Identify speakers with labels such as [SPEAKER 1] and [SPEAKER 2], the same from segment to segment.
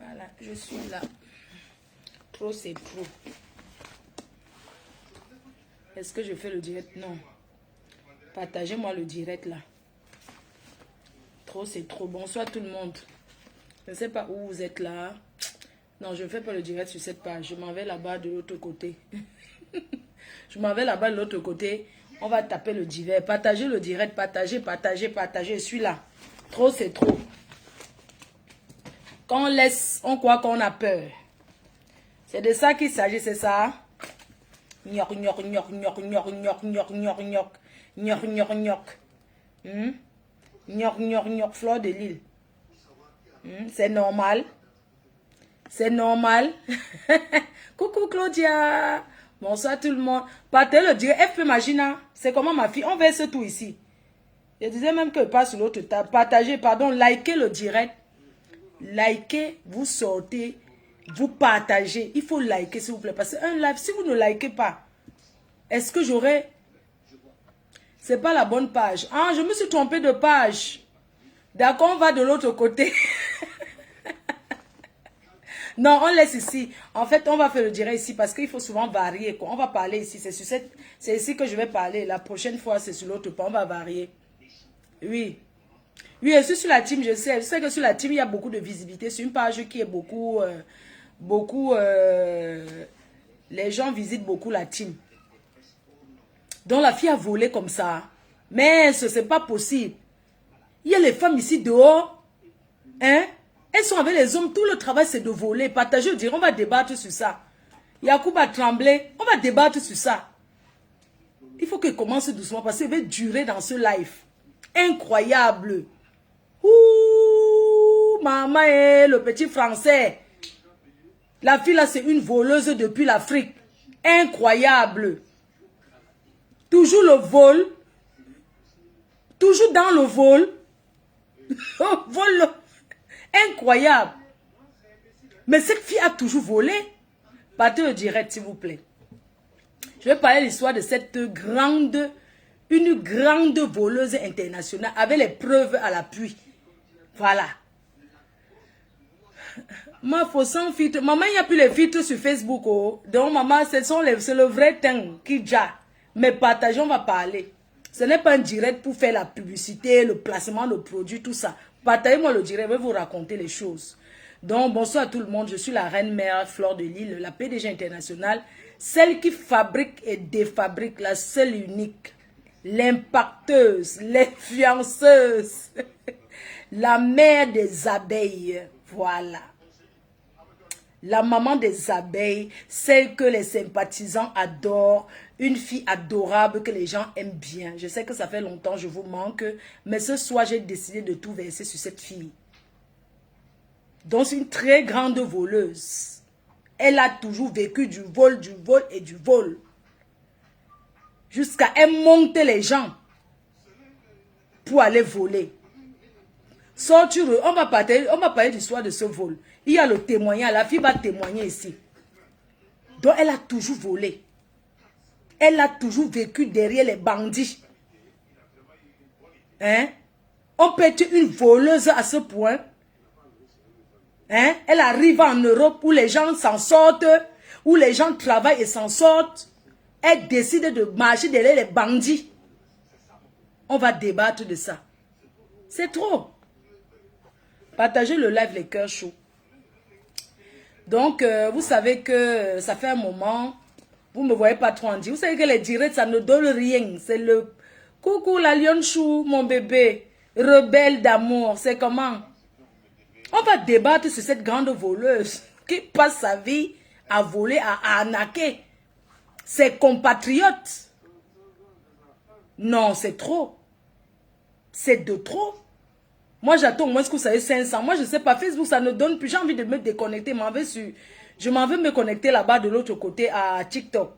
[SPEAKER 1] Voilà, je suis là. Trop, c'est trop. Est-ce que je fais le direct? Non. Partagez-moi le direct là. Trop, c'est trop. Bonsoir tout le monde. Je ne sais pas où vous êtes là. Non, je ne fais pas le direct sur cette page. Je m'en vais là-bas de l'autre côté. Je m'en vais là-bas de l'autre côté. On va taper le divers. Partagez le direct. Partagez, partagez, partagez. Je suis là. Trop, c'est trop. Quand on laisse, on croit qu'on a peur. C'est de ça qu'il s'agit, c'est ça. Gnoc, gnoc, gnoc, gnoc, gnoc, gnoc, gnoc, gnoc, gnoc. Gnoc, gnoc, gnoc. Gnoc, gnoc, gnoc, fleur de l'île. C'est normal. C'est normal. Coucou Claudia. Bonsoir tout le monde. Partez le direct. FP Magina. C'est comment ma fille? On verse tout ici. Je disais même que pas sur l'autre table. Partagez, pardon, likez le direct. Likez, vous sortez, vous partagez. Il faut liker s'il vous plaît. Parce qu'un live, si vous ne likez pas, est-ce que j'aurai... C'est pas la bonne page. Ah, je me suis trompée de page. D'accord, on va de l'autre côté. Non, on laisse ici. En fait, on va faire le direct ici parce qu'il faut souvent varier. On va parler ici. C'est ici que je vais parler. La prochaine fois, c'est sur l'autre page. On va varier. Oui. Oui, je suis sur la team, je sais. Je sais que sur la team, il y a beaucoup de visibilité. C'est une page qui est beaucoup... les gens visitent beaucoup la team. Donc, la fille a volé comme ça. Mais ce n'est pas possible. Il y a les femmes ici dehors. Hein? Elles sont avec les hommes. Tout le travail, c'est de voler. Partager, dire, on va débattre sur ça. Yacoub a tremblé. On va débattre sur ça. Il faut qu'il commence doucement parce qu'il va durer dans ce live. Incroyable. Ouh, maman, le petit français. La fille là, c'est une voleuse depuis l'Afrique. Incroyable. Toujours le vol. Toujours dans le vol. Vol. Incroyable. Mais cette fille a toujours volé. Partez le direct, s'il vous plaît. Je vais parler de l'histoire de cette une grande voleuse internationale avec les preuves à l'appui. Voilà. Ma faut sans filtre. Maman, il n'y a plus les filtres sur Facebook. Oh. Donc, maman, c'est le vrai teint qui déjà. Mais partageons, on va parler. Ce n'est pas un direct pour faire la publicité, le placement de produits, tout ça. Partagez-moi le direct, je vais vous raconter les choses. Donc, bonsoir à tout le monde. Je suis la reine mère Fleur de l'Île, la PDG internationale. Celle qui fabrique et défabrique, la seule unique. L'impacteuse, l'influenceuse. La mère des abeilles. Voilà. La maman des abeilles, celle que les sympathisants adorent, une fille adorable que les gens aiment bien. Je sais que ça fait longtemps, je vous manque, mais ce soir, j'ai décidé de tout verser sur cette fille. Donc, c'est une très grande voleuse. Elle a toujours vécu du vol et du vol. Jusqu'à elle monter les gens pour aller voler. Sortireux, on va parler de l'histoire de ce vol. Il y a le témoignage, la fille va témoigner ici. Donc elle a toujours volé. Elle a toujours vécu derrière les bandits. Hein? On peut être une voleuse à ce point. Hein? Elle arrive en Europe où les gens s'en sortent, où les gens travaillent et s'en sortent. Elle décide de marcher derrière les bandits. On va débattre de ça. C'est trop. Partagez le live, les cœurs chauds. Donc, vous savez que ça fait un moment, vous ne me voyez pas trop en dire. Vous savez que les directs, ça ne donne rien. C'est le coucou la lionne chou, mon bébé, rebelle d'amour. C'est comment? On va débattre sur cette grande voleuse qui passe sa vie à voler, à arnaquer ses compatriotes. Non, c'est trop. C'est de trop. Moi, j'attends au moins que vous savez 500. Moi, je ne sais pas. Facebook, ça ne donne plus. J'ai envie de me déconnecter. Je m'en vais me connecter là-bas de l'autre côté à TikTok.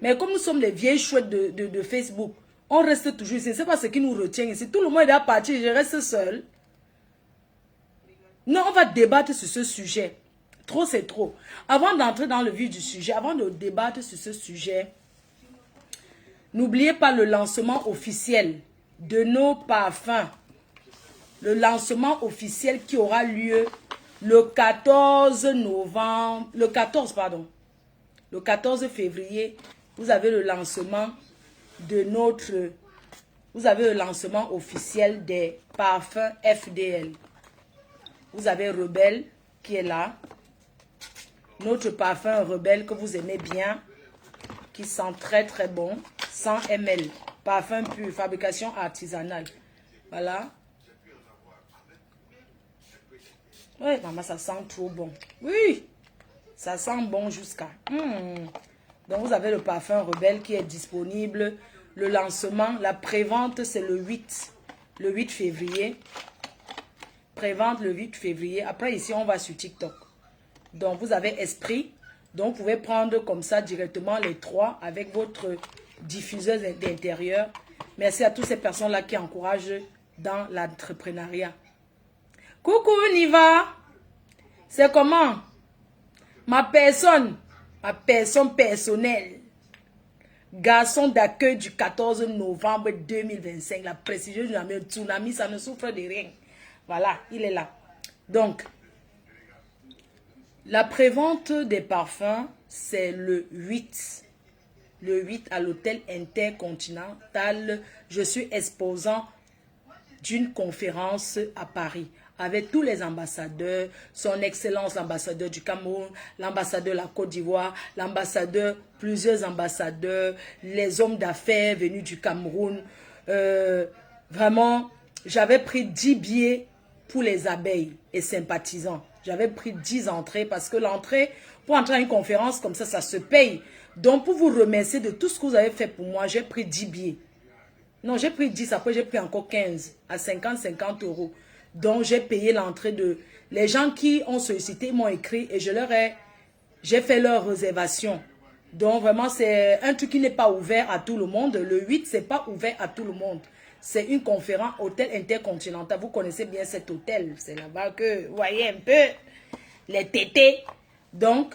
[SPEAKER 1] Mais comme nous sommes les vieilles chouettes de Facebook, on reste toujours ici. Ce n'est pas ce qui nous retient ici. Tout le monde est parti. Je reste seule. Non, on va débattre sur ce sujet. Trop, c'est trop. Avant d'entrer dans le vif du sujet, avant de débattre sur ce sujet, n'oubliez pas le lancement officiel de nos parfums. Le lancement officiel qui aura lieu le 14 novembre, le 14, pardon, le 14 février, vous avez le lancement de notre, vous avez le lancement officiel des parfums FDL. Vous avez Rebelle qui est là. Notre parfum Rebelle que vous aimez bien, qui sent très très bon, 100 ml. Parfum pur, fabrication artisanale. Voilà. Oui, maman, ça sent trop bon. Oui, ça sent bon jusqu'à... Donc, vous avez le parfum Rebelle qui est disponible. Le lancement, la prévente, c'est le 8 février. Prévente le 8 février. Après, ici, on va sur TikTok. Donc, vous avez Esprit. Donc, vous pouvez prendre comme ça directement les 3 avec votre diffuseuse d'intérieur. Merci à toutes ces personnes-là qui encouragent dans l'entrepreneuriat. Coucou Niva. C'est comment? Ma personne personnelle. Garçon d'accueil du 14 novembre 2025. La prestigieuse tsunami, ça ne souffre de rien. Voilà, il est là. Donc, la prévente des parfums, c'est le 8. Le 8 à l'hôtel Intercontinental. Je suis exposant d'une conférence à Paris avec tous les ambassadeurs, son excellence l'ambassadeur du Cameroun, l'ambassadeur de la Côte d'Ivoire, l'ambassadeur, plusieurs ambassadeurs, les hommes d'affaires venus du Cameroun. Vraiment, j'avais pris 10 billets pour les abeilles et sympathisants. J'avais pris 10 entrées parce que l'entrée, pour entrer à une conférence comme ça se paye. Donc, pour vous remercier de tout ce que vous avez fait pour moi, j'ai pris 10 billets. Non, j'ai pris 10, après j'ai pris encore 15 à 50 euros. Donc, j'ai payé l'entrée de... Les gens qui ont sollicité m'ont écrit et j'ai fait leur réservation. Donc, vraiment, c'est un truc qui n'est pas ouvert à tout le monde. Le 8, c'est pas ouvert à tout le monde. C'est une conférence hôtel Intercontinental. Vous connaissez bien cet hôtel. C'est là-bas que vous voyez un peu les tétés. Donc,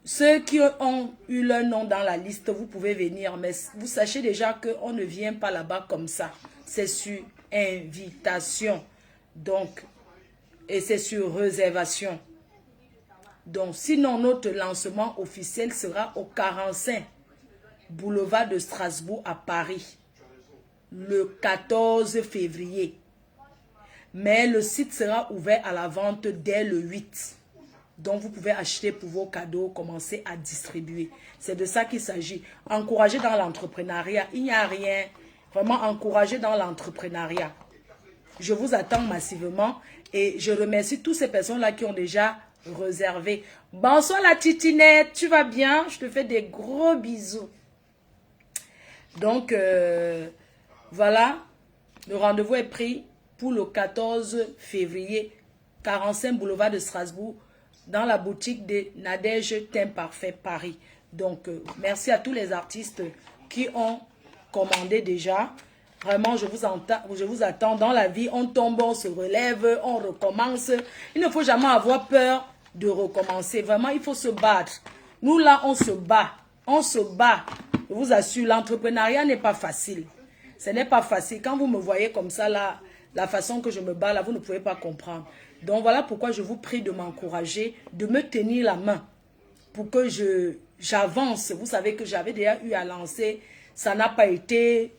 [SPEAKER 1] ceux qui ont eu leur nom dans la liste, vous pouvez venir. Mais vous sachez déjà qu'on ne vient pas là-bas comme ça. C'est sur invitation. Donc, et c'est sur réservation. Donc, sinon, notre lancement officiel sera au 45 boulevard de Strasbourg à Paris. Le 14 février. Mais le site sera ouvert à la vente dès le 8. Donc, vous pouvez acheter pour vos cadeaux, commencer à distribuer. C'est de ça qu'il s'agit. Encourager dans l'entrepreneuriat. Il n'y a rien. Vraiment, encourager dans l'entrepreneuriat. Je vous attends massivement et je remercie toutes ces personnes-là qui ont déjà réservé. Bonsoir la titinette, tu vas bien? Je te fais des gros bisous. Donc, voilà, le rendez-vous est pris pour le 14 février, 45 boulevard de Strasbourg, dans la boutique de Nadège Teint Parfait Paris. Donc, merci à tous les artistes qui ont commandé déjà. Vraiment, je vous attends. Dans la vie, on tombe, on se relève, on recommence. Il ne faut jamais avoir peur de recommencer. Vraiment, il faut se battre. Nous, là, on se bat. On se bat. Je vous assure, l'entrepreneuriat n'est pas facile. Ce n'est pas facile. Quand vous me voyez comme ça, là, la façon que je me bats, là, vous ne pouvez pas comprendre. Donc, voilà pourquoi je vous prie de m'encourager, de me tenir la main pour que j'avance. Vous savez que j'avais déjà eu à lancer. Ça n'a pas été...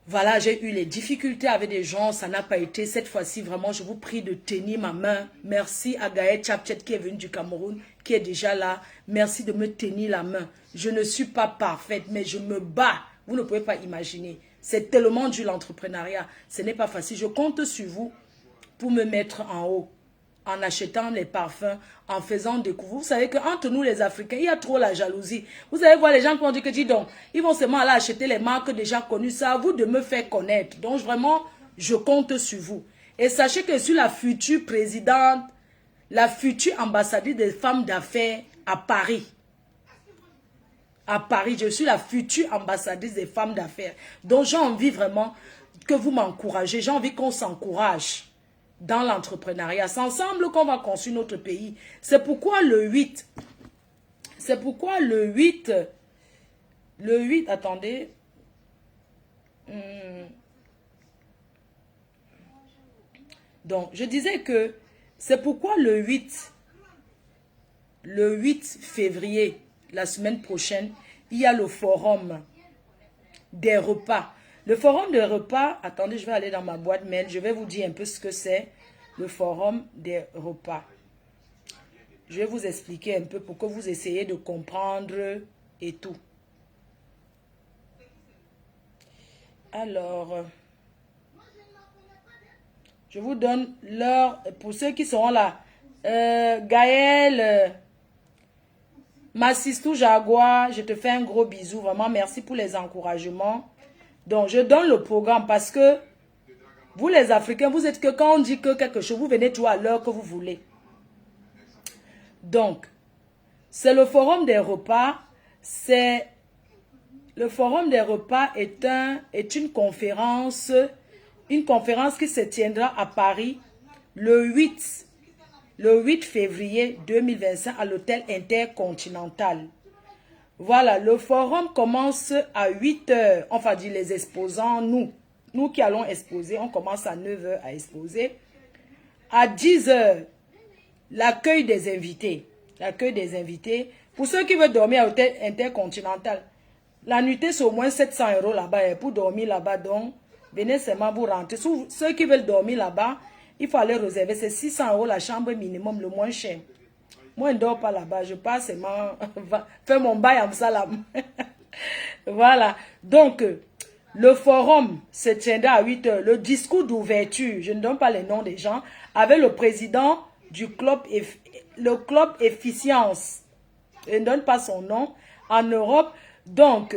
[SPEAKER 1] Voilà, j'ai eu les difficultés avec des gens, ça n'a pas été. Cette fois-ci, vraiment, je vous prie de tenir ma main. Merci à Gaël Chapchet qui est venu du Cameroun, qui est déjà là. Merci de me tenir la main. Je ne suis pas parfaite, mais je me bats. Vous ne pouvez pas imaginer. C'est tellement dur l'entrepreneuriat. Ce n'est pas facile. Je compte sur vous pour me mettre en haut. En achetant les parfums, en faisant découvrir. Vous savez qu'entre nous les Africains, il y a trop la jalousie. Vous allez voir les gens qui ont dit que, dis donc, ils vont seulement aller acheter les marques déjà connues. C'est à vous de me faire connaître. Donc vraiment, je compte sur vous. Et sachez que je suis la future présidente, la future ambassadrice des femmes d'affaires à Paris. À Paris, je suis la future ambassadrice des femmes d'affaires. Donc j'ai envie vraiment que vous m'encouragez. J'ai envie qu'on s'encourage dans l'entrepreneuriat. C'est ensemble qu'on va construire notre pays. C'est pourquoi le 8, attendez. Donc, je disais que C'est pourquoi le 8 février, la semaine prochaine, il y a le forum des repas. Le forum des repas, attendez, je vais aller dans ma boîte mail, je vais vous dire un peu ce que c'est, le forum des repas. Je vais vous expliquer un peu pour que vous essayiez de comprendre et tout. Alors, je vous donne l'heure pour ceux qui seront là. Gaël, Massistou Jaguar, je te fais un gros bisou. Vraiment, merci pour les encouragements. Donc, je donne le programme parce que vous, les Africains, vous êtes que quand on dit que quelque chose, vous venez toujours à l'heure que vous voulez. Donc, c'est le forum des repas. Le forum des repas est une conférence qui se tiendra à Paris le 8 février 2025 à l'hôtel Intercontinental. Voilà, le forum commence à 8 h. Enfin, dit les exposants, nous qui allons exposer, on commence à 9 h à exposer. À 10 h, l'accueil des invités. L'accueil des invités. Pour ceux qui veulent dormir à l'hôtel Intercontinental, la nuitée c'est au moins 700 € là-bas pour dormir là-bas. Donc, venez seulement vous rentrer. Ceux qui veulent dormir là-bas, il faut aller réserver. C'est 600 € la chambre minimum, le moins cher. Moi, je ne dors pas là-bas. Je passe seulement faire mon bail en salam. Voilà. Donc, le forum se tiendra à 8 h. Le discours d'ouverture, je ne donne pas les noms des gens, avec le président du club, le club Efficience. Je ne donne pas son nom. En Europe. Donc,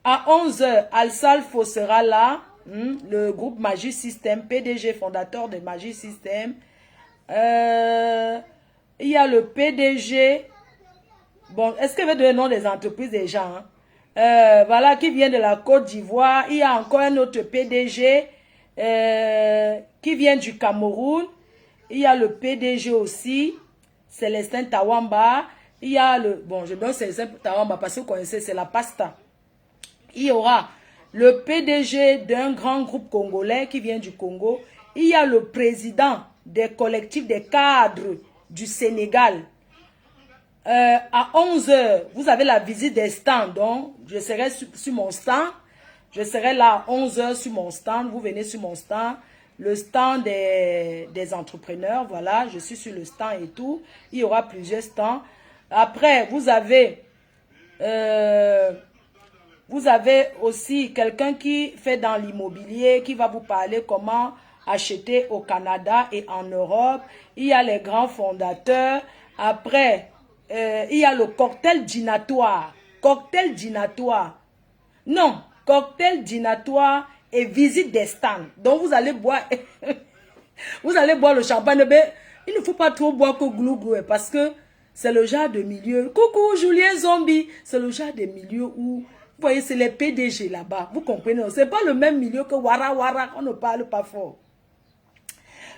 [SPEAKER 1] à 11 h, Al-Salfo sera là. Le groupe Magic System, PDG fondateur de Magic System. Il y a le PDG. Bon, est-ce que je vais donner le nom des entreprises des gens? Voilà, qui vient de la Côte d'Ivoire. Il y a encore un autre PDG qui vient du Cameroun. Il y a le PDG aussi, Célestin Tawamba. Il y a le... Bon, je donne Célestin Tawamba parce que vous connaissez, c'est la pasta. Il y aura le PDG d'un grand groupe congolais qui vient du Congo. Il y a le président des collectifs des cadres du Sénégal. À 11 h, vous avez la visite des stands. Donc, je serai sur mon stand. Je serai là à 11 h sur mon stand. Vous venez sur mon stand. Le stand des entrepreneurs. Voilà, je suis sur le stand et tout. Il y aura plusieurs stands. Après, vous avez aussi quelqu'un qui fait dans l'immobilier, qui va vous parler comment acheter au Canada et en Europe. Il y a les grands fondateurs. Après, il y a le cocktail dînatoire. Cocktail dînatoire. Non, cocktail dînatoire et visite des stands. Donc, vous allez boire, vous allez boire le champagne. Mais il ne faut pas trop boire que glou-glou parce que c'est le genre de milieu. Coucou, Julien Zombie. C'est le genre de milieu où, vous voyez, c'est les PDG là-bas. Vous comprenez? C'est pas le même milieu que Wara Wara. On ne parle pas fort.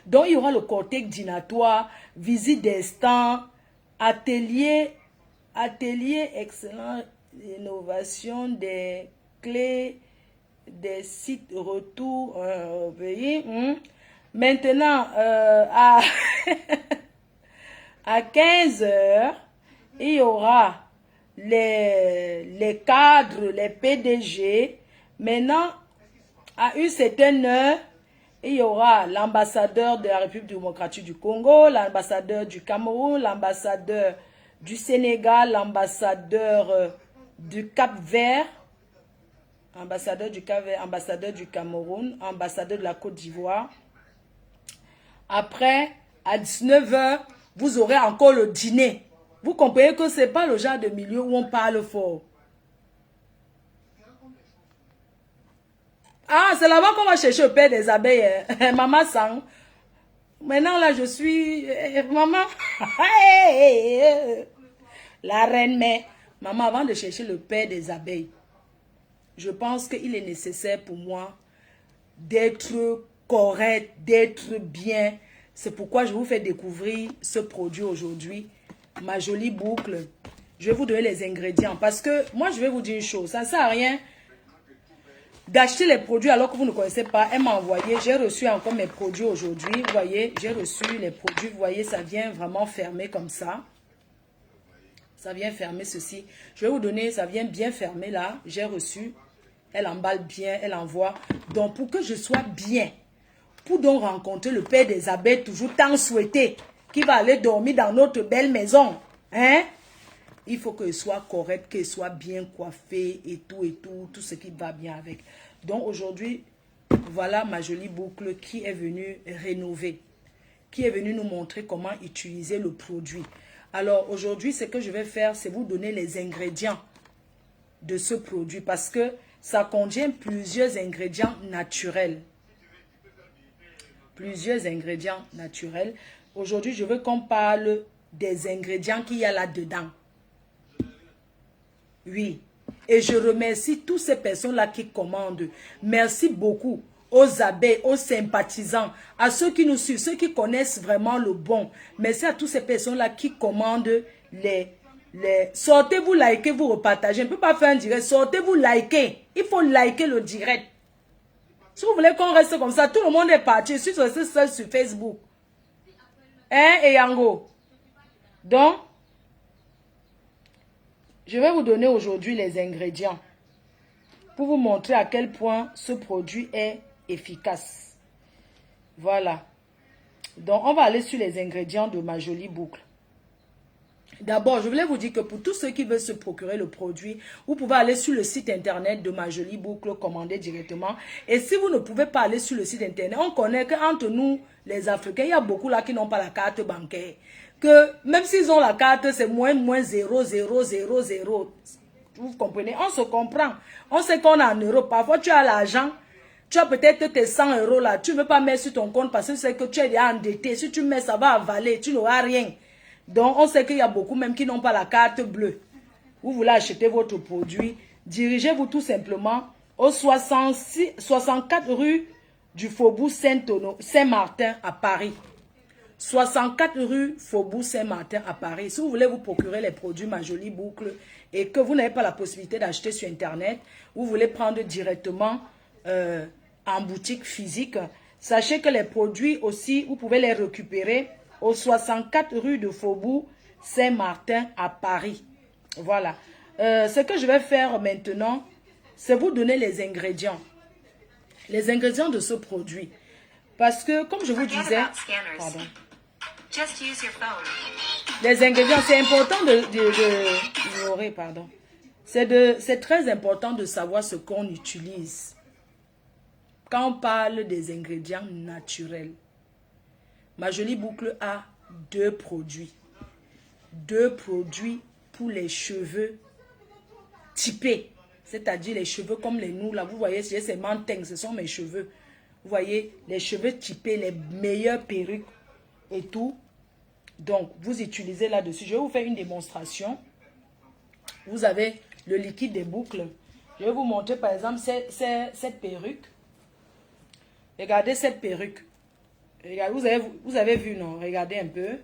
[SPEAKER 1] Donc, il y aura le cocktail dînatoire, visite des stands, atelier excellent, innovation des clés, des sites retour au pays. Maintenant, à 15 h, il y aura les cadres, les PDG. Maintenant, à une certaine heure, il y aura l'ambassadeur de la République démocratique du Congo, l'ambassadeur du Cameroun, l'ambassadeur du Sénégal, l'ambassadeur du Cap-Vert, ambassadeur du Cap-Vert, ambassadeur du Cameroun, ambassadeur de la Côte d'Ivoire. Après, à 19 h, vous aurez encore le dîner. Vous comprenez que ce n'est pas le genre de milieu où on parle fort. Ah, c'est là-bas qu'on va chercher le père des abeilles. Maman Sang. Maintenant, là, je suis... maman. La reine mère. Maman, avant de chercher le père des abeilles, je pense qu'il est nécessaire pour moi d'être correct, d'être bien. C'est pourquoi je vous fais découvrir ce produit aujourd'hui. Ma jolie boucle. Je vais vous donner les ingrédients. Parce que moi, je vais vous dire une chose. Ça ne sert à rien. d'acheter les produits alors que vous ne connaissez pas. Elle m'a envoyé, j'ai reçu encore mes produits aujourd'hui. Vous voyez, j'ai reçu les produits. Vous voyez, ça vient vraiment fermer comme ça. Ça vient fermer ceci. Je vais vous donner, ça vient bien fermer là. J'ai reçu. Elle emballe bien, elle envoie. Donc, pour que je sois bien, pour donc rencontrer le père des abeilles toujours tant souhaité, qui va aller dormir dans notre belle maison, hein? Il faut qu'elle soit correcte, qu'elle soit bien coiffée et tout ce qui va bien avec. Donc aujourd'hui, voilà ma jolie boucle qui est venue rénover, qui est venue nous montrer comment utiliser le produit. Alors aujourd'hui, ce que je vais faire, c'est vous donner les ingrédients de ce produit parce que ça contient plusieurs ingrédients naturels. Plusieurs ingrédients naturels. Aujourd'hui, je veux qu'on parle des ingrédients qu'il y a là-dedans. Oui. Et je remercie toutes ces personnes-là qui commandent. Merci beaucoup aux abeilles, aux sympathisants, à ceux qui nous suivent, ceux qui connaissent vraiment le bon. Merci à toutes ces personnes-là qui commandent les... Sortez-vous, likez, vous repartagez. Je ne peux pas faire un direct. Sortez-vous, likez. Il faut liker le direct. Si vous voulez qu'on reste comme ça, tout le monde est parti. Je suis restée seule sur Facebook. Hein, et Yango? Donc, je vais vous donner aujourd'hui les ingrédients pour vous montrer à quel point ce produit est efficace. Voilà. Donc, on va aller sur les ingrédients de ma jolie boucle. D'abord, je voulais vous dire que pour tous ceux qui veulent se procurer le produit, vous pouvez aller sur le site internet de ma jolie boucle, commander directement. Et si vous ne pouvez pas aller sur le site internet, on connaît qu'entre nous, les Africains, il y a beaucoup là qui n'ont pas la carte bancaire. Que même s'ils ont la carte, c'est moins 0,0000. Vous comprenez? On se comprend. On sait qu'on est en Europe. Parfois, tu as l'argent. Tu as peut-être tes 100 € là. Tu ne veux pas mettre sur ton compte parce que tu sais que tu es déjà endetté. Si tu mets, ça va avaler. Tu n'auras rien. Donc, on sait qu'il y a beaucoup même qui n'ont pas la carte bleue. Vous voulez acheter votre produit. Dirigez-vous tout simplement au 64 rue du Faubourg Saint-Martin à Paris. 64 rue Faubourg Saint-Martin à Paris. Si vous voulez vous procurer les produits Ma Jolie Boucle et que vous n'avez pas la possibilité d'acheter sur Internet, vous voulez prendre directement en boutique physique, sachez que les produits aussi, vous pouvez les récupérer au 64 rue de Faubourg Saint-Martin à Paris. Voilà. Ce que je vais faire maintenant, c'est vous donner les ingrédients. Les ingrédients de ce produit. Parce que, comme je vous disais... Pardon. Les ingrédients, c'est important d'ignorer, pardon. C'est très important de savoir ce qu'on utilise. Quand on parle des ingrédients naturels, Ma Jolie Boucle a 2 produits. 2 produits pour les cheveux typés. C'est-à-dire les cheveux comme les nous, là. Vous voyez, j'ai ces manteignes, ce sont mes cheveux. Vous voyez, les cheveux typés, les meilleures perruques et tout. Donc, vous utilisez là-dessus. Je vais vous faire une démonstration. Vous avez le liquide des boucles. Je vais vous montrer, par exemple, cette perruque. Regardez cette perruque. Regardez, vous avez vu, non? Regardez un peu.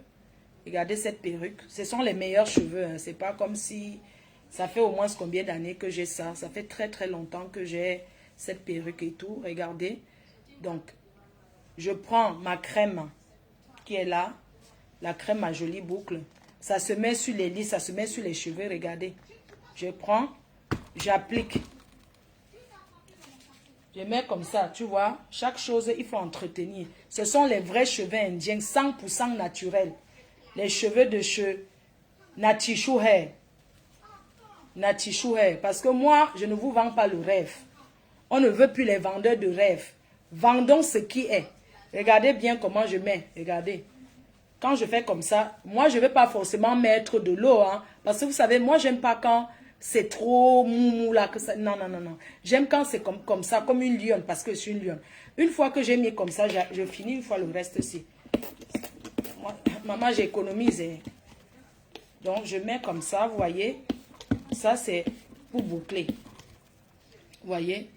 [SPEAKER 1] Regardez cette perruque. Ce sont les meilleurs cheveux. Hein. C'est pas comme si... Ça fait au moins combien d'années que j'ai ça. Ça fait très très longtemps que j'ai cette perruque et tout. Regardez. Donc, je prends ma crème qui est là. La crème Ma Jolie Boucle. Ça se met sur les lits, ça se met sur les cheveux. Regardez. Je prends, j'applique. Je mets comme ça, tu vois. Chaque chose, il faut entretenir. Ce sont les vrais cheveux indiens, 100% naturels. Les cheveux de Natishu Hair. Natishu Hair. Parce que moi, je ne vous vends pas le rêve. On ne veut plus les vendeurs de rêve. Vendons ce qui est. Regardez bien comment je mets. Regardez. Quand je fais comme ça, moi, je ne vais pas forcément mettre de l'eau. Hein, parce que vous savez, moi, j'aime pas quand c'est trop mou là. Que ça, non, non, non, non. J'aime quand c'est comme ça, comme une lionne, parce que je suis une lionne. Une fois que j'ai mis comme ça, je finis une fois le reste aussi. Moi, maman, j'économise. Donc, je mets comme ça, vous voyez. Ça, c'est pour boucler. Vous voyez.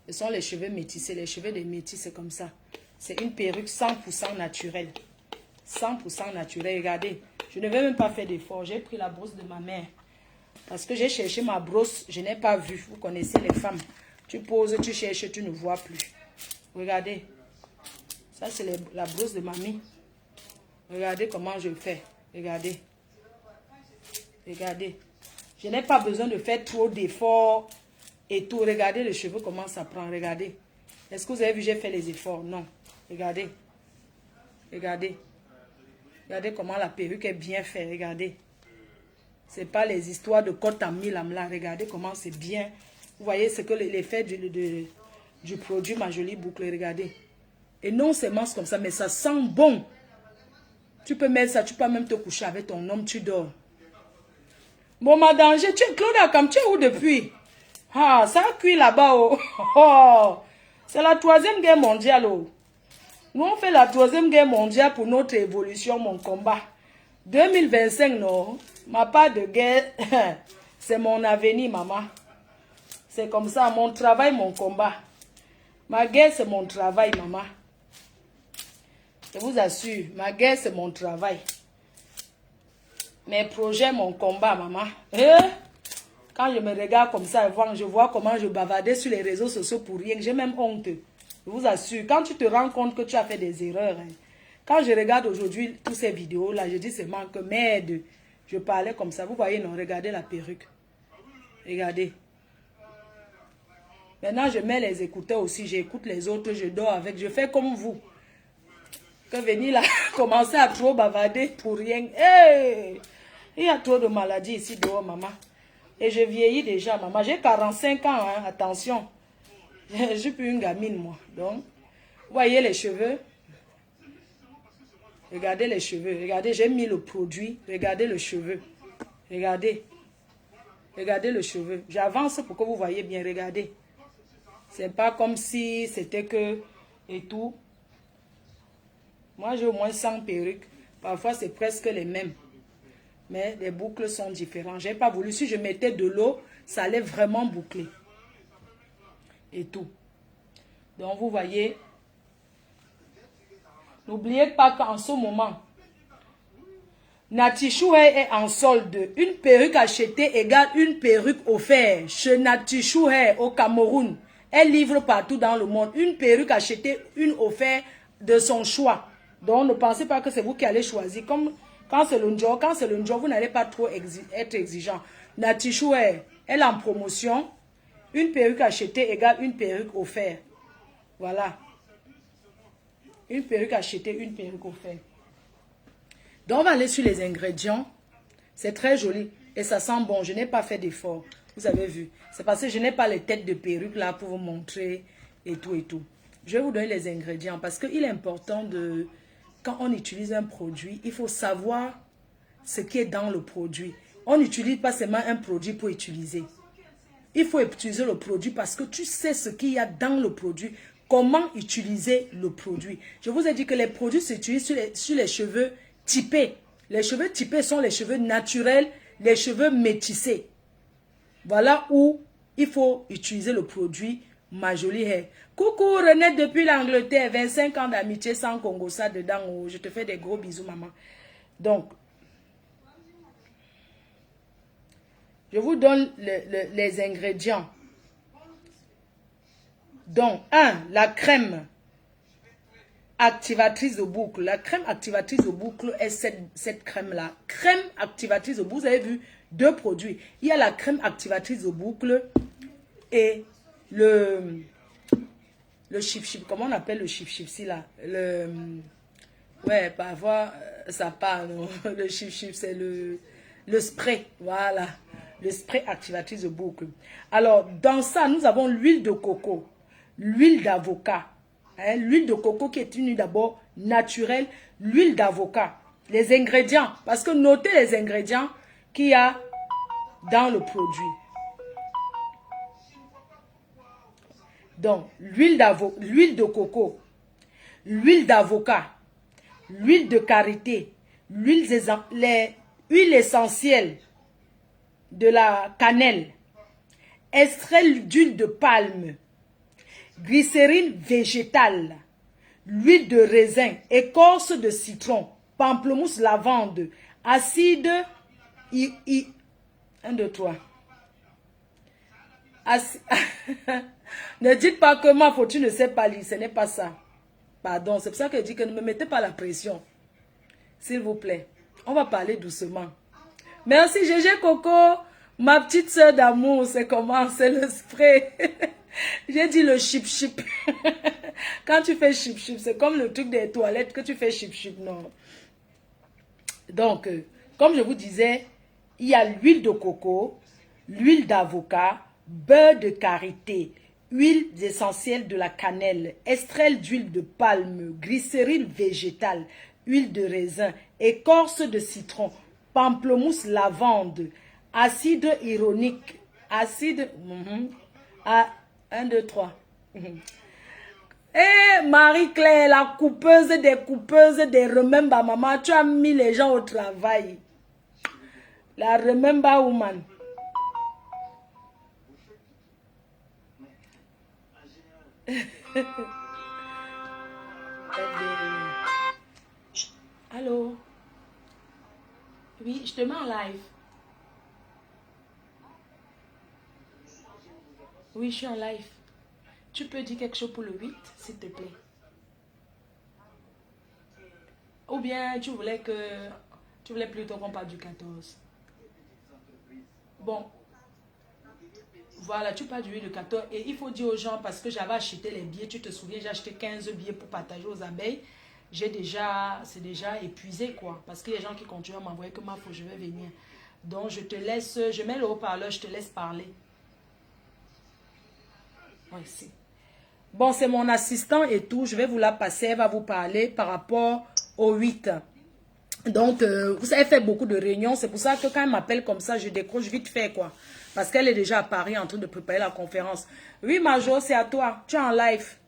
[SPEAKER 1] Ce sont les cheveux métissés. Les cheveux des métis, c'est comme ça. C'est une perruque 100% naturelle. 100% naturel. Regardez, je ne vais même pas faire d'effort. J'ai pris la brosse de ma mère. Parce que j'ai cherché ma brosse, je n'ai pas vu. Vous connaissez les femmes. Tu poses, tu cherches, tu ne vois plus. Regardez. Ça, c'est la brosse de mamie. Regardez comment je fais. Regardez. Regardez. Je n'ai pas besoin de faire trop d'efforts et tout. Regardez les cheveux, comment ça prend. Regardez. Est-ce que vous avez vu, j'ai fait les efforts? Non. Regardez. Regardez. Regardez comment la perruque est bien faite. Regardez. C'est pas les histoires de côte à mille là. Regardez comment c'est bien. Vous voyez ce que l'effet du produit Ma Jolie Boucle. Regardez. Et non seulement comme ça, mais ça sent bon. Tu peux mettre ça, tu peux même te coucher avec ton homme, tu dors. Bon, madame, tu es Claude Akam, tu es où depuis? Ah, ça a cuit là-bas. Oh. Oh. C'est la 3e guerre mondiale. Oh. Nous, on fait la 3e guerre mondiale pour notre évolution, mon combat. 2025, non. Ma part de guerre, c'est mon avenir, maman. C'est comme ça, mon travail, mon combat. Ma guerre, c'est mon travail, maman. Je vous assure, ma guerre, c'est mon travail. Mes projets, mon combat, maman. Quand je me regarde comme ça, je vois comment je bavardais sur les réseaux sociaux pour rien. J'ai même honte. Je vous assure, quand tu te rends compte que tu as fait des erreurs, hein, quand je regarde aujourd'hui toutes ces vidéos-là, je dis seulement que merde, je parlais comme ça. Vous voyez, non, regardez la perruque. Regardez. Maintenant, je mets les écouteurs aussi. J'écoute les autres, je dors avec. Je fais comme vous. Que venir là, commencer à trop bavarder pour rien. Hey! Il y a trop de maladies ici dehors, maman. Et je vieillis déjà, maman. J'ai 45 ans, hein, attention. Je suis plus une gamine, moi. Donc, vous voyez les cheveux? Regardez les cheveux. Regardez, j'ai mis le produit. Regardez le cheveu. Regardez. Regardez le cheveu. J'avance pour que vous voyez bien. Regardez. C'est pas comme si c'était que... Et tout. Moi, j'ai au moins 100 perruques. Parfois, c'est presque les mêmes. Mais les boucles sont différentes. Je n'ai pas voulu. Si je mettais de l'eau, ça allait vraiment boucler. Et tout. Donc, vous voyez. N'oubliez pas qu'en ce moment, Natichou est en solde. Une perruque achetée égale une perruque offerte. Chez Natichou au Cameroun. Elle livre partout dans le monde. Une perruque achetée, une offerte de son choix. Donc, ne pensez pas que c'est vous qui allez choisir. Comme quand c'est le job, vous n'allez pas trop être exigeant. Natichou elle est en promotion. Une perruque achetée égale une perruque offerte. Voilà. Une perruque achetée, une perruque offerte. Donc, on va aller sur les ingrédients. C'est très joli et ça sent bon. Je n'ai pas fait d'effort. Vous avez vu. C'est parce que je n'ai pas les têtes de perruque là pour vous montrer et tout et tout. Je vais vous donner les ingrédients parce qu'il est important de... Quand on utilise un produit, il faut savoir ce qui est dans le produit. On n'utilise pas seulement un produit pour utiliser. Il faut utiliser le produit parce que tu sais ce qu'il y a dans le produit. Comment utiliser le produit. Je vous ai dit que les produits s'utilisent sur les cheveux typés. Les cheveux typés sont les cheveux naturels, les cheveux métissés. Voilà où il faut utiliser le produit Ma Jolie Hair. Coucou Renette depuis l'Angleterre, 25 ans d'amitié sans Congo, ça dedans. Oh, je te fais des gros bisous maman. Donc, je vous donne les ingrédients. Donc, 1, la crème activatrice de boucle. La crème activatrice de boucle est cette crème-là. Crème activatrice de boucle, vous avez vu, 2 produits. Il y a la crème activatrice de boucle et le chip-chip. Comment on appelle le chip-chip si là? Ouais, parfois, ça parle. Le chip-chip, c'est le spray. Voilà. Le spray activatrice de boucle. Alors, dans ça, nous avons l'huile de coco, l'huile d'avocat. Hein, l'huile de coco qui est une huile d'abord naturelle, l'huile d'avocat. Les ingrédients, parce que notez les ingrédients qu'il y a dans le produit. Donc, l'huile de coco, l'huile d'avocat, l'huile de karité, l'huile essentielle de la cannelle, extrait d'huile de palme, glycérine végétale, l'huile de raisin, écorce de citron, pamplemousse, lavande, acide 1, 2, 3. Assi- Ne dites pas que ma faute, tu ne sais pas lire. Ce n'est pas ça. Pardon, c'est pour ça que je dis que ne me mettez pas la pression. S'il vous plaît. On va parler doucement. Merci Gégé Coco. Ma petite soeur d'amour, c'est comment? C'est le spray. J'ai dit le chip chip. Quand tu fais chip chip, c'est comme le truc des toilettes que tu fais chip chip. Non. Donc, comme je vous disais, il y a l'huile de coco, l'huile d'avocat, beurre de karité, huile essentielle de la cannelle, estrel d'huile de palme, glycérine végétale, huile de raisin, écorce de citron, pamplemousse lavande, acide ironique, acide... 1, 2, 3. Eh, Marie-Claire, la coupeuse des Remember Maman, tu as mis les gens au travail. La Remember Woman. Allô? Oui, je te mets en live. Oui, je suis en live. Tu peux dire quelque chose pour le 8, s'il te plaît? Ou bien tu voulais plutôt qu'on parle du 14? Bon, voilà, tu parles du 8 le 14. Et il faut dire aux gens, parce que j'avais acheté les billets, tu te souviens, j'ai acheté 15 billets pour partager aux abeilles. C'est déjà épuisé, quoi. Parce qu'il y a des gens qui continuent à m'envoyer que ma faut, je vais venir. Donc, je te laisse, je mets le haut-parleur, je te laisse parler. Merci. Bon, c'est mon assistant et tout. Je vais vous la passer. Elle va vous parler par rapport au 8. Donc, vous avez fait beaucoup de réunions. C'est pour ça que quand elle m'appelle comme ça, je décroche vite fait, quoi. Parce qu'elle est déjà à Paris en train de préparer la conférence. Oui, Marjo, c'est à toi. Tu es en live.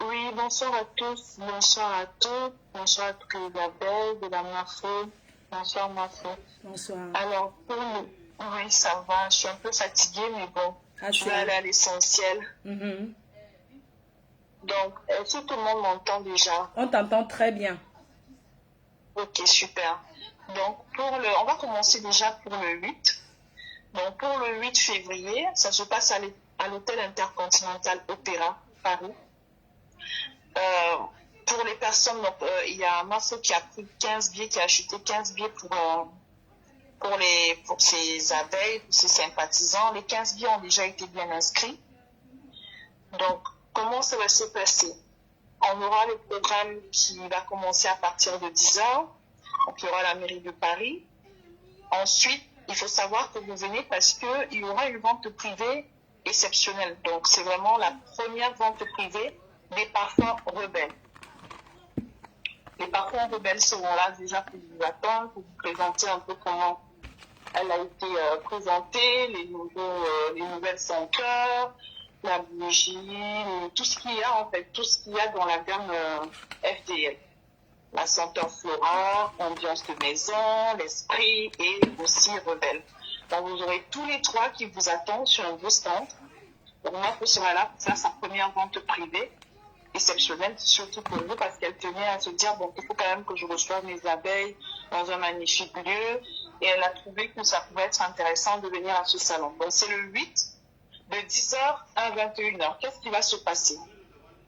[SPEAKER 2] Oui, bonsoir à tous. Bonsoir à toutes. Bonsoir à toutes les abeilles de la Mafo. Bonsoir, Mafo.
[SPEAKER 1] Bonsoir.
[SPEAKER 2] Alors, oui, ça va. Je suis un peu fatiguée, mais bon. Je vais aller à l'essentiel. Donc, est-ce que tout le monde m'entend déjà?
[SPEAKER 1] On t'entend très bien.
[SPEAKER 2] Ok, super. Donc, on va commencer déjà pour le 8. Donc, pour le 8 février, ça se passe à l'hôtel Intercontinental Opéra, Paris. Pour les personnes, donc, il y a Marceau qui a pris 15 billets, qui a acheté 15 billets pour ses abeilles, pour ses sympathisants. Les 15 billets ont déjà été bien inscrits. Donc, comment ça va se passer? On aura le programme qui va commencer à partir de 10h. Donc, il y aura la mairie de Paris. Ensuite, il faut savoir que vous venez parce qu'il y aura une vente privée exceptionnelle. Donc, c'est vraiment la première vente privée des parfums rebelles. Les parfums rebelles seront là déjà pour vous attendre, pour vous présenter un peu comment elle a été présentée, les nouvelles senteurs, la bougie, tout ce qu'il y a en fait, tout ce qu'il y a dans la gamme FDL. La senteur flora, ambiance de maison, l'esprit et aussi rebelle. Donc vous aurez tous les trois qui vous attendent sur un beau stand. Donc Marco sera là pour faire sa première vente privée, exceptionnelle, surtout pour vous, parce qu'elle tenait à se dire, bon, il faut quand même que je reçoive mes abeilles dans un magnifique lieu. Et elle a trouvé que ça pouvait être intéressant de venir à ce salon. Donc c'est le 8, de 10h à 21h. Qu'est-ce qui va se passer?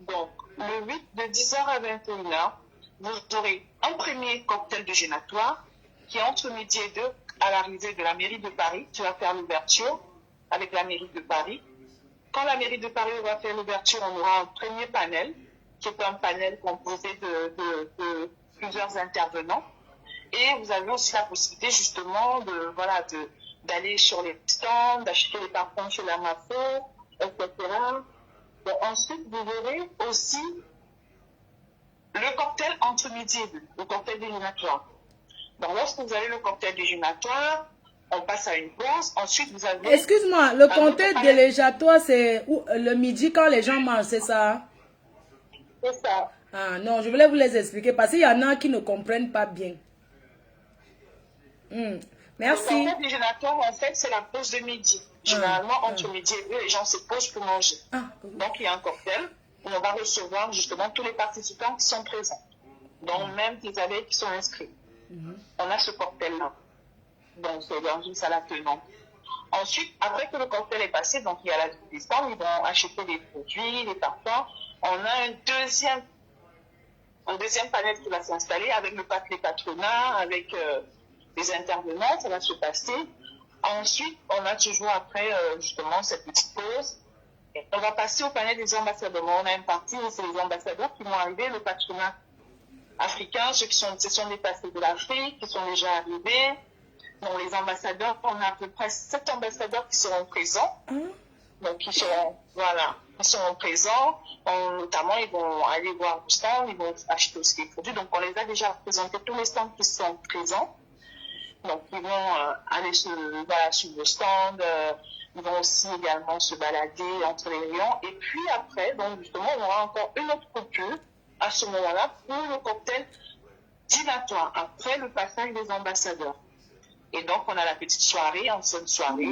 [SPEAKER 2] Donc, le 8, de 10h à 21h, vous aurez un premier cocktail déjeunatoire qui est entre midi et 2 à l'arrivée de la mairie de Paris. Tu vas faire l'ouverture avec la mairie de Paris. Quand la mairie de Paris va faire l'ouverture, on aura un premier panel, qui est un panel composé de plusieurs intervenants. Et vous avez aussi la possibilité justement d'aller sur les stands, d'acheter les parfums chez la Mafo, etc. Bon, ensuite, vous verrez aussi le cocktail entre midi et 2, le cocktail déjeunatoire. Donc, lorsque vous avez le cocktail déjeunatoire, on passe à une pause. Ensuite, vous avez...
[SPEAKER 1] Excuse-moi, le cocktail déjeunatoire, c'est le midi quand les gens mangent, c'est ça?
[SPEAKER 2] C'est ça.
[SPEAKER 1] Ah non, je voulais vous les expliquer parce qu'il y en a qui ne comprennent pas bien. Merci.
[SPEAKER 2] Le cocktail déjeunatoire, en fait, c'est la pause de midi. Généralement, entre midi et 2, les gens se posent pour manger. Donc, il y a un cocktail où on va recevoir justement tous les participants qui sont présents. Donc, même les abeilles qui sont inscrits. On a ce cocktail-là. Donc, c'est dans une salade tenante. Ensuite, après que le cocktail est passé, donc il y a la des stands, ils vont acheter des produits, des parfums. On a un deuxième panel qui va s'installer avec les patronats, avec les intervenants, ça va se passer. Ensuite, on a toujours après justement cette petite pause. Et on va passer au panel des ambassadeurs. On a une partie où c'est les ambassadeurs qui vont arriver, le patronat africain, ceux qui sont dépassés de l'Afrique, qui sont déjà arrivés. Donc les ambassadeurs, on a à peu près 7 ambassadeurs qui seront présents. Donc ils seront présents. Notamment, ils vont aller voir le stand, ils vont acheter aussi des produits. Donc on les a déjà présentés, tous les stands qui sont présents. Donc ils vont aller sur le stand, ils vont aussi également se balader entre les rayons. Et puis après, donc justement, on aura encore une autre coupure à ce moment-là pour le cocktail dînatoire, après le passage des ambassadeurs. Et donc on a la petite soirée, ancienne soirée,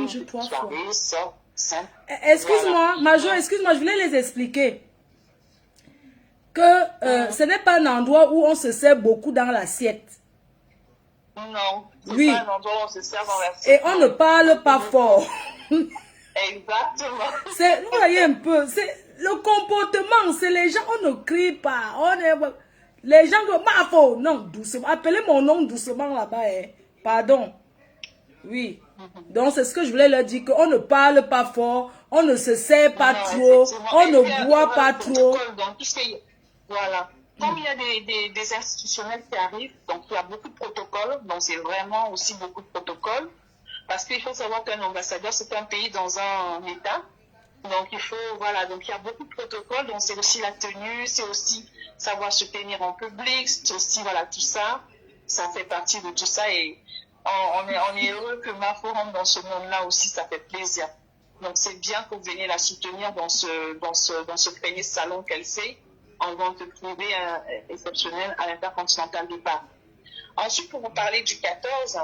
[SPEAKER 2] simple.
[SPEAKER 1] Excuse-moi, voilà. Major, excuse-moi, je voulais les expliquer que ce n'est pas un endroit où on se sert beaucoup dans l'assiette.
[SPEAKER 2] Non, c'est
[SPEAKER 1] oui.
[SPEAKER 2] pas un endroit où on se sert dans l'assiette.
[SPEAKER 1] Et on ne parle pas fort.
[SPEAKER 2] Exactement.
[SPEAKER 1] Vous voyez un peu, c'est le comportement, c'est les gens, on ne crie pas. Les gens disent, non, doucement, appelez mon nom doucement là-bas. Pardon. Oui. Donc c'est ce que je voulais leur dire, qu'on ne parle pas fort, on ne se sert pas trop, on ne boit pas trop.
[SPEAKER 2] Voilà. Comme il y a des institutionnels qui arrivent, donc il y a beaucoup de protocoles, donc c'est vraiment aussi beaucoup de protocoles, parce qu'il faut savoir qu'un ambassadeur, c'est un pays dans un état, donc donc il y a beaucoup de protocoles, donc c'est aussi la tenue, c'est aussi savoir se tenir en public, c'est aussi, tout ça, ça fait partie de tout ça, et on est heureux que Mafo rentre dans ce monde-là aussi, ça fait plaisir. Donc c'est bien que vous veniez la soutenir dans ce premier salon qu'elle fait, en vente privée exceptionnelle à l'Intercontinental de Paris. Ensuite, pour vous parler du 14,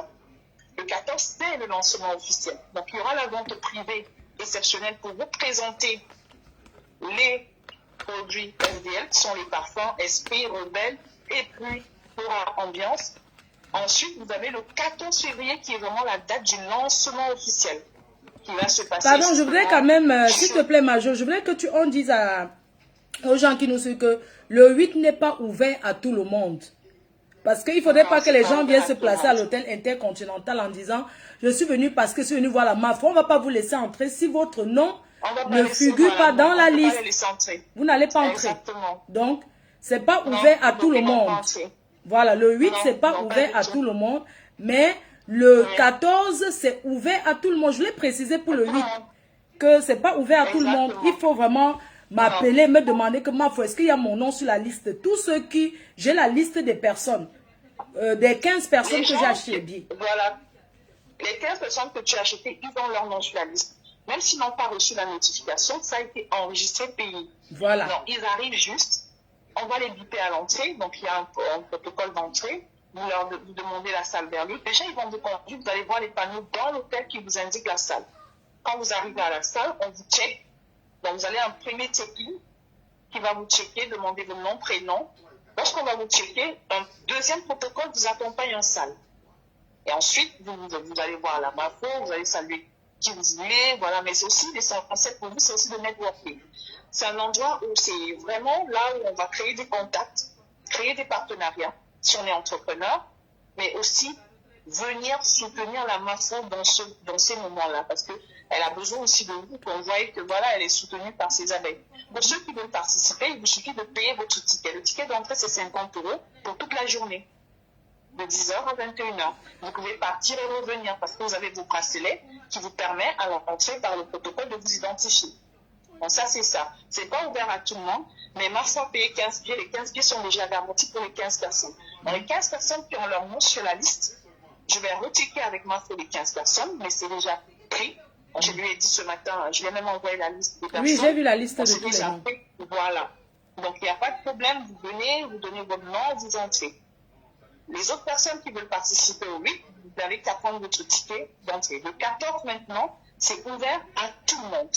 [SPEAKER 2] le 14, c'est le lancement officiel. Donc, il y aura la vente privée exceptionnelle pour vous présenter les produits SDL, qui sont les parfums Esprit, Rebelle, et puis pour Ambiance. Ensuite, vous avez le 14 février, qui est vraiment la date du lancement officiel, qui va se passer.
[SPEAKER 1] Pardon, je voudrais quand même, s'il te plaît, Major, je voudrais que on dise aux gens qui nous suivent que le 8 n'est pas ouvert à tout le monde. Parce qu'il ne faudrait pas que les gens viennent se placer à l'hôtel Intercontinental en disant « Je suis venu parce que je suis venu voir la Mafo ». On ne va pas vous laisser entrer si votre nom ne figure pas dans la liste. Vous n'allez pas entrer. Donc, ce n'est pas ouvert à tout le monde. Voilà, le 8, ce n'est pas ouvert à tout le monde. Mais le 14, c'est ouvert à tout le monde. Je l'ai précisé pour le 8, que ce n'est pas ouvert à tout le monde. Il faut vraiment m'appeler, me demander que Mafo, est-ce qu'il y a mon nom sur la liste? Tous ceux qui, j'ai la liste des personnes, des 15 personnes que j'ai achetées bien.
[SPEAKER 2] Voilà. Les 15 personnes que tu as achetées, ils ont leur nom sur la liste. Même s'ils n'ont pas reçu la notification, ça a été enregistré, payé.
[SPEAKER 1] Voilà.
[SPEAKER 2] Donc, ils arrivent juste, on va les biper à l'entrée, donc il y a un protocole d'entrée. Vous demandez la salle vers lui. Déjà, ils vont vous conduire, vous allez voir les panneaux dans l'hôtel qui vous indiquent la salle. Quand vous arrivez à la salle, on vous check. Donc, vous allez un premier check-in qui va vous checker, demander votre nom, prénom. Lorsqu'on va vous checker, un deuxième protocole vous accompagne en salle. Et ensuite, vous allez voir la Mafo, vous allez saluer qui vous voulez, voilà. Mais c'est aussi l'essentiel pour vous, c'est aussi le networking. C'est un endroit où c'est vraiment là où on va créer des contacts, créer des partenariats, si on est entrepreneur, mais aussi venir soutenir la Mafo dans ces moments-là, parce que elle a besoin aussi de vous, qu'on voie que voilà, elle est soutenue par ses abeilles. Pour ceux qui veulent participer, il vous suffit de payer votre ticket. Le ticket d'entrée, c'est 50 € pour toute la journée, de 10h à 21h. Vous pouvez partir et revenir parce que vous avez vos bracelets qui vous permettent à l'entrée par le protocole de vous identifier. Bon, ça, c'est ça. C'est pas ouvert à tout le monde, mais Mafo a payé 15 billets. Les 15 billets sont déjà garantis pour les 15 personnes. Dans les 15 personnes qui ont leur nom sur la liste, je vais retiquer avec Mafo les 15 personnes, mais c'est déjà pris. Je lui ai dit ce matin, je lui ai même envoyé la liste des personnes.
[SPEAKER 1] Oui, j'ai vu la liste de tous les noms.
[SPEAKER 2] Voilà. Donc, il n'y a pas de problème. Vous venez, vous donnez votre nom, vous entrez. Les autres personnes qui veulent participer au 8, vous n'avez qu'à prendre votre ticket d'entrée. Le 14 maintenant, c'est ouvert à tout le monde.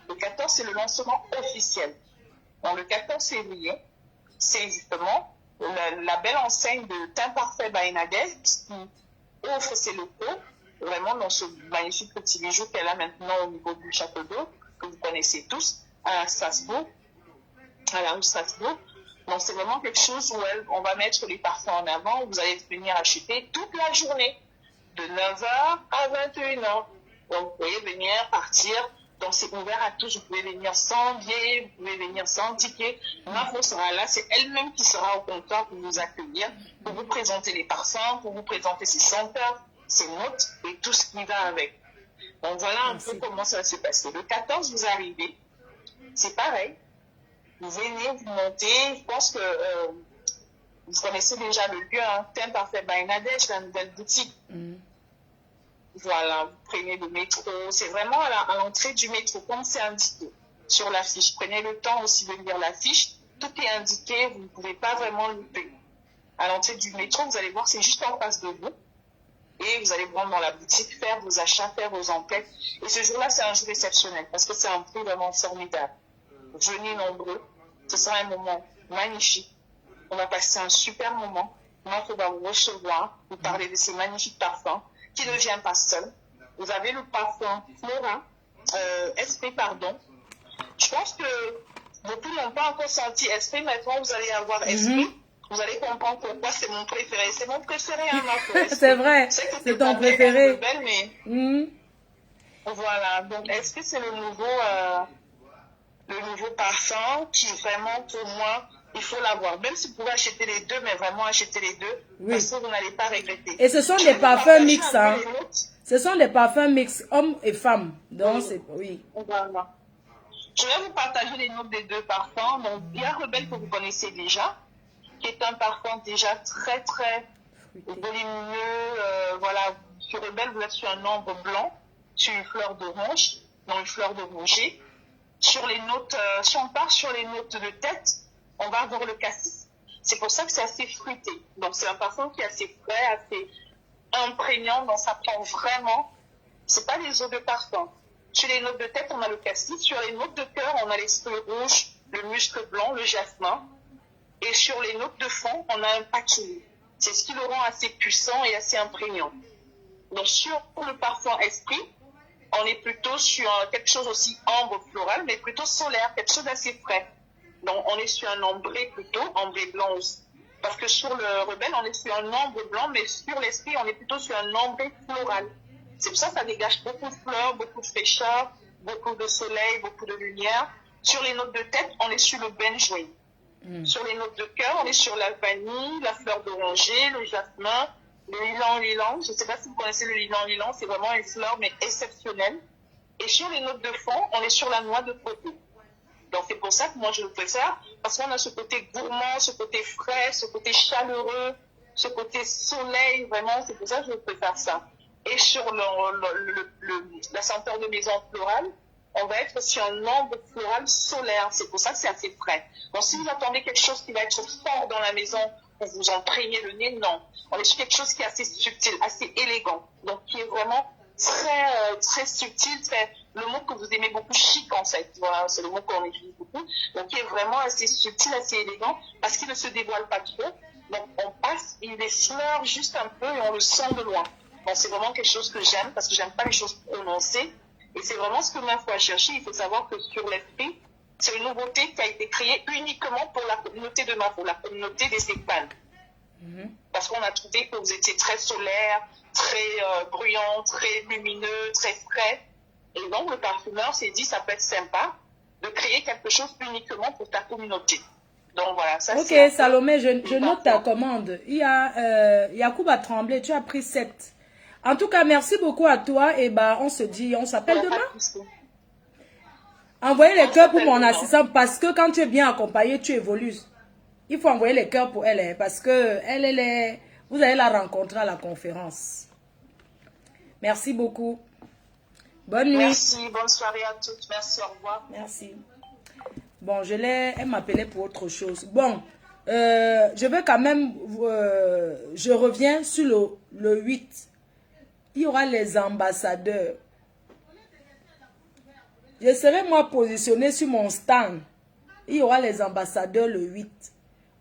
[SPEAKER 2] Le 14, c'est le lancement officiel. Donc, le 14 février, c'est justement la belle enseigne de Teint Parfait by Nadège qui offre ses locaux vraiment dans ce magnifique petit bijou qu'elle a maintenant au niveau du château d'eau, que vous connaissez tous, à Strasbourg, à la rue Strasbourg. Donc, c'est vraiment quelque chose où on va mettre les parfums en avant. Vous allez venir acheter toute la journée, de 9h à 21h. Donc, vous pouvez venir, partir. Donc, c'est ouvert à tous. Vous pouvez venir sans billet, vous pouvez venir sans ticket. Marfo sera là. C'est elle-même qui sera au comptoir pour vous accueillir, pour vous présenter les parfums, pour vous présenter ses senteurs, ses notes et tout ce qui va avec. Donc, voilà un peu comment ça va se passer. Le 14, vous arrivez. C'est pareil. Vous venez, vous montez. Je pense que vous connaissez déjà le lieu, hein, Thème Parfait by Nadège, la nouvelle boutique. Voilà, vous prenez le métro. C'est vraiment à l'entrée du métro, comme c'est indiqué sur l'affiche. Prenez le temps aussi de lire l'affiche. Tout est indiqué, vous ne pouvez pas vraiment louper. À l'entrée du métro, vous allez voir, c'est juste en face de vous. Et vous allez prendre dans la boutique, faire vos achats, faire vos enquêtes. Et ce jour-là, c'est un jour exceptionnel parce que c'est un prix vraiment formidable. Venez nombreux. Ce sera un moment magnifique. On va passer un super moment. Moi, on va vous recevoir, vous parler de ces magnifiques parfums qui ne viennent pas seuls. Vous avez le parfum Flora, SP, pardon. Je pense que beaucoup n'ont pas encore senti SP. Maintenant, vous allez avoir SP. Vous allez comprendre pourquoi c'est mon préféré. C'est mon préféré, hein,
[SPEAKER 1] c'est vrai, c'est ton préféré.
[SPEAKER 2] Belle, mais... Voilà, donc SP, c'est le nouveau parfum qui vraiment, pour moi, il faut l'avoir. Même si vous pouvez acheter les deux, mais vraiment acheter les deux, parce que vous n'allez pas regretter.
[SPEAKER 1] Et ce sont des parfums mix, hein. Ce sont des parfums mix, hommes et femmes. Donc, c'est... Oui.
[SPEAKER 2] Voilà. Je vais vous partager les notes des deux parfums. Donc, Bien Rebelle, que vous connaissez déjà, qui est un parfum déjà très, très volumineux. Voilà, sur Rebelle, vous êtes sur un ombre blanc, sur une fleur d'orange, dans une fleur d'oranger. Sur les notes, si on part sur les notes de tête, on va avoir le cassis. C'est pour ça que c'est assez fruité. Donc, c'est un parfum qui est assez frais, assez imprégnant. Donc, ça prend vraiment. C'est pas les eaux de parfum. Sur les notes de tête, on a le cassis. Sur les notes de cœur, on a les feuilles rouges, le musc blanc, le jasmin. Et sur les notes de fond, on a un patchouli. C'est ce qui le rend assez puissant et assez imprégnant. Donc, sur le parfum Esprit, on est plutôt sur quelque chose aussi ambre floral, mais plutôt solaire, quelque chose d'assez frais. Donc, on est sur un ambré plutôt, ambré blanc aussi. Parce que sur le Rebelle, on est sur un ambre blanc, mais sur l'Esprit, on est plutôt sur un ambré floral. C'est pour ça que ça dégage beaucoup de fleurs, beaucoup de fraîcheur, beaucoup de soleil, beaucoup de lumière. Sur les notes de tête, on est sur le benjoin. Sur les notes de cœur, on est sur la vanille, la fleur d'oranger, le jasmin, le lilan. Je ne sais pas si vous connaissez le lilan. C'est vraiment une fleur, mais exceptionnelle. Et sur les notes de fond, on est sur la noix de coco. Donc, c'est pour ça que moi, je le préfère, parce qu'on a ce côté gourmand, ce côté frais, ce côté chaleureux, ce côté soleil, vraiment, c'est pour ça que je préfère ça. Et sur la senteur de maison florale, on va être sur un ambre floral solaire. C'est pour ça que c'est assez frais. Donc, si vous attendez quelque chose qui va être fort dans la maison pour vous imprégner le nez, non. On est sur quelque chose qui est assez subtil, assez élégant. Donc, qui est vraiment très, très subtil, le mot que vous aimez beaucoup, chic en fait. Voilà, c'est le mot qu'on utilise beaucoup. Donc, qui est vraiment assez subtil, assez élégant, parce qu'il ne se dévoile pas trop. Donc, on passe, il effleure juste un peu et on le sent de loin. Donc, c'est vraiment quelque chose que j'aime, parce que j'aime pas les choses prononcées. Et c'est vraiment ce que moi, il faut chercher. Il faut savoir que sur l'Esprit, c'est une nouveauté qui a été créée uniquement pour la communauté de Marfo, la communauté des Ségpans. Parce qu'on a trouvé que vous étiez très solaire, très bruyant, très lumineux, très frais. Et donc, le parfumeur s'est dit, ça peut être sympa de créer quelque chose uniquement pour ta communauté. Donc, voilà. Ça,
[SPEAKER 1] ok, Salomé, je note ta commande. Il y a Yacouba Tremblay, tu as pris 7. En tout cas, merci beaucoup à toi. Et bah, on se dit, on s'appelle demain. Envoyez les cœurs pour mon assistant parce que quand tu es bien accompagné, tu évolues. Il faut envoyer les cœurs pour elle, hein, parce que vous allez la rencontrer à la conférence. Merci beaucoup. Bonne nuit.
[SPEAKER 2] Merci, bonne soirée à toutes. Merci, au revoir.
[SPEAKER 1] Merci. Bon, elle m'appelait pour autre chose. Bon, je vais quand même, je reviens sur le 8. Il y aura les ambassadeurs. Je serai moi positionné sur mon stand. Il y aura les ambassadeurs le 8.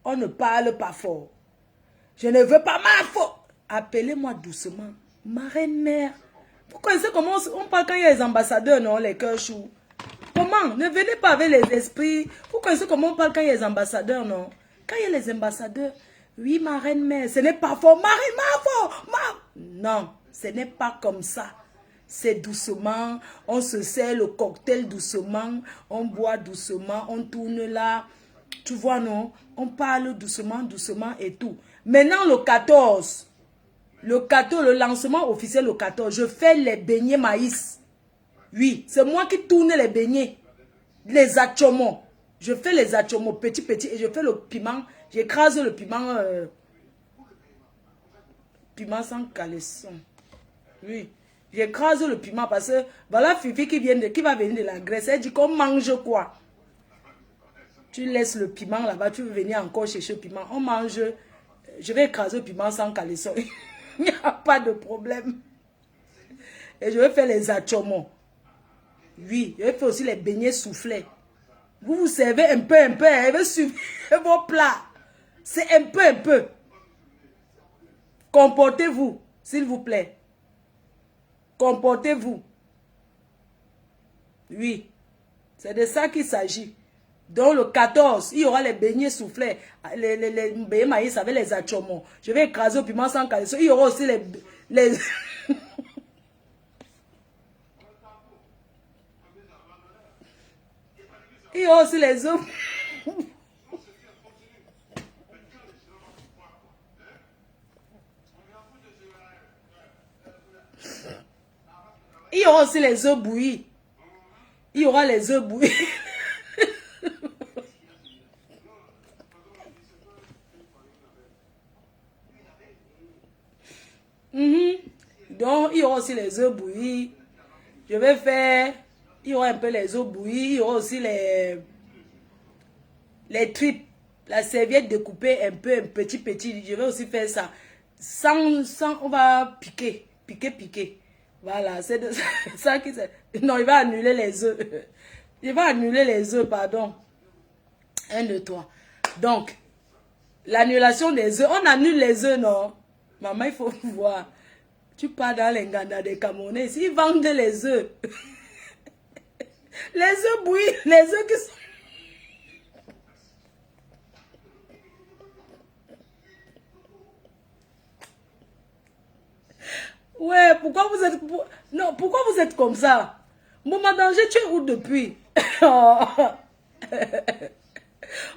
[SPEAKER 1] On ne parle pas fort. Je ne veux pas ma faute. Appelez-moi doucement. Ma reine mère. Vous connaissez comment on parle quand il y a les ambassadeurs, non, les cœurs choux. Comment? Ne venez pas avec les esprits. Vous connaissez comment on parle quand il y a les ambassadeurs, non? Quand il y a les ambassadeurs, oui, ma reine mère, ce n'est pas fort. Marie, ma fort, non, ce n'est pas comme ça. C'est doucement, on se sert le cocktail doucement, on boit doucement, on tourne là. Tu vois, non? On parle doucement, doucement et tout. Maintenant, le 14, le lancement officiel le 14, je fais les beignets maïs. Oui, c'est moi qui tourne les beignets. Les achomos. Je fais les achomos petit, et je fais le piment. J'écrase le piment. Piment sans caleçon. Oui. J'écrase le piment parce que voilà Fifi qui va venir de la Grèce. Elle dit qu'on mange quoi? Tu laisses le piment là-bas, tu veux venir encore chercher le piment. On mange. Je vais écraser le piment sans caleçon. Il n'y a pas de problème. Et je vais faire les achomos. Oui, je vais faire aussi les beignets soufflés. Vous vous servez un peu, et vous suivez vos plats. C'est un peu. Comportez-vous, s'il vous plaît. Comportez-vous. Oui, c'est de ça qu'il s'agit. Donc le 14, il y aura les beignets soufflés, les beignets maïs avec les achomos. Je vais écraser au piment sans caleçon. Il y aura aussi les... Il y a aussi les œufs. Il y aura aussi les œufs bouillis. Il y aura les œufs bouillis. Donc, il y aura aussi les œufs bouillis. Je vais faire... Il y aura un peu les œufs bouillis. Il y aura aussi les tripes. La serviette découpée un peu, un petit. Je vais aussi faire ça. Sans on va piquer. Voilà, c'est de ça qui... Non, il va annuler les œufs. Il va annuler les œufs, pardon. 1, 2, 3. Donc, l'annulation des œufs. On annule les œufs, non? Maman, il faut voir. Tu pars dans les Nganda des Camerounais. Ils vendent les œufs. Les œufs bouillis. Les œufs qui sont... Ouais, pourquoi vous êtes... Non, pourquoi vous êtes comme ça? Maman Danger, tu es où depuis?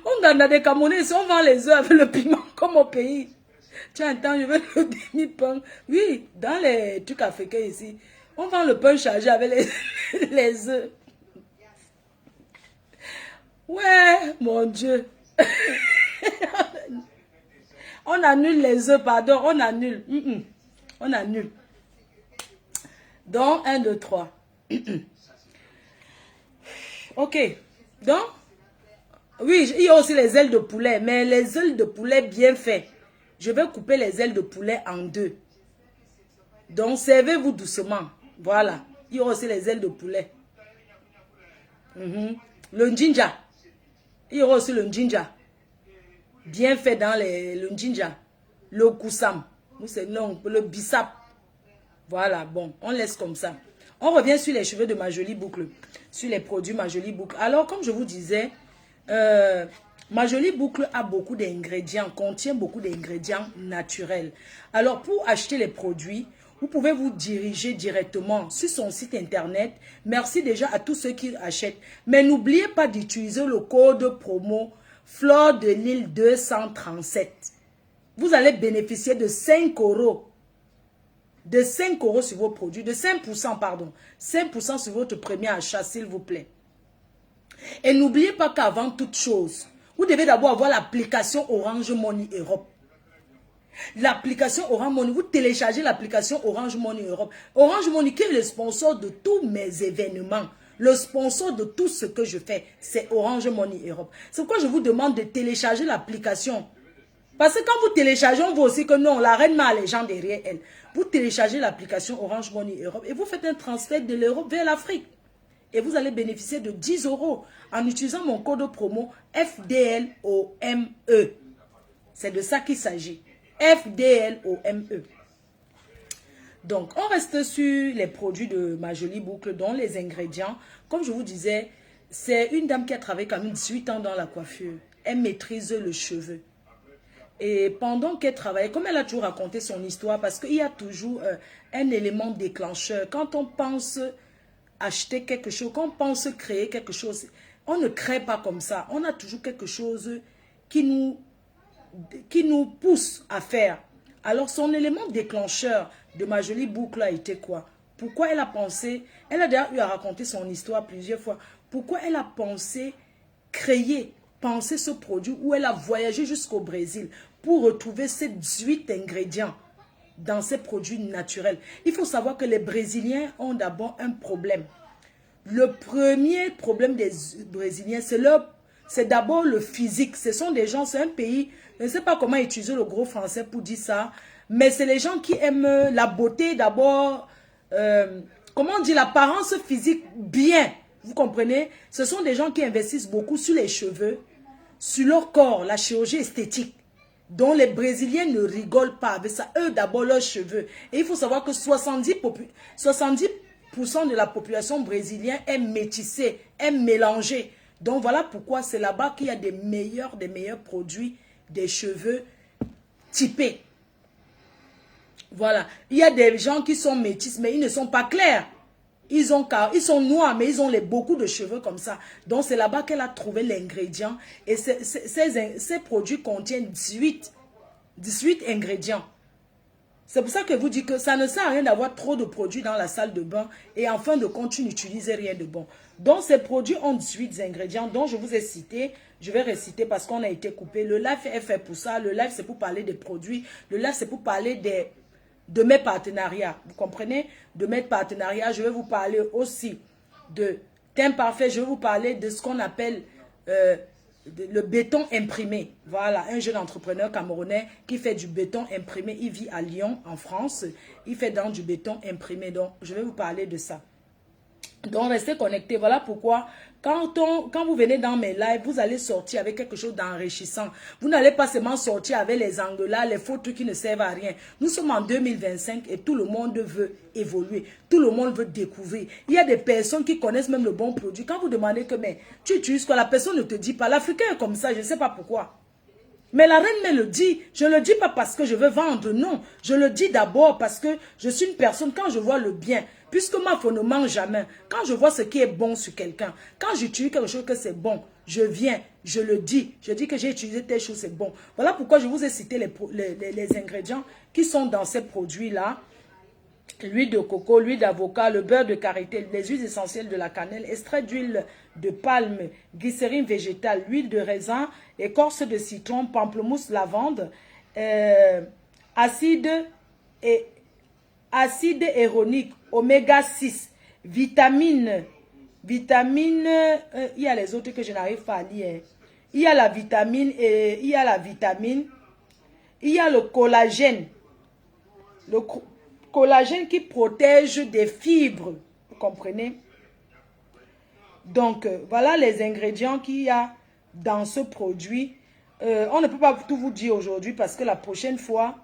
[SPEAKER 1] On gagne des Camerounais, on vend les œufs avec le piment comme au pays. Tu entends, je veux le demi-pain. Oui, dans les trucs africains ici, on vend le pain chargé avec les œufs. Ouais, mon Dieu. On annule les œufs, pardon, on annule. On annule. Donc, 1, 2, 3. Ok. Donc, oui, il y a aussi les ailes de poulet, mais les ailes de poulet bien faites. Je vais couper les ailes de poulet en 2. Donc, servez-vous doucement. Voilà. Il y aura aussi les ailes de poulet. Le ginger. Il y aura aussi le ginger. Bien fait dans le ginger. Le kusam. C'est non, le bissap. Voilà, bon, on laisse comme ça. On revient sur les cheveux de Ma Jolie Boucle. Sur les produits Ma Jolie Boucle. Alors, comme je vous disais, Ma Jolie Boucle a beaucoup d'ingrédients, contient beaucoup d'ingrédients naturels. Alors, pour acheter les produits, vous pouvez vous diriger directement sur son site internet. Merci déjà à tous ceux qui achètent. Mais n'oubliez pas d'utiliser le code promo Fleur de Lille 237. Vous allez bénéficier de 5 €. De 5 € sur vos produits. De 5%, pardon. 5% sur votre premier achat, s'il vous plaît. Et n'oubliez pas qu'avant toute chose, vous devez d'abord avoir l'application Orange Money Europe. L'application Orange Money, vous téléchargez l'application Orange Money Europe. Orange Money qui est le sponsor de tous mes événements. Le sponsor de tout ce que je fais, c'est Orange Money Europe. C'est pourquoi je vous demande de télécharger l'application. Parce que quand vous téléchargez, on voit aussi que non, la reine m'a les gens derrière elle. Vous téléchargez l'application Orange Money Europe et vous faites un transfert de l'Europe vers l'Afrique. Et vous allez bénéficier de 10 € en utilisant mon code promo FDLOME. C'est de ça qu'il s'agit. FDLOME. Donc, on reste sur les produits de Ma Jolie Boucle, dont les ingrédients. Comme je vous disais, c'est une dame qui a travaillé quand même 18 ans dans la coiffure. Elle maîtrise le cheveu. Et pendant qu'elle travaille, comme elle a toujours raconté son histoire, parce qu'il y a toujours un élément déclencheur. Quand on pense acheter quelque chose, quand on pense créer quelque chose, on ne crée pas comme ça. On a toujours quelque chose qui nous pousse à faire. Alors son élément déclencheur de Ma Jolie Boucle a été quoi? Pourquoi elle a pensé, elle a déjà eu à raconter son histoire plusieurs fois, pourquoi elle a pensé penser ce produit, où elle a voyagé jusqu'au Brésil pour retrouver ces 18 ingrédients dans ces produits naturels. Il faut savoir que les Brésiliens ont d'abord un problème. Le premier problème des Brésiliens, c'est d'abord le physique. Ce sont des gens, c'est un pays, je ne sais pas comment utiliser le gros français pour dire ça, mais c'est les gens qui aiment la beauté d'abord, comment on dit, l'apparence physique bien. Vous comprenez? Ce sont des gens qui investissent beaucoup sur les cheveux, sur leur corps, la chirurgie esthétique, dont les Brésiliens ne rigolent pas avec ça. Eux, d'abord, leurs cheveux. Et il faut savoir que 70% de la population brésilienne est métissée, est mélangée. Donc, voilà pourquoi c'est là-bas qu'il y a des meilleurs produits, des cheveux typés. Voilà. Il y a des gens qui sont métis, mais ils ne sont pas clairs. Ils sont noirs, mais ils ont beaucoup de cheveux comme ça. Donc, c'est là-bas qu'elle a trouvé l'ingrédient. Et ces produits contiennent 18 ingrédients. C'est pour ça que je vous dis que ça ne sert à rien d'avoir trop de produits dans la salle de bain. Et en fin de compte, tu n'utilises rien de bon. Donc, ces produits ont 18 ingrédients dont je vous ai cité. Je vais réciter parce qu'on a été coupé. Le live est fait pour ça. Le live, c'est pour parler des produits. Le live, c'est pour parler de mes partenariats. Vous comprenez? De mes partenariats, je vais vous parler aussi de teint parfait. Je vais vous parler de ce qu'on appelle le béton imprimé. Voilà, un jeune entrepreneur camerounais qui fait du béton imprimé. Il vit à Lyon, en France. Il fait du béton imprimé. Donc, je vais vous parler de ça. Donc, restez connectés. Voilà pourquoi, quand vous venez dans mes lives, vous allez sortir avec quelque chose d'enrichissant. Vous n'allez pas seulement sortir avec les engueulades, les faux trucs qui ne servent à rien. Nous sommes en 2025 et tout le monde veut évoluer. Tout le monde veut découvrir. Il y a des personnes qui connaissent même le bon produit. Quand vous demandez que, mais tu utilises quoi, la personne ne te dit pas. L'Africain est comme ça, je ne sais pas pourquoi. Mais la reine me le dit. Je ne le dis pas parce que je veux vendre, non. Je le dis d'abord parce que je suis une personne, quand je vois le bien, puisque ma foi ne ment jamais, quand je vois ce qui est bon sur quelqu'un, quand j'utilise quelque chose que c'est bon, je viens, je le dis. Je dis que j'ai utilisé telle chose, c'est bon. Voilà pourquoi je vous ai cité les ingrédients qui sont dans ces produits-là. L'huile de coco, l'huile d'avocat, le beurre de karité, les huiles essentielles de la cannelle, extrait d'huile de palme, glycérine végétale, huile de raisin, écorce de citron, pamplemousse, lavande, acide héronique, oméga 6, vitamine, il y a les autres que je n'arrive pas à lire. Il y a la vitamine, il y a le collagène. Le collagène qui protège des fibres, vous comprenez? Donc, voilà les ingrédients qu'il y a dans ce produit. On ne peut pas tout vous dire aujourd'hui parce que la prochaine fois,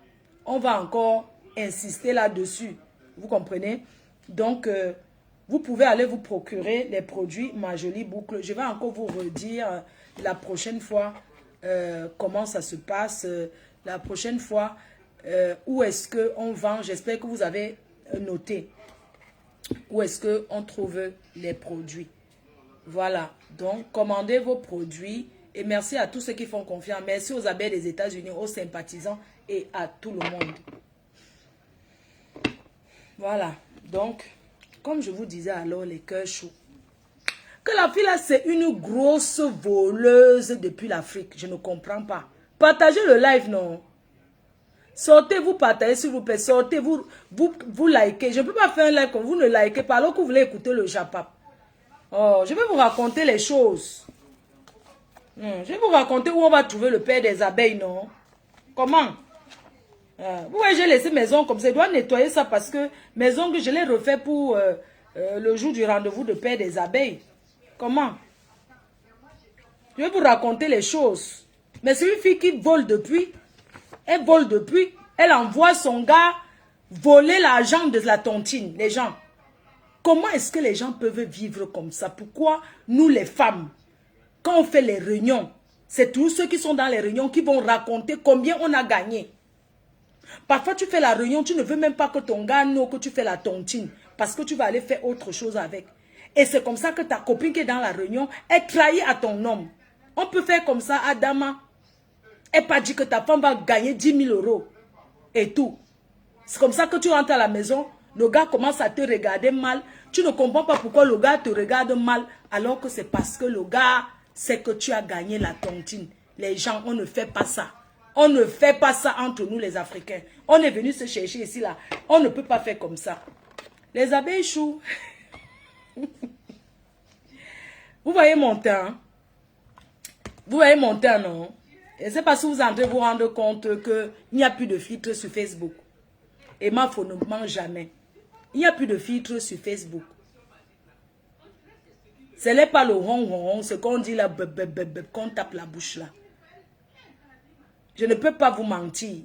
[SPEAKER 1] on va encore insister là-dessus. Vous comprenez? Donc, vous pouvez aller vous procurer les produits Ma Jolie Boucle. Je vais encore vous redire la prochaine fois comment ça se passe. La prochaine fois, où est-ce qu'on vend. J'espère que vous avez noté. Où est-ce qu'on trouve les produits. Voilà. Donc, commandez vos produits. Et merci à tous ceux qui font confiance. Merci aux abeilles des États-Unis, aux sympathisants et à tout le monde. Voilà. Donc, comme je vous disais alors, les cœurs chauds. Que la fille là, c'est une grosse voleuse depuis l'Afrique. Je ne comprends pas. Partagez le live, non? Sortez, vous partagez s'il vous plaît. Sortez, vous likez. Je ne peux pas faire un like comme vous ne likez pas alors que vous voulez écouter le Japap. Oh, je vais vous raconter les choses. Je vais vous raconter où on va trouver le père des abeilles, non? Comment? Vous voyez, j'ai laissé mes ongles comme ça. Je dois nettoyer ça parce que mes ongles, je les refais pour le jour du rendez-vous de père des abeilles. Comment? Je vais vous raconter les choses. Mais c'est une fille qui vole depuis. Elle vole depuis. Elle envoie son gars voler l'argent de la tontine, les gens. Comment est-ce que les gens peuvent vivre comme ça? Pourquoi nous les femmes, quand on fait les réunions, c'est tous ceux qui sont dans les réunions qui vont raconter combien on a gagné. Parfois tu fais la réunion, tu ne veux même pas que ton gars ou que tu fais la tontine, parce que tu vas aller faire autre chose avec. Et c'est comme ça que ta copine qui est dans la réunion est trahie à ton homme. On peut faire comme ça à Dama. Et pas dire que ta femme va gagner 10 000 euros et tout. C'est comme ça que tu rentres à la maison, le gars commence à te regarder mal. Tu ne comprends pas pourquoi le gars te regarde mal, alors que c'est parce que le gars sait que tu as gagné la tontine. Les gens, on ne fait pas ça. On ne fait pas ça entre nous les Africains. On est venu se chercher ici là. On ne peut pas faire comme ça. Les abeilles choux. Vous voyez mon teint? Vous voyez mon teint, non? Et c'est parce que vous entrez vous rendre compte qu'il n'y a plus de filtre sur Facebook. Et ma faux ne ment jamais. Il n'y a plus de filtre sur Facebook. Ce n'est pas le ron, ce qu'on dit là, qu'on tape la bouche là. Je ne peux pas vous mentir.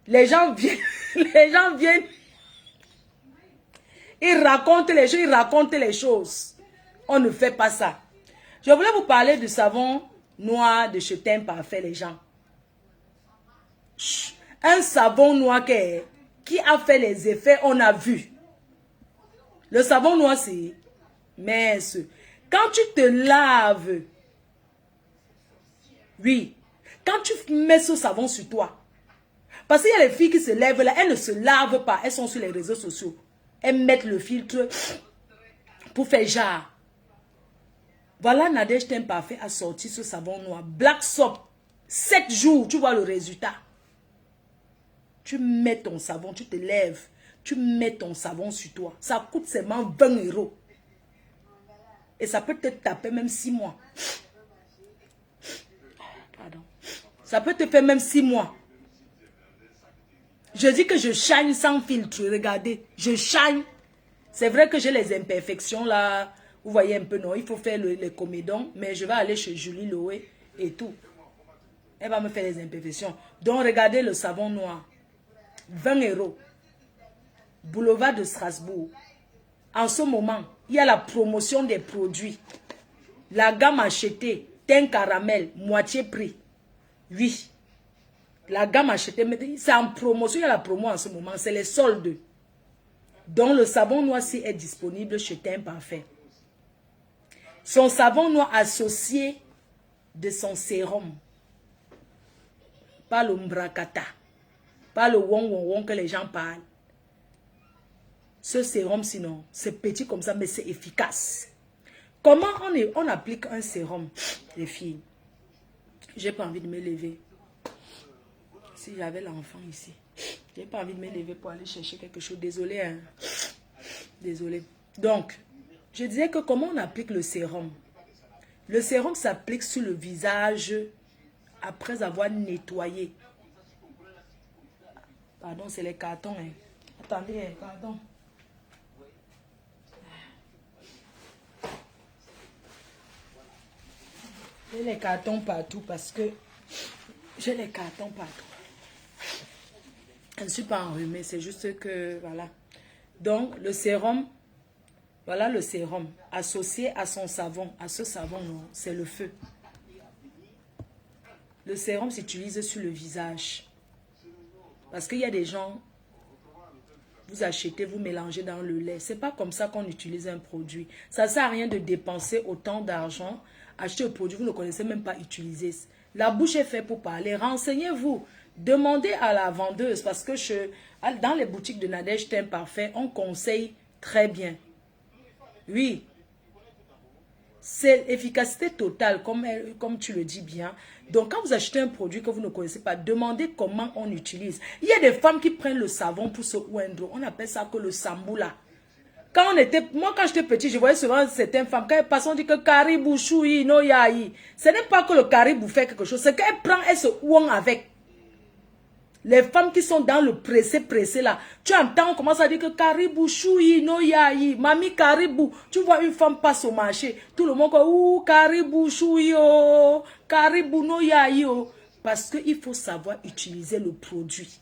[SPEAKER 1] Les gens viennent, ils racontent les choses. On ne fait pas ça. Je voulais vous parler du savon noir de chez Teint Parfait, les gens. Chut. Un savon noir qui a fait les effets, on a vu. Le savon noir, c'est mince. Quand tu te laves, oui, quand tu mets ce savon sur toi, parce qu'il y a les filles qui se lèvent là, elles ne se lavent pas, elles sont sur les réseaux sociaux. Elles mettent le filtre pour faire genre. Voilà, Nadège Teint Parfait a sorti ce savon noir. Black Soap, 7 jours, tu vois le résultat. Tu mets ton savon, tu te lèves, tu mets ton savon sur toi. Ça coûte seulement 20 euros. Et ça peut te taper même 6 mois. Pardon. Ça peut te faire même 6 mois. Je dis que je shine sans filtre. Regardez, je shine. C'est vrai que j'ai les imperfections là. Vous voyez un peu, non? Il faut faire les comédons. Mais je vais aller chez Julie Loé et tout. Elle va me faire les imperfections. Donc, regardez le savon noir. 20 euros. Boulevard de Strasbourg. En ce moment, il y a la promotion des produits. La gamme achetée, teint caramel, moitié prix. Oui. La gamme achetée, c'est en promotion. Il y a la promo en ce moment. C'est les soldes. Donc, le savon noir-ci est disponible chez Teint Parfait. Son savon noir associé de son sérum. Pas le mbrakata. Pas le wong que les gens parlent. Ce sérum, sinon, c'est petit comme ça, mais c'est efficace. Comment on applique un sérum, les filles? J'ai pas envie de me lever. Si j'avais l'enfant ici, j'ai pas envie de me lever pour aller chercher quelque chose. Désolée, hein. Désolée. Donc, je disais que comment on applique le sérum? Le sérum s'applique sur le visage après avoir nettoyé. Pardon, c'est les cartons. Hein. Attendez, pardon. J'ai les cartons partout parce que j'ai les cartons partout. Je ne suis pas enrhumée, c'est juste que, voilà. Donc, le sérum, voilà le sérum. Associé à son savon, à ce savon, c'est le feu. Le sérum s'utilise sur le visage. Parce qu'il y a des gens, vous achetez, vous mélangez dans le lait. Ce n'est pas comme ça qu'on utilise un produit. Ça ne sert à rien de dépenser autant d'argent. Acheter un produit, vous ne connaissez même pas utiliser. La bouche est faite pour parler. Renseignez-vous. Demandez à la vendeuse. Parce que dans les boutiques de Nadège Teint Parfait, on conseille très bien. Oui. C'est efficacité totale, comme tu le dis bien. Donc, quand vous achetez un produit que vous ne connaissez pas, demandez comment on utilise. Il y a des femmes qui prennent le savon pour se oindre. On appelle ça que le samboula. Moi, quand j'étais petit, je voyais souvent certaines femmes, quand elles passent, on dit que caribou, choui, no yaï. Ce n'est pas que le caribou fait quelque chose, c'est qu'elle prend, elle se ouang avec. Les femmes qui sont dans le pressé là, tu entends, on commence à dire que caribou, choui, no yaï, mami caribou. Tu vois une femme passe au marché, tout le monde dit, ouh, caribou, choui, oh, caribou, no yaï, oh. Parce qu'il faut savoir utiliser le produit.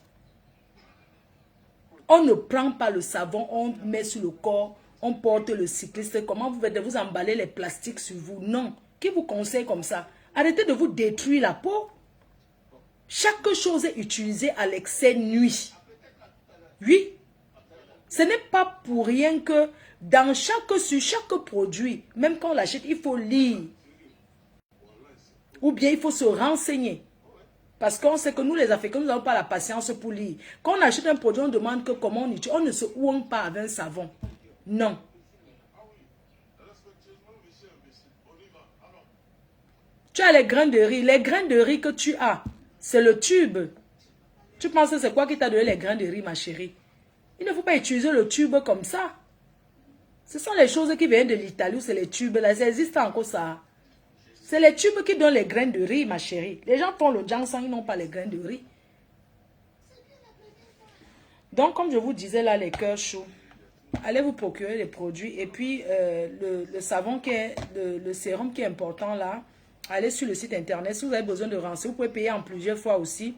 [SPEAKER 1] On ne prend pas le savon, on met sur le corps, on porte le cycliste. Comment vous faites de vous emballer les plastiques sur vous? Non. Qui vous conseille comme ça? Arrêtez de vous détruire la peau. Chaque chose est utilisée à l'excès nuit. Oui. Ce n'est pas pour rien que sur chaque produit, même quand on l'achète, il faut lire. Ou bien il faut se renseigner. Parce qu'on sait que nous, les Africains, nous n'avons pas la patience pour lire. Quand on achète un produit, on demande que comment on utilise. On ne se ouangue pas avec un savon. Non. Tu as les grains de riz. Les grains de riz que tu as, c'est le tube. Tu penses que c'est quoi qui t'a donné les grains de riz, ma chérie? Il ne faut pas utiliser le tube comme ça. Ce sont les choses qui viennent de l'Italie, c'est les tubes. Là, ça existe encore ça. C'est les tubes qui donnent les grains de riz, ma chérie. Les gens font le ginseng, ils n'ont pas les grains de riz. Donc, comme je vous disais là, les cœurs chauds, allez vous procurer les produits. Et puis, le savon qui est, le sérum qui est important là, allez sur le site internet. Si vous avez besoin de renseignements, vous pouvez payer en plusieurs fois aussi.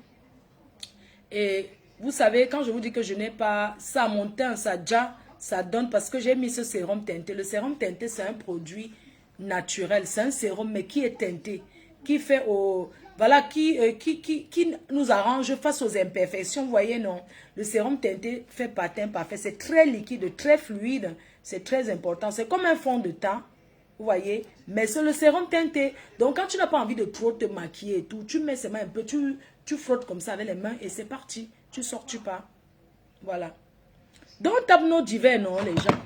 [SPEAKER 1] Et vous savez, quand je vous dis que je n'ai pas ça, mon teint, ça déjà, ça donne parce que j'ai mis ce sérum teinté. Le sérum teinté, c'est un produit naturel. C'est un sérum, mais qui est teinté, qui fait au... Voilà, qui nous arrange face aux imperfections, vous voyez, non? Le sérum teinté fait pas teint parfait. C'est très liquide, très fluide. C'est très important. C'est comme un fond de teint, vous voyez? Mais c'est le sérum teinté. Donc, quand tu n'as pas envie de trop te maquiller et tout, tu mets seulement un peu, tu frottes comme ça avec les mains et c'est parti. Tu sors, tu pars. Voilà. Donc, tableau divers, non, les gens.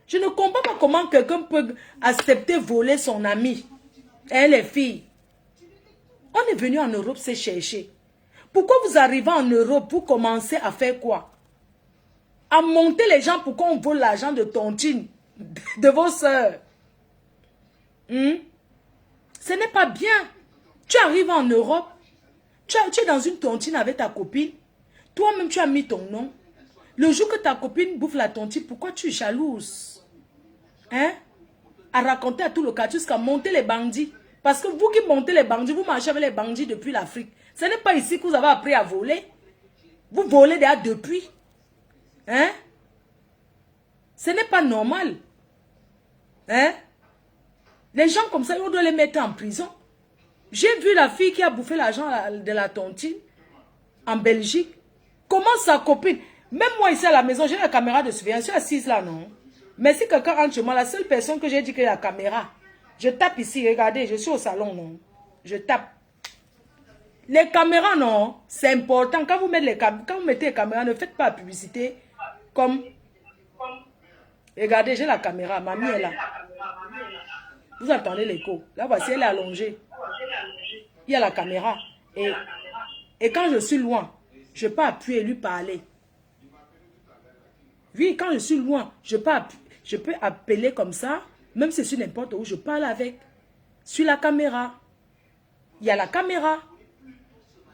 [SPEAKER 1] Je ne comprends pas comment quelqu'un peut accepter voler son ami. Hein, les filles. On est venu en Europe se chercher. Pourquoi vous arrivez en Europe, vous commencez à faire quoi? À monter les gens pour qu'on vole l'argent de tontine, de vos soeurs. Ce n'est pas bien. Tu arrives en Europe, tu es dans une tontine avec ta copine. Toi-même, tu as mis ton nom. Le jour que ta copine bouffe la tontine, pourquoi tu es jalouse? Hein? À raconter à tout le quartier jusqu'à monter les bandits. Parce que vous qui montez les bandits, vous marchez avec les bandits depuis l'Afrique. Ce n'est pas ici que vous avez appris à voler. Vous volez déjà depuis. Hein? Ce n'est pas normal. Hein? Les gens comme ça, on doit les mettre en prison. J'ai vu la fille qui a bouffé l'argent de la tontine en Belgique. Comment sa copine... Même moi ici à la maison, j'ai la caméra de surveillance. Je suis assise là, non? Mais si quelqu'un entre chez moi, la seule personne que j'ai dit qu'il y a la caméra, je tape ici, regardez, je suis au salon, non? Je tape. Les caméras, non? C'est important. Quand vous mettez les caméras, ne faites pas la publicité comme... Regardez, j'ai la caméra, mamie est là. Vous entendez l'écho? Là, voici, elle est allongée. Il y a la caméra. Et quand je suis loin, je peux appuyer et lui parler. Oui, quand je suis loin, je peux appeler comme ça, même si c'est n'importe où, je parle avec. Sur la caméra. Il y a la caméra.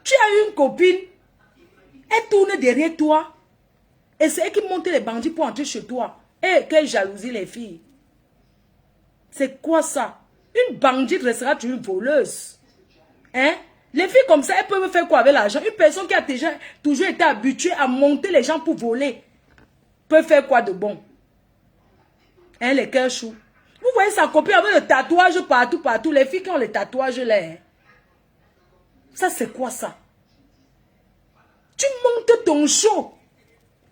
[SPEAKER 1] Tu as une copine, elle tourne derrière toi. Et c'est elle qui monte les bandits pour entrer chez toi. Eh, quelle jalousie les filles. C'est quoi ça? Une bandite restera toujours une voleuse. Hein? Les filles comme ça, elles peuvent faire quoi avec l'argent? Une personne qui a déjà toujours été habituée à monter les gens pour voler peut faire quoi de bon? Hein, les cœurs choux. Vous voyez sa copine avec le tatouage partout, partout. Les filles qui ont les tatouages là. Hein? Ça, c'est quoi ça? Tu montes ton show,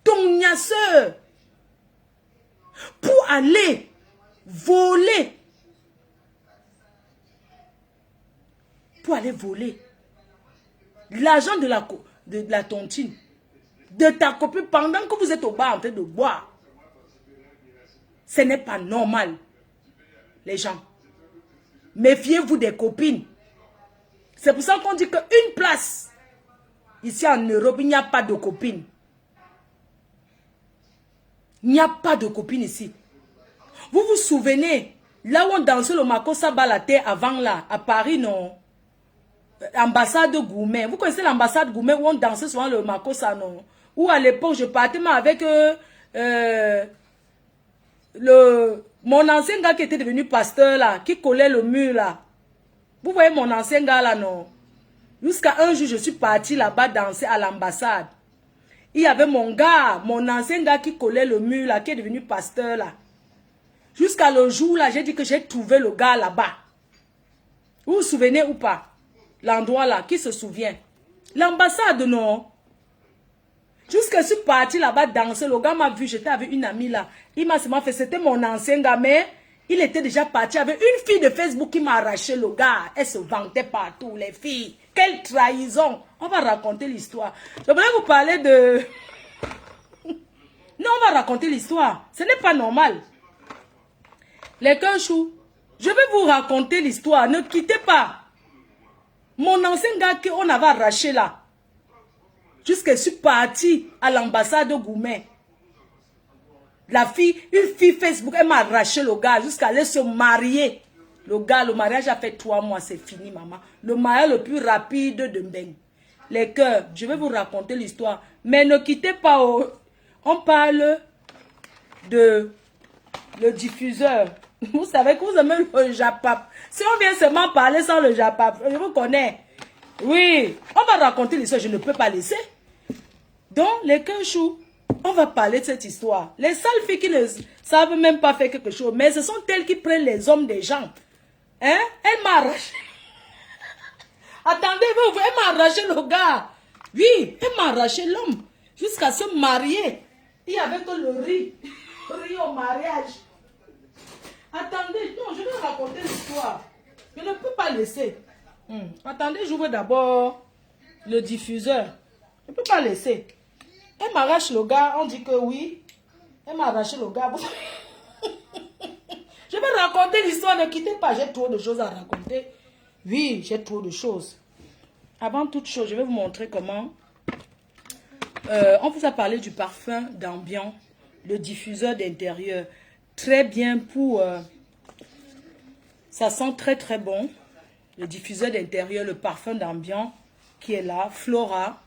[SPEAKER 1] ton gnasseur, pour aller voler. Pour aller voler l'argent de la tontine, de ta copine pendant que vous êtes au bar en train de boire. Ce n'est pas normal, les gens. Méfiez-vous des copines. C'est pour ça qu'on dit qu'une place, ici en Europe, il n'y a pas de copines. Il n'y a pas de copines ici. Vous vous souvenez, là où on dansait le Makossa Balaté avant là, à Paris, non? Ambassade de Goumet. Vous connaissez l'ambassade Goumet où on dansait souvent le Makossa, non? Où à l'époque, je partais avec mon ancien gars qui était devenu pasteur là, qui collait le mur là. Vous voyez mon ancien gars là, non? Jusqu'à un jour, je suis partie là-bas danser à l'ambassade. Il y avait mon gars, mon ancien gars qui collait le mur là, qui est devenu pasteur là. Jusqu'à le jour là, j'ai dit que j'ai trouvé le gars là-bas. Vous vous souvenez ou pas? L'endroit là, qui se souvient? L'ambassade, non? Jusqu'à je suis parti là-bas danser, le gars m'a vu, j'étais avec une amie là. Il m'a seulement fait, c'était mon ancien gars, mais il était déjà parti avec une fille de Facebook qui m'a arraché le gars. Elle se vantait partout, les filles. Quelle trahison! On va raconter l'histoire. Je voulais vous parler de... Non, on va raconter l'histoire. Ce n'est pas normal. Les Kanchou, je vais vous raconter l'histoire. Ne quittez pas. Mon ancien gars qu'on avait arraché là. Jusqu'à je suis parti à l'ambassade de Goumet. La fille, une fille Facebook, elle m'a arraché le gars jusqu'à aller se marier. Le gars, le mariage a fait 3 mois, c'est fini, maman. Le mariage le plus rapide de Mbeng. Les cœurs, je vais vous raconter l'histoire. Mais ne quittez pas. Oh. On parle de le diffuseur. Vous savez que vous aimez le Japap. Si on vient seulement parler sans le Japap, je vous connais. Oui, on va raconter l'histoire, je ne peux pas laisser. Donc, les Kanchou, on va parler de cette histoire. Les sales filles qui ne savent même pas faire quelque chose, mais ce sont elles qui prennent les hommes des gens. Hein? Elle m'a arraché. Attendez, elle m'a arraché le gars. Oui, elle m'a arraché l'homme. Jusqu'à se marier. Il n'y avait que le riz. Riz au mariage. Attendez, non, je vais raconter l'histoire. Je ne peux pas laisser. Attendez, j'ouvre d'abord le diffuseur. Je ne peux pas laisser. Elle m'arrache le gars, on dit que oui. Elle m'a arraché le gars. Je vais raconter l'histoire, ne quittez pas, j'ai trop de choses à raconter. Oui, j'ai trop de choses. Avant toute chose, je vais vous montrer comment... on vous a parlé du parfum d'ambiance, le diffuseur d'intérieur. Très bien pour... ça sent très très bon. Le diffuseur d'intérieur, le parfum d'ambiance qui est là, Flora.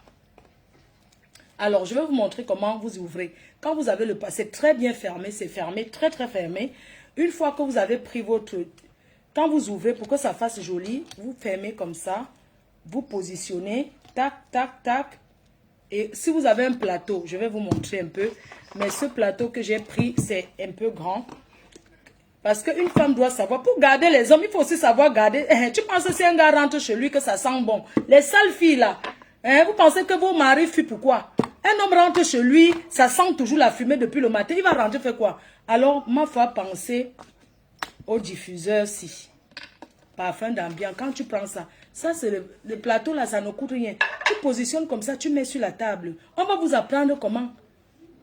[SPEAKER 1] Alors, je vais vous montrer comment vous ouvrez. Quand vous avez le... C'est très bien fermé, c'est fermé, très très fermé. Une fois que vous avez pris votre... Quand vous ouvrez, pour que ça fasse joli, vous fermez comme ça. Vous positionnez, tac, tac, tac. Et si vous avez un plateau, je vais vous montrer un peu. Mais ce plateau que j'ai pris, c'est un peu grand. Parce qu'une femme doit savoir. Pour garder les hommes, il faut aussi savoir garder. Tu penses que si un gars rentre chez lui, que ça sent bon. Les sales filles là, vous pensez que vos maris fuient pourquoi? Un homme rentre chez lui, ça sent toujours la fumée depuis le matin. Il va rentrer faire quoi? Alors, ma foi, pensez au diffuseur-ci. Parfum d'ambiance. Quand tu prends ça, ça c'est le plateau là, ça ne coûte rien. Tu positionnes comme ça, tu mets sur la table. On va vous apprendre comment.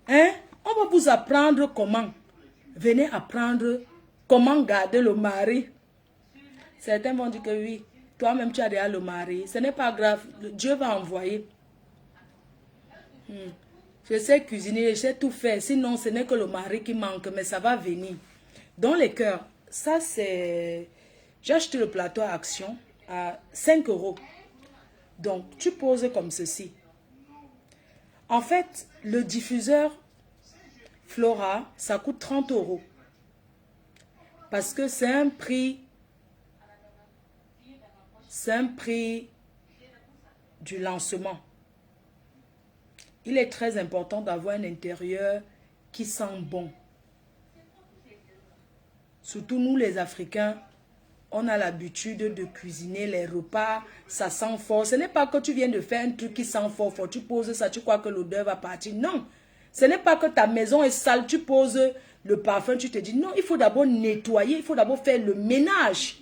[SPEAKER 1] Hein? On va vous apprendre comment. Venez apprendre comment garder le mari. Certains vont dire que oui, toi-même tu as déjà le mari. Ce n'est pas grave, Dieu va envoyer. Je sais cuisiner, je sais tout faire. Sinon, ce n'est que le mari qui manque, mais ça va venir. Dans les cœurs, ça c'est... J'ai acheté le plateau à Action à 5 €. Donc, tu poses comme ceci. En fait, le diffuseur Flora, ça coûte 30 €. Parce que c'est un prix... C'est un prix du lancement. Il est très important d'avoir un intérieur qui sent bon. Surtout nous les Africains, on a l'habitude de cuisiner les repas, ça sent fort. Ce n'est pas que tu viens de faire un truc qui sent fort, tu poses ça, tu crois que l'odeur va partir. Non, ce n'est pas que ta maison est sale, tu poses le parfum, tu te dis non, il faut d'abord nettoyer, il faut d'abord faire le ménage.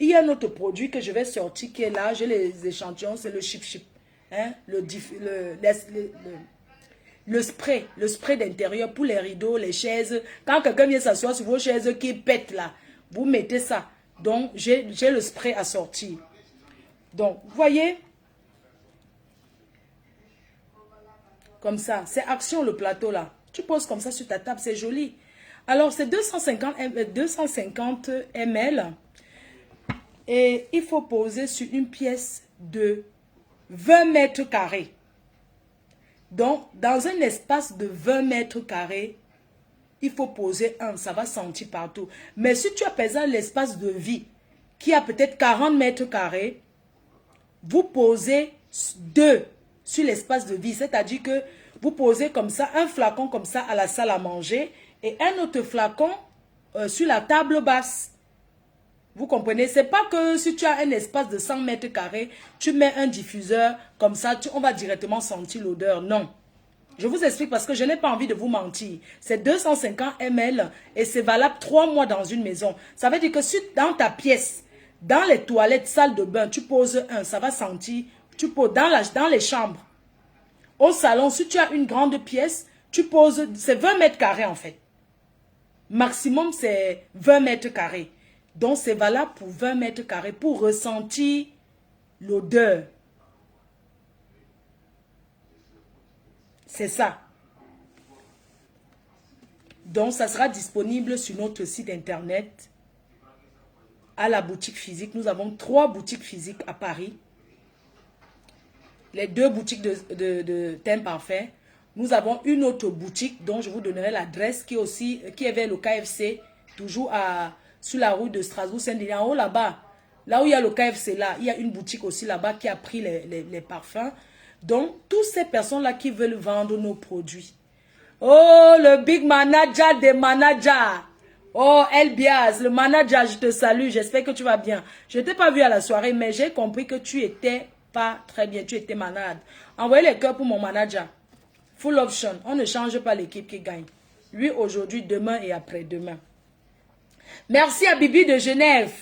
[SPEAKER 1] Il y a un autre produit que je vais sortir qui est là, j'ai les échantillons, c'est le chip chip. Hein? Le spray d'intérieur pour les rideaux, les chaises. Quand quelqu'un vient s'asseoir sur vos chaises qui pètent là, vous mettez ça. Donc, j'ai le spray à sortir. Donc, vous voyez, comme ça, c'est Action le plateau là. Tu poses comme ça sur ta table, c'est joli. Alors, c'est 250 ml. Et il faut poser sur une pièce de 20 mètres carrés. Donc, dans un espace de 20 mètres carrés, il faut poser un, ça va sentir partout. Mais si tu as par exemple l'espace de vie qui a peut-être 40 mètres carrés, vous posez 2 sur l'espace de vie. C'est-à-dire que Vous posez comme ça, un flacon comme ça à la salle à manger et un autre flacon sur la table basse. Vous comprenez? C'est pas que si tu as un espace de 100 mètres carrés, tu mets un diffuseur comme ça, on va directement sentir l'odeur. Non. Je vous explique parce que je n'ai pas envie de vous mentir. C'est 250 ml et c'est valable 3 mois dans une maison. Ça veut dire que si dans ta pièce, dans les toilettes, salle de bain, tu poses un, ça va sentir. Tu poses dans les chambres. Au salon, si tu as une grande pièce, tu poses, c'est 20 mètres carrés en fait. Maximum, c'est 20 mètres carrés. Donc, c'est valable pour 20 mètres carrés pour ressentir l'odeur. C'est ça. Donc, ça sera disponible sur notre site internet, à la boutique physique. Nous avons 3 boutiques physiques à Paris. Les 2 boutiques de thème parfait. Nous avons une autre boutique dont je vous donnerai l'adresse qui est vers le KFC, toujours sur la route de Strasbourg-Saint-Denis, en haut là-bas. Là où il y a le KFC, là, il y a une boutique aussi là-bas qui a pris les parfums. Donc, toutes ces personnes-là qui veulent vendre nos produits. Oh, le big manager des managers. Oh, Elbiaz, le manager, je te salue. J'espère que tu vas bien. Je ne t'ai pas vu à la soirée, mais j'ai compris que tu étais pas très bien. Tu étais malade. Envoyez les cœurs pour mon manager. Full option. On ne change pas l'équipe qui gagne. Lui, aujourd'hui, demain et après-demain. Merci à Bibi de Genève,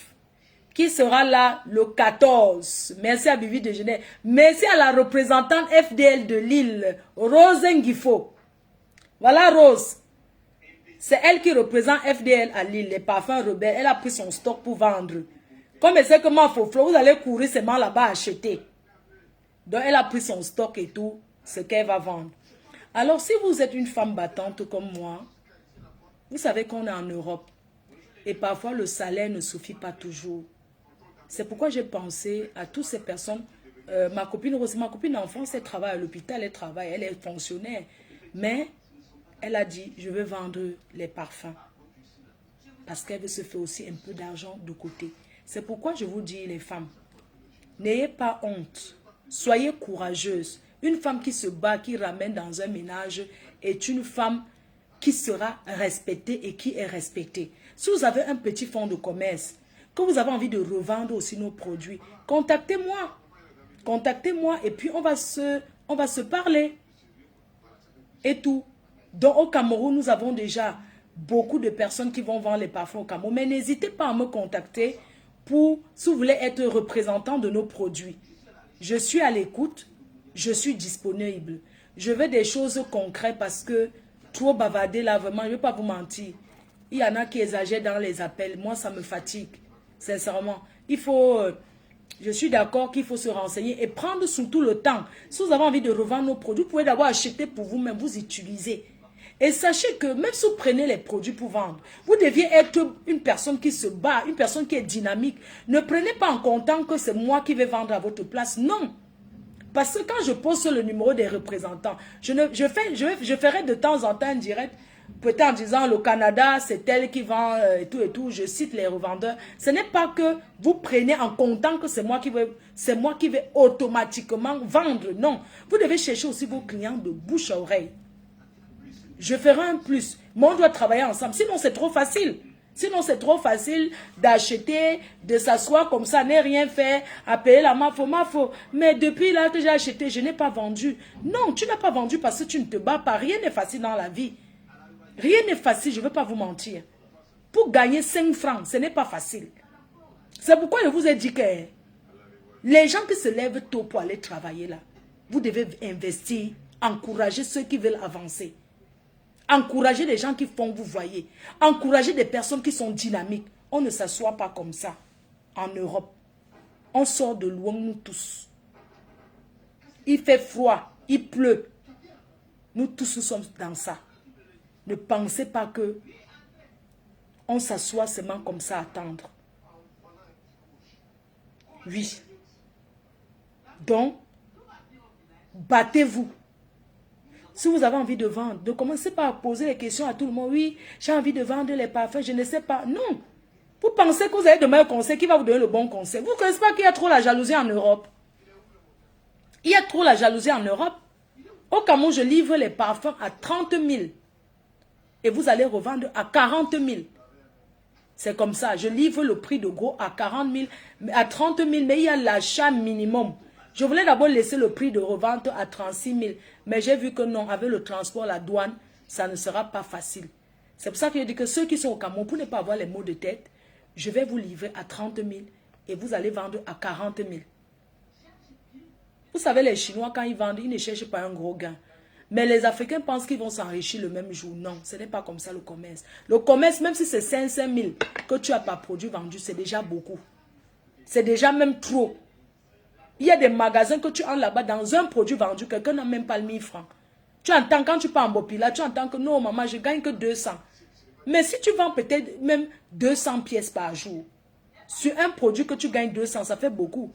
[SPEAKER 1] qui sera là le 14. Merci à Bibi de Genève. Merci à la représentante FDL de Lille, Rose Nguifo. Voilà Rose. C'est elle qui représente FDL à Lille, les parfums rebelles. Elle a pris son stock pour vendre. Comme elle sait que moi, vous allez courir seulement là-bas acheter. Donc, elle a pris son stock et tout, ce qu'elle va vendre. Alors, si vous êtes une femme battante comme moi, vous savez qu'on est en Europe. Et parfois, le salaire ne suffit pas toujours. C'est pourquoi j'ai pensé à toutes ces personnes. Ma copine d'enfance, elle travaille à l'hôpital, elle est fonctionnaire. Mais elle a dit, je veux vendre les parfums. Parce qu'elle veut se faire aussi un peu d'argent de côté. C'est pourquoi je vous dis, les femmes, n'ayez pas honte. Soyez courageuses. Une femme qui se bat, qui ramène dans un ménage, est une femme qui sera respectée et qui est respectée. Si vous avez un petit fonds de commerce, que vous avez envie de revendre aussi nos produits, contactez-moi. Contactez-moi et puis on va se parler. Et tout. Donc au Cameroun, nous avons déjà beaucoup de personnes qui vont vendre les parfums au Cameroun. Mais n'hésitez pas à me contacter si vous voulez être représentant de nos produits. Je suis à l'écoute, je suis disponible. Je veux des choses concrètes parce que trop bavarder là, vraiment, je ne vais pas vous mentir. Il y en a qui exagèrent dans les appels. Moi, ça me fatigue. Sincèrement. Je suis d'accord qu'il faut se renseigner et prendre surtout le temps. Si vous avez envie de revendre nos produits, vous pouvez d'abord acheter pour vous-même, vous utilisez. Et sachez que même si vous prenez les produits pour vendre, vous deviez être une personne qui se bat, une personne qui est dynamique. Ne prenez pas en comptant que c'est moi qui vais vendre à votre place. Non. Parce que quand je pose le numéro des représentants, je ferai de temps en temps un direct, peut-être en disant le Canada, c'est elle qui vend et tout, je cite les revendeurs. Ce n'est pas que vous prenez en comptant que c'est moi qui vais automatiquement vendre. Non, vous devez chercher aussi vos clients de bouche à oreille. Je ferai un plus, mais on doit travailler ensemble, sinon c'est trop facile. Sinon, c'est trop facile d'acheter, de s'asseoir comme ça, ne rien faire, à payer la mafo. Mais depuis là que j'ai acheté, je n'ai pas vendu. Non, tu n'as pas vendu parce que tu ne te bats pas. Rien n'est facile dans la vie. Rien n'est facile, je ne veux pas vous mentir. Pour gagner 5 francs, ce n'est pas facile. C'est pourquoi je vous ai dit que les gens qui se lèvent tôt pour aller travailler là, vous devez investir, encourager ceux qui veulent avancer. Encourager les gens qui font, vous voyez. Encourager des personnes qui sont dynamiques. On ne s'assoit pas comme ça en Europe. On sort de loin, nous tous. Il fait froid, il pleut. Nous tous, nous sommes dans ça. Ne pensez pas que on s'assoit seulement comme ça à attendre. Oui. Donc, battez-vous. Si vous avez envie de vendre, ne commencez pas à poser les questions à tout le monde. Oui, j'ai envie de vendre les parfums, je ne sais pas. Non. Vous pensez que vous allez demander un conseil, qui va vous donner le bon conseil. Vous ne connaissez pas qu'il y a trop la jalousie en Europe. Il y a trop la jalousie en Europe. Au Cameroun, je livre les parfums à 30 000. Et vous allez revendre à 40 000. C'est comme ça. Je livre le prix de gros à 40 000, à 30 000, mais il y a l'achat minimum. Je voulais d'abord laisser le prix de revente à 36 000. Mais j'ai vu que non, avec le transport, la douane, ça ne sera pas facile. C'est pour ça que je dis que ceux qui sont au Cameroun, pour ne pas avoir les maux de tête, je vais vous livrer à 30 000 et vous allez vendre à 40 000. Vous savez, les Chinois, quand ils vendent, ils ne cherchent pas un gros gain. Mais les Africains pensent qu'ils vont s'enrichir le même jour. Non, ce n'est pas comme ça le commerce. Le commerce, même si c'est 500 000 que tu n'as pas produit, vendu, c'est déjà beaucoup. C'est déjà même trop. Il y a des magasins que tu as là-bas, dans un produit vendu, quelqu'un n'a même pas le 1000 francs. Tu entends, quand tu pars en Bopila, tu entends que non, maman, je gagne que 200. Mais si tu vends peut-être même 200 pièces par jour, sur un produit que tu gagnes 200, ça fait beaucoup.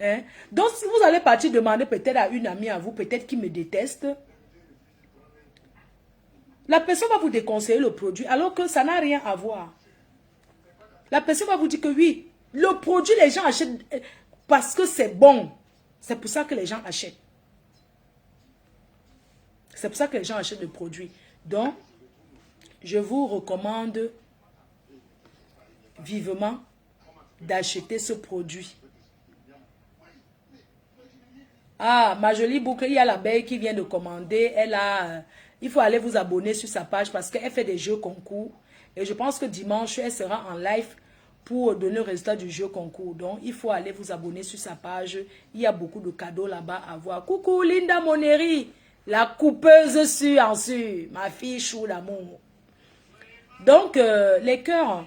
[SPEAKER 1] Hein? Donc, si vous allez partir demander peut-être à une amie à vous, peut-être qui me déteste, la personne va vous déconseiller le produit alors que ça n'a rien à voir. La personne va vous dire que oui, le produit, les gens achètent parce que c'est bon. C'est pour ça que les gens achètent. C'est pour ça que les gens achètent le produit. Donc, je vous recommande vivement d'acheter ce produit. Ah, ma jolie boucle, il y a l'abeille qui vient de commander. Il faut aller vous abonner sur sa page parce qu'elle fait des jeux concours. Et je pense que dimanche, elle sera en live pour donner le résultat du jeu concours. Donc, il faut aller vous abonner sur sa page. Il y a beaucoup de cadeaux là-bas à voir. Coucou Linda Moneri, la coupeuse sûre en sûre, ma fille chou d'amour. Donc, les cœurs.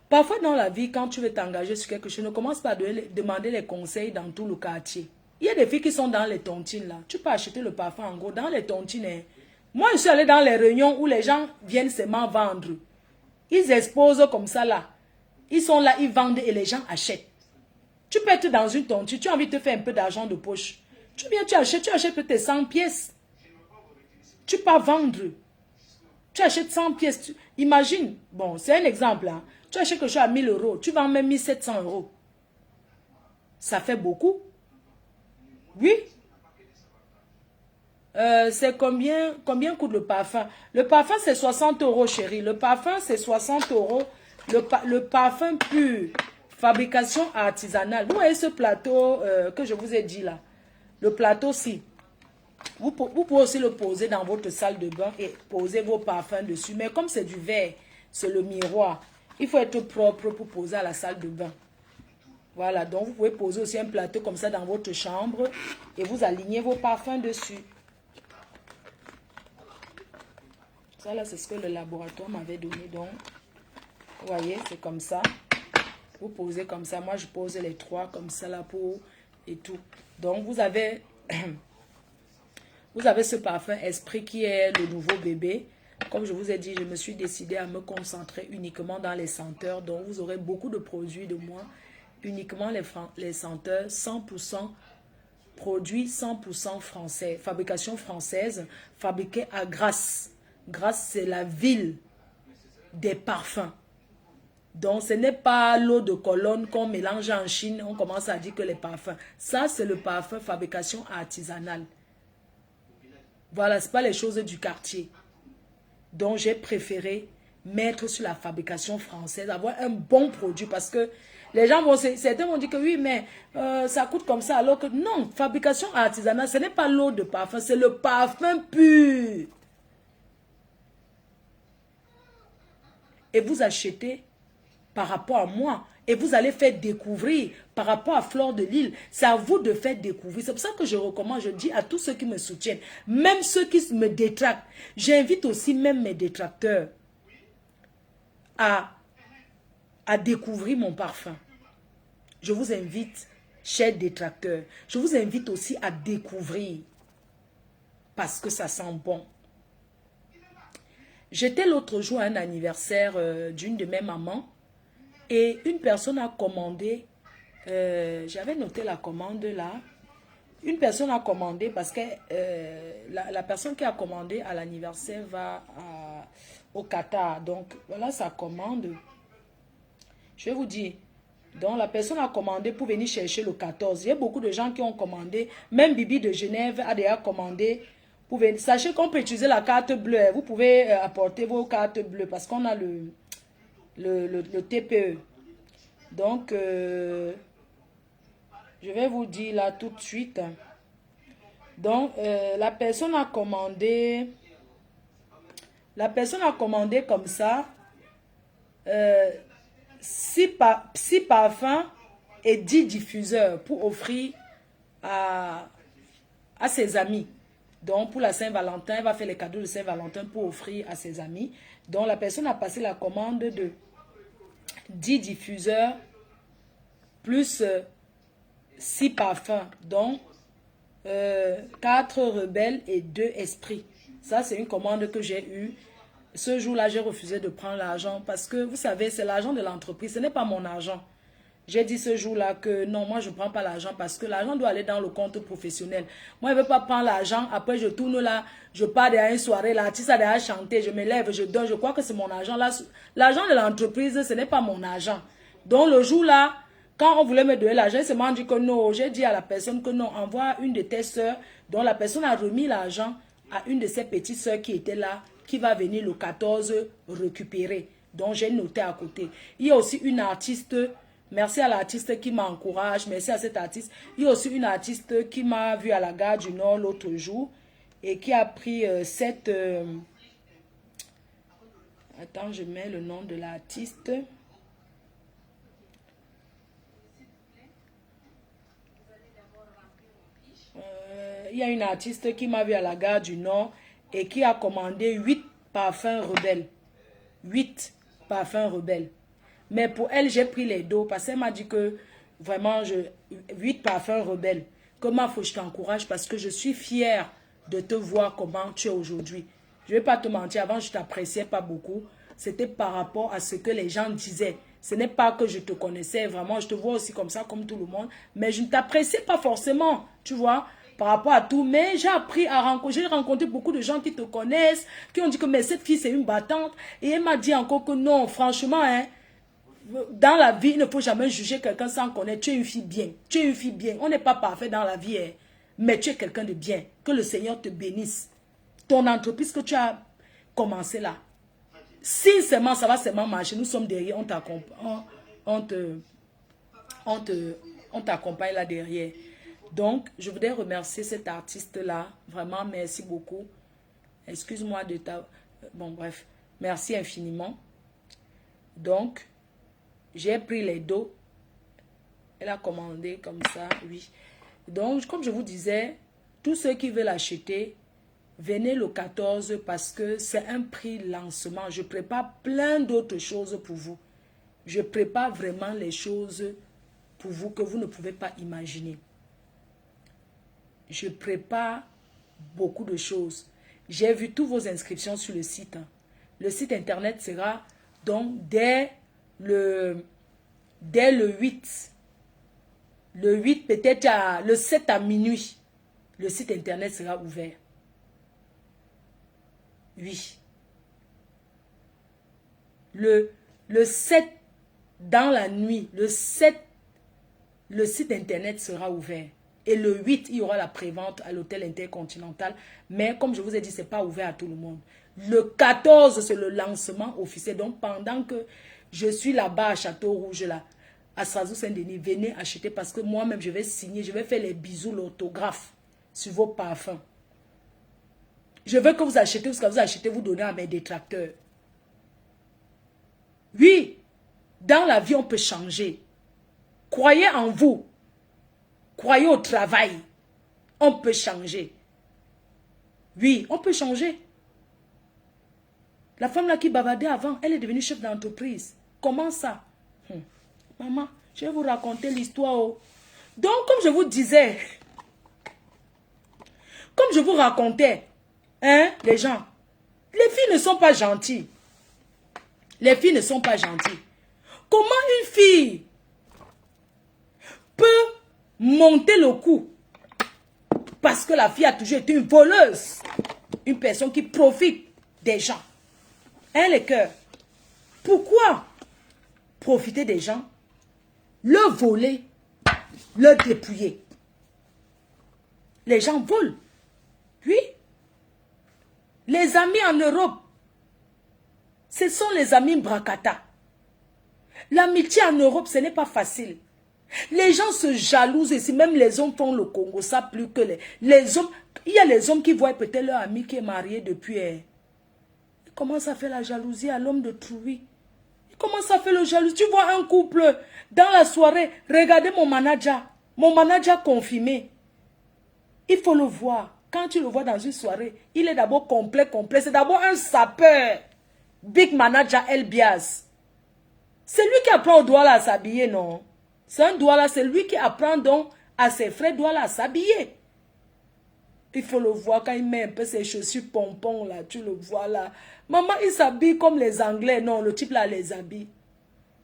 [SPEAKER 1] Parfois dans la vie, quand tu veux t'engager sur quelque chose, ne commence pas à demander les conseils dans tout le quartier. Il y a des filles qui sont dans les tontines là. Tu peux acheter le parfum en gros dans les tontines. Hein. Moi, je suis allée dans les réunions où les gens viennent seulement vendre. Ils exposent comme ça là. Ils sont là, ils vendent et les gens achètent. Tu peux être dans une tontine, tu as envie de te faire un peu d'argent de poche. Tu viens, tu achètes peut-être 100 pièces. Tu peux vendre. Tu achètes 100 pièces. Imagine, bon, c'est un exemple. Hein. Tu achètes quelque chose à 1000 euros, tu vends même 1700 euros. Ça fait beaucoup. Oui. C'est combien coûte le parfum? Le parfum, c'est 60 euros, chérie. Le parfum, c'est 60 euros. Le parfum pur. Fabrication artisanale. Vous voyez ce plateau que je vous ai dit là? Le plateau-ci. Vous pouvez aussi le poser dans votre salle de bain et poser vos parfums dessus. Mais comme c'est du verre, c'est le miroir. Il faut être propre pour poser à la salle de bain. Voilà, donc vous pouvez poser aussi un plateau comme ça dans votre chambre et vous alignez vos parfums dessus. Ça là, c'est ce que le laboratoire m'avait donné. Donc, vous voyez, c'est comme ça. Vous posez comme ça. Moi, je pose les trois comme ça là pour et tout. Donc, vous avez ce parfum Esprit qui est le nouveau bébé. Comme je vous ai dit, je me suis décidée à me concentrer uniquement dans les senteurs. Donc, vous aurez beaucoup de produits de moi. Uniquement les senteurs 100% produits 100% français. Fabrication française, fabriquée à Grasse. Grasse, c'est la ville des parfums. Donc, ce n'est pas l'eau de Cologne qu'on mélange en Chine. On commence à dire que les parfums. Ça, c'est le parfum fabrication artisanale. Voilà, ce n'est pas les choses du quartier. Donc, j'ai préféré mettre sur la fabrication française, avoir un bon produit parce que les gens vont, certains vont dire que oui, mais ça coûte comme ça, alors que non, fabrication artisanale, ce n'est pas l'eau de parfum, c'est le parfum pur. Et vous achetez par rapport à moi. Et vous allez faire découvrir par rapport à Fleur de Lille. C'est à vous de faire découvrir. C'est pour ça que je recommande, je dis à tous ceux qui me soutiennent, même ceux qui me détractent, j'invite aussi même mes détracteurs à découvrir mon parfum. Je vous invite, chers détracteurs, je vous invite aussi à découvrir parce que ça sent bon. J'étais l'autre jour à un anniversaire d'une de mes mamans et une personne a commandé, j'avais noté la commande là, une personne a commandé parce que la personne qui a commandé à l'anniversaire va au Qatar. Donc voilà sa commande. Je vais vous dire, Donc, la personne a commandé pour venir chercher le 14. Il y a beaucoup de gens qui ont commandé. Même Bibi de Genève a déjà commandé. Pour venir. Sachez qu'on peut utiliser la carte bleue. Vous pouvez apporter vos cartes bleues parce qu'on a le TPE. Donc, je vais vous dire là tout de suite. Donc, la personne a commandé. La personne a commandé comme ça. 6 parfums et 10 diffuseurs pour offrir à ses amis. Donc, pour la Saint-Valentin, elle va faire les cadeaux de Saint-Valentin pour offrir à ses amis. Donc, la personne a passé la commande de 10 diffuseurs plus 6 parfums. Donc, 4 rebelles et 2 esprits. Ça, c'est une commande que j'ai eue. Ce jour-là, j'ai refusé de prendre l'argent parce que, vous savez, c'est l'argent de l'entreprise. Ce n'est pas mon argent. J'ai dit ce jour-là que non, moi, je ne prends pas l'argent parce que l'argent doit aller dans le compte professionnel. Moi, je ne veux pas prendre l'argent. Après, je tourne là, je pars derrière une soirée, l'artiste a déjà chanté, je me lève, je donne. Je crois que c'est mon argent. L'argent de l'entreprise, ce n'est pas mon argent. Donc, le jour-là, quand on voulait me donner l'argent, c'est moi dit que non. J'ai dit à la personne que non, envoie une de tes soeurs. Donc, la personne a remis l'argent à une de ses petites soeurs qui était là, qui va venir le 14 récupérer. Donc, j'ai noté à côté. Il y a aussi une artiste. Merci à l'artiste qui m'encourage. Merci à cet artiste. Il y a aussi une artiste qui m'a vu à la gare du Nord l'autre jour et qui a pris cette... Attends, je mets le nom de l'artiste. Il y a une artiste qui m'a vu à la gare du Nord et qui a commandé 8 parfums rebelles. 8 parfums rebelles. Mais pour elle, j'ai pris les dos parce qu'elle m'a dit que vraiment, 8 parfums rebelles. Comment faut que je t'encourage parce que je suis fière de te voir comment tu es aujourd'hui. Je ne vais pas te mentir, avant je ne t'appréciais pas beaucoup. C'était par rapport à ce que les gens disaient. Ce n'est pas que je te connaissais, vraiment, je te vois aussi comme ça, comme tout le monde. Mais je ne t'appréciais pas forcément, tu vois, par rapport à tout. Mais j'ai appris à rencontrer, j'ai rencontré beaucoup de gens qui te connaissent, qui ont dit que mais cette fille c'est une battante. Et elle m'a dit encore que non, franchement, hein, dans la vie, il ne faut jamais juger quelqu'un sans connaître. Tu es une fille bien. Tu es une fille bien. On n'est pas parfait dans la vie, hein, mais tu es quelqu'un de bien. Que le Seigneur te bénisse. Ton entreprise que tu as commencé là, sincèrement, ça va seulement marcher. Nous sommes derrière, on t'accompagne là derrière. Donc, je voudrais remercier cet artiste-là. Vraiment, merci beaucoup. Excuse-moi de ta... Bon, bref. Merci infiniment. Donc, j'ai pris les dos. Elle a commandé comme ça, oui. Donc, comme je vous disais, tous ceux qui veulent acheter, venez le 14 parce que c'est un prix lancement. Je prépare plein d'autres choses pour vous. Je prépare vraiment les choses pour vous que vous ne pouvez pas imaginer. Je prépare beaucoup de choses. J'ai vu toutes vos inscriptions sur le site. Le site internet sera donc dès le 8. Le 8 peut-être le 7 à minuit. Le site internet sera ouvert. Oui. Le 7 dans la nuit, le 7, le site internet sera ouvert. Et le 8, il y aura la prévente à l'hôtel Intercontinental. Mais comme je vous ai dit, ce n'est pas ouvert à tout le monde. Le 14, c'est le lancement officiel. Donc pendant que je suis là-bas à Château-Rouge, là, à Strasbourg-Saint-Denis, venez acheter parce que moi-même, je vais signer, je vais faire les bisous, l'autographe sur vos parfums. Je veux que vous achetez, parce que vous achetez, vous donnez à mes détracteurs. Oui, dans la vie, on peut changer. Croyez en vous. Croyez au travail. On peut changer. Oui, on peut changer. La femme là qui bavardait avant, elle est devenue chef d'entreprise. Comment ça? Maman, je vais vous raconter l'histoire. Oh. Donc, comme je vous disais, comme je vous racontais, hein, les gens, les filles ne sont pas gentilles. Les filles ne sont pas gentilles. Comment une fille peut monter le coup parce que la fille a toujours été une voleuse, une personne qui profite des gens? Hein, les cœurs? Pourquoi profiter des gens? le voler, le dépouiller. Les gens volent. Oui. Les amis en Europe, ce sont les amis Brakata. L'amitié en Europe, ce n'est pas facile. Les gens se jalousent ici, même les hommes font le Congo, ça plus que les hommes. Il y a les hommes qui voient peut-être leur ami qui est marié depuis. Ils commencent à faire la jalousie à l'homme de Trouy. Ils commencent à faire la jalousie. Tu vois un couple dans la soirée, regardez mon manager confirmé. Il faut le voir. Quand tu le vois dans une soirée, il est d'abord complet. C'est d'abord un sapeur. Big manager El Bias. C'est lui qui apprend au Douala à s'habiller, non? C'est un Douala, c'est lui qui apprend donc à ses frères Douala à s'habiller. Il faut le voir quand il met un peu ses chaussures pompons là, tu le vois là. Maman, il s'habille comme les Anglais, non, le type là les habille.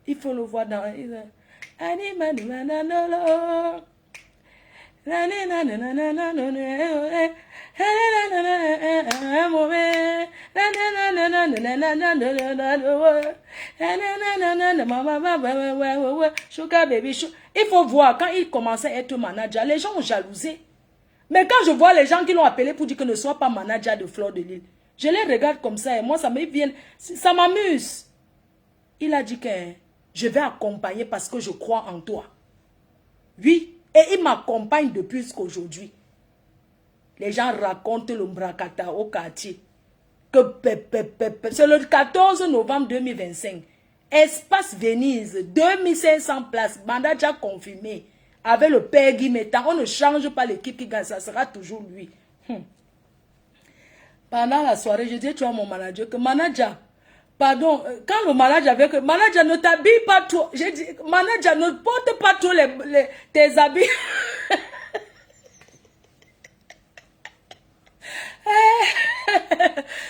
[SPEAKER 1] Il faut le voir dans... Il faut voir, quand il commençait à être manager, les gens ont jalousé. Mais quand je vois les gens qui l'ont appelé pour dire que ne soit pas manager de Fleur de Lys, je les regarde comme ça et moi ça m'amuse. Il a dit que je vais accompagner parce que je crois en toi. Oui. Et il m'accompagne depuis jusqu'aujourd'hui. Les gens racontent le Mbrakata au quartier. C'est le 14 novembre 2025. Espace Venise, 2500 places. Mandat déjà confirmé. Avec le père Guy Métan. On ne change pas l'équipe qui gagne. Ça sera toujours lui. Pendant la soirée, je dis, tu vois mon manager, que manager, pardon, quand le manager avait que, manager ne t'habille pas trop. J'ai dit, manager ne porte pas trop tes habits.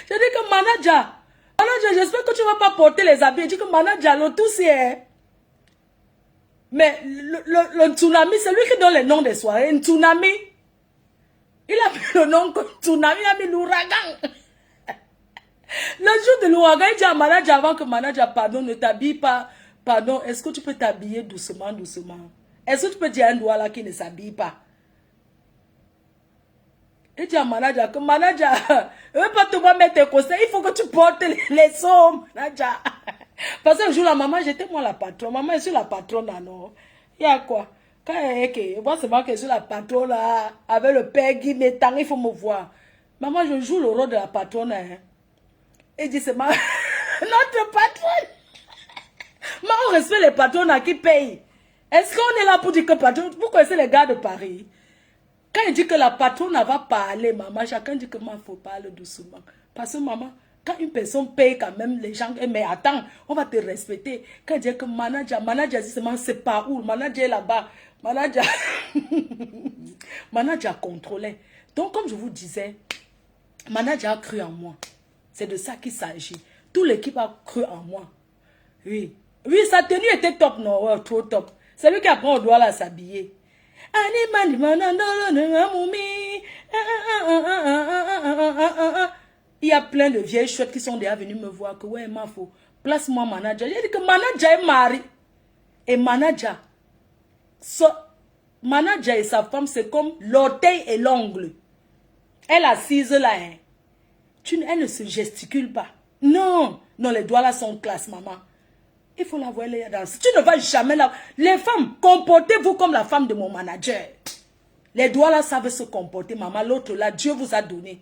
[SPEAKER 1] Je dis que manager, j'espère que tu ne vas pas porter les habits. Je dis que manager, le tout c'est... Mais le tsunami, c'est lui qui donne les noms des soirées. Un tsunami. Il a mis le nom que tsunami, il a mis l'ouragan. Le jour de l'ouragan, il dit à manager avant que manager, pardon, ne t'habille pas. Pardon, est-ce que tu peux t'habiller doucement, doucement? Est-ce que tu peux dire à un doigt là qui ne s'habille pas? Il dit à manager que manager, ne veux pas te voir mettre tes conseils, il faut que tu portes les sommes, manager. Parce que le jour là, maman, j'étais moi la patronne. Maman, je suis la patronne là, non? Il y a quoi? Quand moi c'est moi qui suis la patronne là, avec le père Guy Métan, il faut me voir. Maman, je joue le rôle de la patronne. Hein. Il dit, c'est notre patronne. Maman, on respecte les patronnes qui payent. Est-ce qu'on est là pour dire que patronne? Vous connaissez les gars de Paris? Quand il dit que la patronne va parler, maman, chacun dit que il faut parler doucement. Parce que maman, quand une personne paye quand même les gens, mais attends, on va te respecter. Quand il dit que manager dit seulement c'est pas où, manager est là-bas, manager contrôlait. Donc comme je vous disais, manager a cru en moi. C'est de ça qu'il s'agit. Toute l'équipe a cru en moi. Oui. Oui, sa tenue était top, non, ouais, trop top. C'est lui qui apprend au doigt à s'habiller. Il y a plein de vieilles chouettes qui sont déjà venues me voir que ouais, ma faut place-moi manager. J'ai dit que manager est marié. Et manager et sa femme, c'est comme l'orteil et l'ongle. Elle assise là, hein. Elle ne se gesticule pas. Non, non, les doigts là sont classe, maman. Il faut la voir les danser. Tu ne vas jamais là. Les femmes, comportez-vous comme la femme de mon manager. Les doigts là savent se comporter, maman. L'autre là, Dieu vous a donné.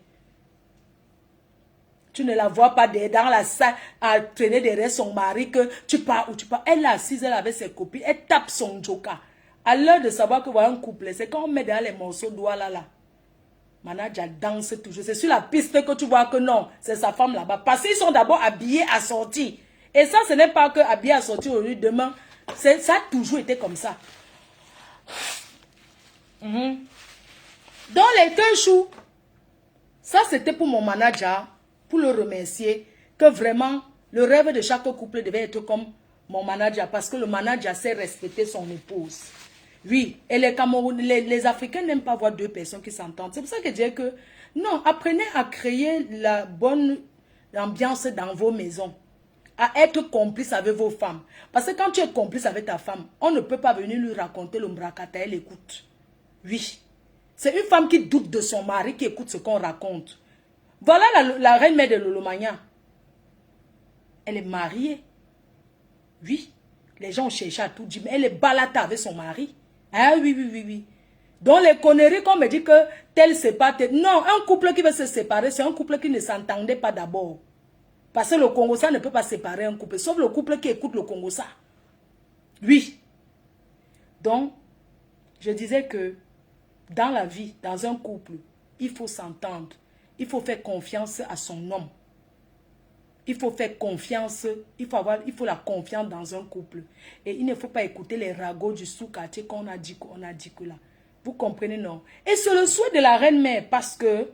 [SPEAKER 1] Tu ne la vois pas dans la salle à traîner derrière son mari que tu pars ou tu pars. Elle est assise elle avec ses copines. Elle tape son joker. À l'heure de savoir que voilà un couple, c'est quand on met derrière les morceaux de doigts là. Manager danse toujours. C'est sur la piste que tu vois que non, c'est sa femme là-bas. Parce qu'ils sont d'abord habillés assortis. Et ça, ce n'est pas que habillé assorti aujourd'hui, demain. Ça a toujours été comme ça. Dans les 2 jours, ça c'était pour mon manager, pour le remercier, que vraiment, le rêve de chaque couple devait être comme mon manager, parce que le manager sait respecter son épouse. Oui, et les Africains n'aiment pas voir 2 personnes qui s'entendent. C'est pour ça que je dis que, non, apprenez à créer la bonne ambiance dans vos maisons. à être complice avec vos femmes. Parce que quand tu es complice avec ta femme, on ne peut pas venir lui raconter le mbracata, elle écoute. Oui. C'est une femme qui doute de son mari, qui écoute ce qu'on raconte. Voilà la reine-mère de Lolomagnan. Elle est mariée. Oui. Les gens ont cherché à tout dire, mais elle est balata avec son mari. Ah oui, oui, oui, oui. Donc les conneries qu'on me dit que tel c'est pas tel. Non, un couple qui veut se séparer, c'est un couple qui ne s'entendait pas d'abord. Parce que le Congo-ça ne peut pas séparer un couple, sauf le couple qui écoute le Congo-ça. Oui. Donc, je disais que dans la vie, dans un couple, il faut s'entendre. Il faut faire confiance à son homme. Il faut faire confiance, il faut la confiance dans un couple. Et il ne faut pas écouter les ragots du sous-quartier qu'on a dit que là. Vous comprenez, non? Et c'est le souhait de la reine-mère parce que...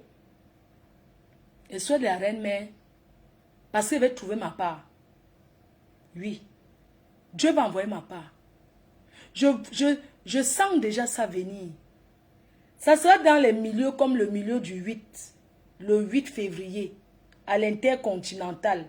[SPEAKER 1] Le souhait de la reine-mère, parce qu'elle va trouver ma part. Oui. Dieu va envoyer ma part. Je sens déjà ça venir. Ça sera dans les milieux comme le milieu du 8. Le 8 février. À l'intercontinental.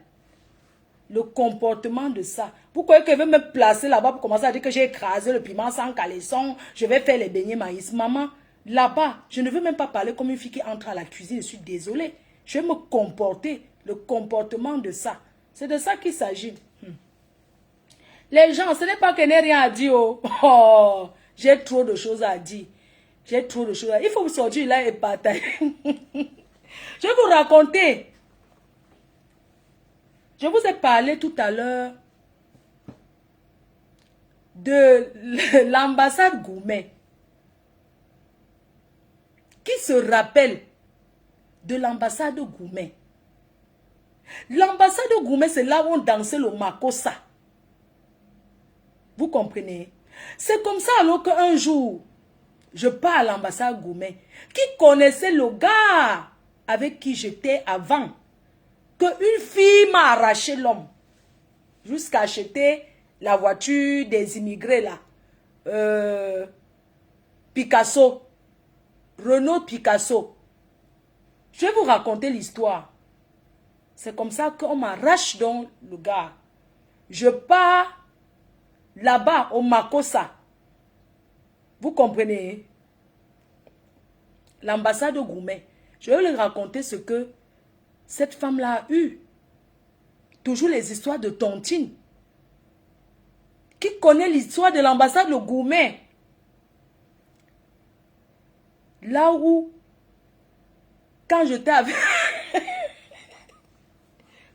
[SPEAKER 1] Le comportement de ça. Vous croyez qu'elle veut me placer là-bas pour commencer à dire que j'ai écrasé le piment sans caleçon, je vais faire les beignets maïs. Maman, là-bas, je ne veux même pas parler comme une fille qui entre à la cuisine. Je suis désolée. Je vais me comporter. Le comportement de ça. C'est de ça qu'il s'agit. Les gens, ce n'est pas que n'ai rien à dire. Oh, j'ai trop de choses à dire. J'ai trop de choses à dire. Il faut sortir là et partager. Je vais vous raconter. Je vous ai parlé tout à l'heure de l'ambassade Goumet. Qui se rappelle de l'ambassade Goumet? L'ambassade Goumet, c'est là où on dansait le makossa. Vous comprenez? C'est comme ça alors qu'un jour, je pars à l'ambassade Goumet, qui connaissait le gars avec qui j'étais avant. Qu'une fille m'a arraché l'homme. Jusqu'à acheter la voiture des immigrés là. Picasso. Renault Picasso. Je vais vous raconter l'histoire. C'est comme ça qu'on m'arrache donc le gars. Je pars là-bas au Makossa. Vous comprenez? L'ambassade de Goumet. Je vais lui raconter ce que cette femme-là a eu. Toujours les histoires de tontine. Qui connaît l'histoire de l'ambassade de Goumet? Là où, quand j'étais avec...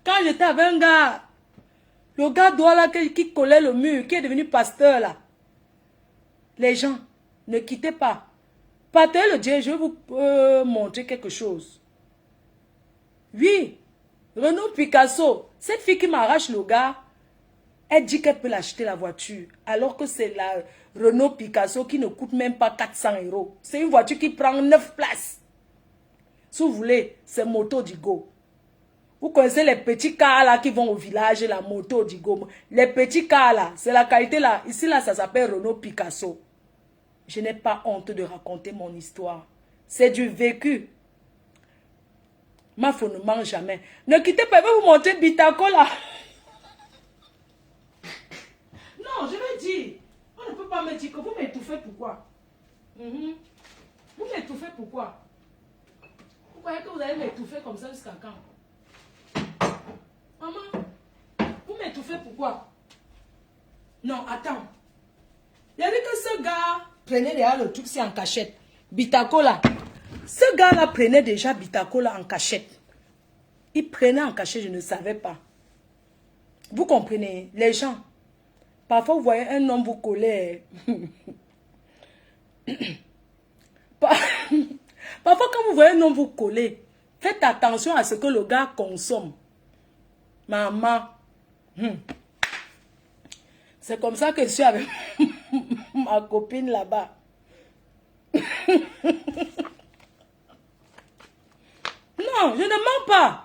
[SPEAKER 1] quand j'étais avec un gars, le gars droit là qui collait le mur, qui est devenu pasteur là. Les gens, ne quittez pas. Partez le Dieu, je vais vous montrer quelque chose. Oui, Renault Picasso, cette fille qui m'arrache le gars, elle dit qu'elle peut l'acheter la voiture. Alors que c'est la Renault Picasso qui ne coûte même pas 400 €. C'est une voiture qui prend 9 places. Si vous voulez, c'est moto d'Igo. Vous connaissez les petits cars là qui vont au village, la moto d'Igo. Les petits cars là, c'est la qualité là. Ici là, ça s'appelle Renault Picasso. Je n'ai pas honte de raconter mon histoire. C'est du vécu. Ma femme ne mange jamais. Ne quittez pas, je vais vous montrer Bitako là. Non, je vais dire. On ne peut pas me dire que vous m'étouffez pourquoi? Vous m'étouffez pourquoi? Vous croyez que vous allez m'étouffer comme ça jusqu'à quand? Maman, vous m'étouffez pourquoi? Non, attends. Il y avait que ce gars prenait déjà le truc en cachette. Bitako là. Ce gars-là prenait déjà Bitako là en cachette. Il prenait en cachette, je ne savais pas. Vous comprenez, les gens. Parfois, vous voyez un homme vous coller. Parfois, quand vous voyez un homme vous coller, faites attention à ce que le gars consomme. Maman. C'est comme ça que je suis avec ma copine là-bas. Non, je ne mens pas.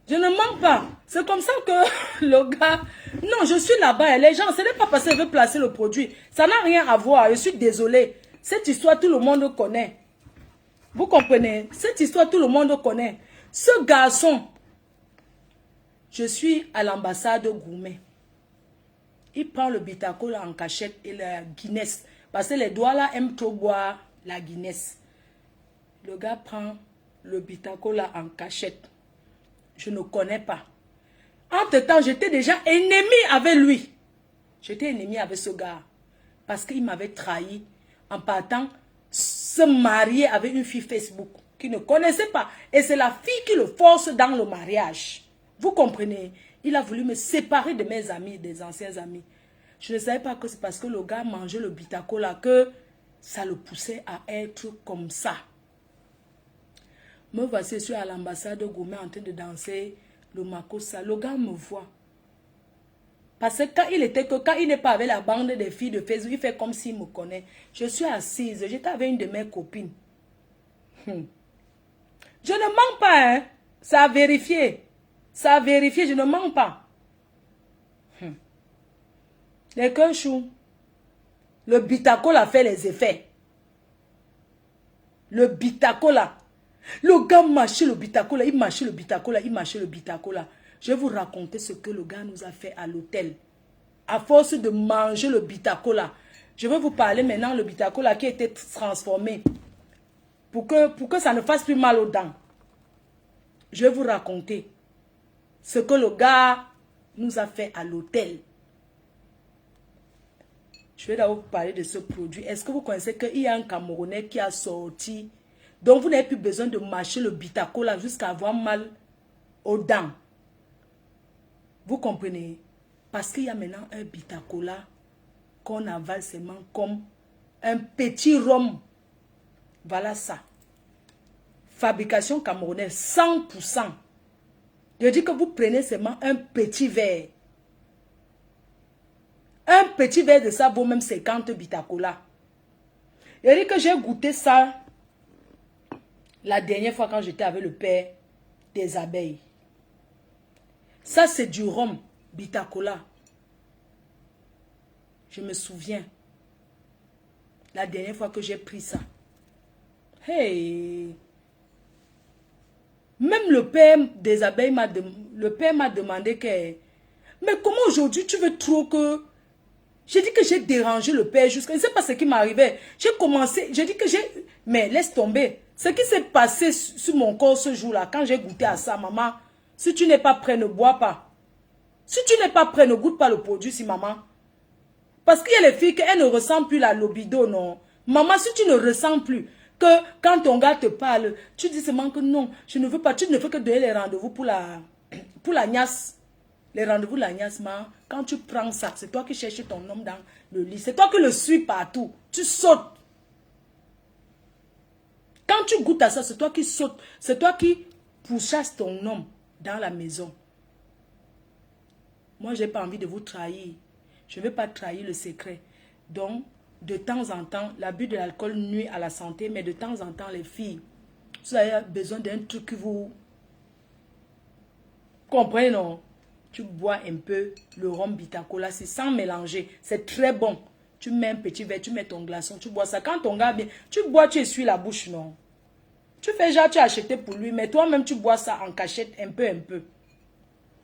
[SPEAKER 1] Je ne mens pas. C'est comme ça que le gars... Non, je suis là-bas. Les gens, ce n'est pas parce qu'elle veut placer le produit. Ça n'a rien à voir. Je suis désolée. Cette histoire, tout le monde connaît. Vous comprenez? Cette histoire, tout le monde connaît. Ce garçon, Je suis à l'ambassade Gourmet. Il prend le Bitacola en cachette et la Guinness. Parce que les doigts là aiment trop boire la Guinness. Le gars prend le Bitacola en cachette. Je ne connais pas. Entre-temps, j'étais déjà ennemi avec lui. J'étais ennemi avec ce gars. Parce qu'il m'avait trahi en partant se marier avec une fille Facebook qu'il ne connaissait pas. Et c'est la fille qui le force dans le mariage. Vous comprenez? Il a voulu me séparer de mes amis, des anciens amis. Je ne savais pas que c'est parce que le gars mangeait le Bitacola que ça le poussait à être comme ça. Me voici, je suis à l'ambassade de Gourmet en train de danser le Makossa. Le gars me voit. Parce que quand il n'est pas avec la bande des filles de Facebook, il fait comme s'il me connaît. Je suis assise, j'étais avec une de mes copines. Je ne mens pas, hein. Ça a vérifié. Ça a vérifié, je ne mens pas. Les quenchous. Le Bitacola fait les effets. Le Bitacola. Le gars marchait le Bitacola, il marchait le Bitacola, il marchait le Bitacola. Je vais vous raconter ce que le gars nous a fait à l'hôtel. À force de manger le Bitacola. Je vais vous parler maintenant le Bitacola qui a été transformé. Pour que ça ne fasse plus mal aux dents. Je vais vous raconter ce que le gars nous a fait à l'hôtel. Je vais d'abord vous parler de ce produit. Est-ce que vous connaissez qu'il y a un Camerounais qui a sorti, donc vous n'avez plus besoin de mâcher le Bitacola jusqu'à avoir mal aux dents. Vous comprenez? Parce qu'il y a maintenant un Bitacola qu'on avale seulement comme un petit rhum. Voilà ça. Fabrication camerounaise, 100%. Je dis que vous prenez seulement un petit verre. Un petit verre de ça vaut même 50 Bitacola. Je dis que j'ai goûté ça la dernière fois quand j'étais avec le père des abeilles. Ça, c'est du rhum, Bitacola. Je me souviens. La dernière fois que j'ai pris ça. Hey! Même le père des abeilles m'a demandé que... Mais comment aujourd'hui tu veux trop que... J'ai dit que j'ai dérangé le père jusqu'à... Je ne sais pas ce qui m'arrivait. J'ai commencé... J'ai dit que j'ai... Mais laisse tomber. Ce qui s'est passé sur mon corps ce jour-là, quand j'ai goûté à ça, maman, si tu n'es pas prêt, ne bois pas. Si tu n'es pas prêt, ne goûte pas le produit, si maman. Parce qu'il y a les filles qu'elles ne ressentent plus la libido, non. Maman, si tu ne ressens plus... que quand ton gars te parle, tu dis seulement que non, je ne veux pas, tu ne veux que donner les rendez-vous pour la niasse. Les rendez-vous de la niasse, quand tu prends ça, c'est toi qui cherches ton homme dans le lit. C'est toi qui le suis partout. Tu sautes. Quand tu goûtes à ça, c'est toi qui sautes. C'est toi qui pourchasses ton homme dans la maison. Moi, je n'ai pas envie de vous trahir. Je ne veux pas trahir le secret. Donc, de temps en temps, l'abus de l'alcool nuit à la santé, mais de temps en temps, les filles, vous avez besoin d'un truc que vous comprenez, non? Tu bois un peu le rhum Bitacola, c'est sans mélanger, c'est très bon. Tu mets un petit verre, tu mets ton glaçon, tu bois ça. Quand ton gars vient, tu bois, tu essuies la bouche, non? Tu fais genre, tu as acheté pour lui, mais toi-même, tu bois ça en cachette, un peu.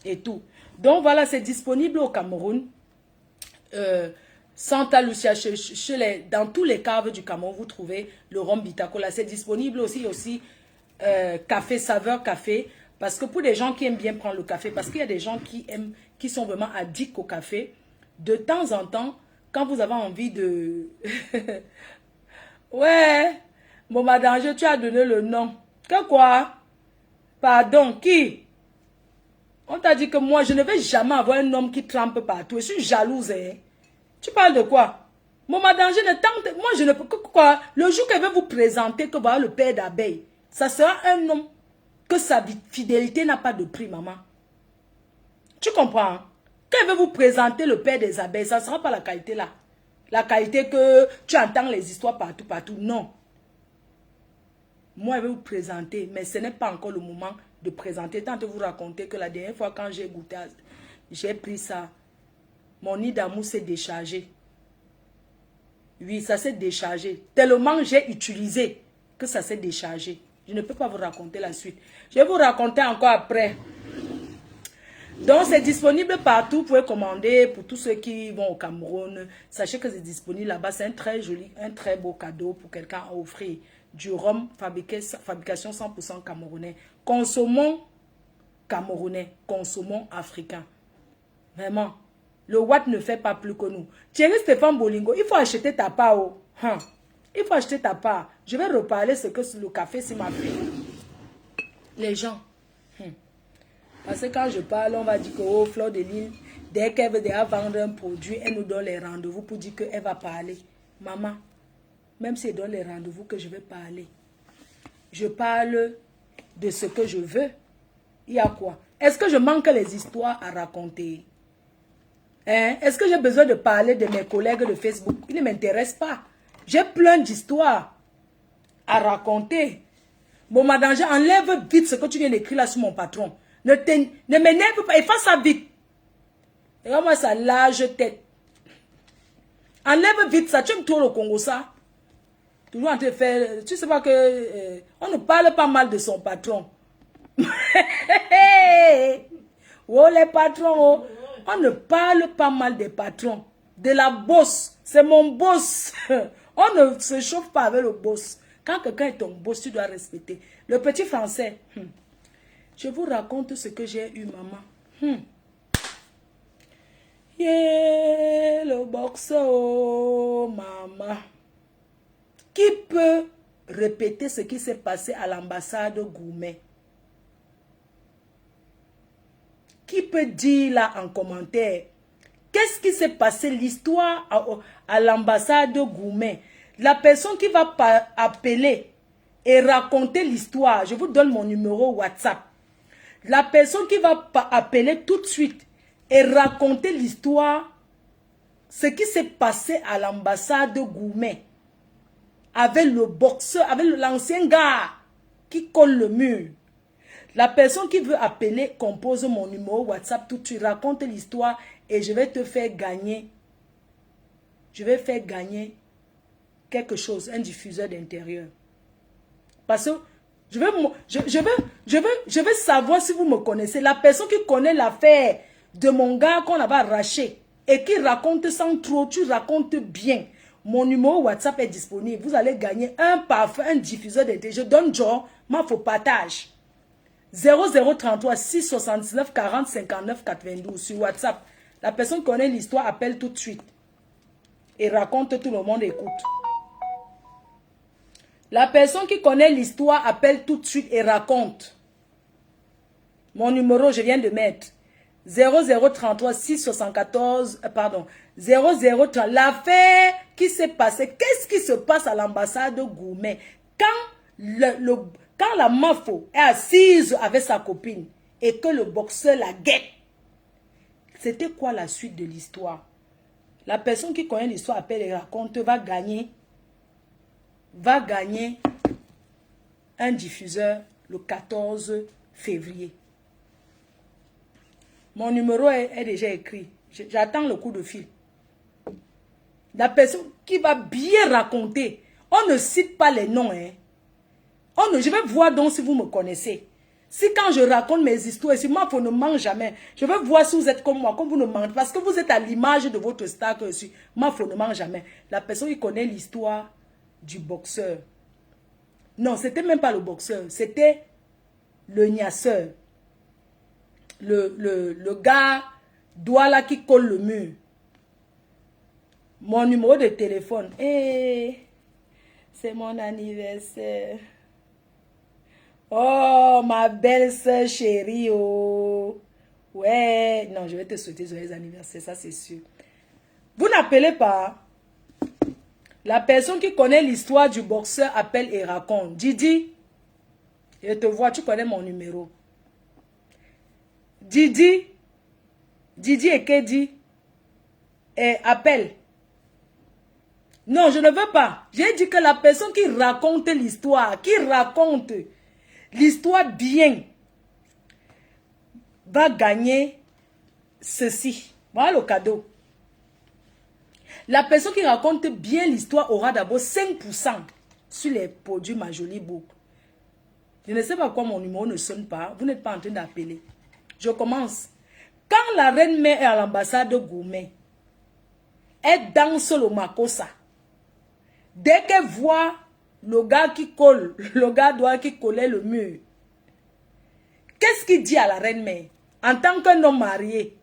[SPEAKER 1] Et tout. Donc voilà, c'est disponible au Cameroun. Santa Lucia, dans tous les caves du Cameroun, vous trouvez le rhum Bitacola. C'est disponible aussi café, saveur café. Parce que pour des gens qui aiment bien prendre le café, parce qu'il y a des gens qui sont vraiment addicts au café, de temps en temps, quand vous avez envie de... Ouais, bon madame, tu as donné le nom. Que quoi? Pardon, qui? On t'a dit que moi, je ne vais jamais avoir un homme qui trempe partout. Je suis jalouse, hein. Tu parles de quoi? Mon madame, je ne tente... Moi, je ne peux... Quoi? Le jour qu'elle veut vous présenter que voilà le père d'abeille, ça sera un homme que sa fidélité n'a pas de prix, maman. Tu comprends? Hein? Quand elle veut vous présenter le père des abeilles, ça ne sera pas la qualité là. La qualité que tu entends les histoires partout. Non. Moi, elle veut vous présenter, mais ce n'est pas encore le moment de présenter. Tant de vous raconter que la dernière fois quand j'ai goûté, j'ai pris ça. Mon nid d'amour s'est déchargé. Oui, ça s'est déchargé. Tellement j'ai utilisé que ça s'est déchargé. Je ne peux pas vous raconter la suite. Je vais vous raconter encore après. Donc, c'est disponible partout. Vous pouvez commander pour tous ceux qui vont au Cameroun. Sachez que c'est disponible là-bas. C'est un très joli, un très beau cadeau pour quelqu'un à offrir. Du rhum fabrication 100% camerounais. Consommons camerounais. Consommons africains. Vraiment. Le Watt ne fait pas plus que nous. Thierry Stéphane Bolingo, il faut acheter ta part. Oh. Hein. Il faut acheter ta part. Je vais reparler ce que le café s'il m'a fait. Les gens. Parce que quand je parle, on va dire que oh, Fleur de Lille, dès qu'elle veut déjà vendre un produit, elle nous donne les rendez-vous pour dire qu'elle va parler. Maman, même si elle donne les rendez-vous que je vais parler, je parle de ce que je veux. Il y a quoi? Est-ce que je manque les histoires à raconter? Hein? Est-ce que j'ai besoin de parler de mes collègues de Facebook? Ils ne m'intéressent pas. J'ai plein d'histoires à raconter. Bon, madame, enlève vite ce que tu viens d'écrire là sur mon patron. Ne m'énerve pas, efface ça vite. Regarde-moi sa large tête. Enlève vite ça, tu aimes trop le Congo ça. Toujours en train de faire, tu sais pas que on ne parle pas mal de son patron. Oh les patrons, oh. On ne parle pas mal des patrons. De la boss, c'est mon boss. On ne se chauffe pas avec le boss. Quand quelqu'un est ton boss, tu dois respecter. Le petit français, je vous raconte ce que j'ai eu, maman. Yeah, le boxeur, oh, maman. Qui peut répéter ce qui s'est passé à l'ambassade Goumet? Qui peut dire là en commentaire? Qu'est-ce qui s'est passé, l'histoire à l'ambassade Goumet? La personne qui va appeler et raconter l'histoire, je vous donne mon numéro WhatsApp. La personne qui va appeler tout de suite et raconter l'histoire, ce qui s'est passé à l'ambassade Goumet, avec le boxeur, avec l'ancien gars qui colle le mur. La personne qui veut appeler compose mon numéro WhatsApp tout de suite, raconte l'histoire et je vais te faire gagner. Je vais faire gagner quelque chose, un diffuseur d'intérieur. Parce que je veux savoir si vous me connaissez. La personne qui connaît l'affaire de mon gars qu'on avait arraché et qui raconte sans trop, tu racontes bien. Mon numéro WhatsApp est disponible. Vous allez gagner un parfum, un diffuseur d'intérieur. Je donne genre, moi faut partage. 0033 679 40 59 92 sur WhatsApp. La personne qui connaît l'histoire appelle tout de suite et raconte, tout le monde écoute. La personne qui connaît l'histoire appelle tout de suite et raconte. Mon numéro, je viens de mettre 0033 674 0030. L'affaire qui s'est passée, qu'est-ce qui se passe à l'ambassade Goumet quand la mafo est assise avec sa copine et que le boxeur la guette? C'était quoi la suite de l'histoire? La personne qui connaît l'histoire appelle et raconte, va gagner un diffuseur le 14 février. Mon numéro est déjà écrit. J'attends le coup de fil. La personne qui va bien raconter. On ne cite pas les noms. Hein. Je vais voir donc si vous me connaissez. Si quand je raconte mes histoires, si moi, vous ne mange jamais, je vais voir si vous êtes comme moi, comme vous ne mangez. Parce que vous êtes à l'image de votre star que je suis. Moi, vous ne mange jamais. La personne qui connaît l'histoire du boxeur. Non, c'était même pas le boxeur. C'était le gnasseur. Le gars doigt là qui colle le mur. Mon numéro de téléphone. C'est mon anniversaire. Oh, ma belle soeur chérie. Oh. Ouais. Non, je vais te souhaiter joyeux anniversaire, ça c'est sûr. Vous n'appelez pas. La personne qui connaît l'histoire du boxeur appelle et raconte. Didi, je te vois, tu connais mon numéro. Didi et Kedi, appelle. Non, je ne veux pas. J'ai dit que la personne qui raconte l'histoire, bien, va gagner ceci. Voilà le cadeau. La personne qui raconte bien l'histoire aura d'abord 5% sur les produits Ma Jolie Boucle. Je ne sais pas pourquoi mon numéro ne sonne pas. Vous n'êtes pas en train d'appeler. Je commence. Quand la reine-mère est à l'ambassade de Gourmet, elle danse le makossa. Dès qu'elle voit le gars qui colle, le gars doit qui collait le mur, qu'est-ce qu'il dit à la reine-mère en tant qu'un homme marié?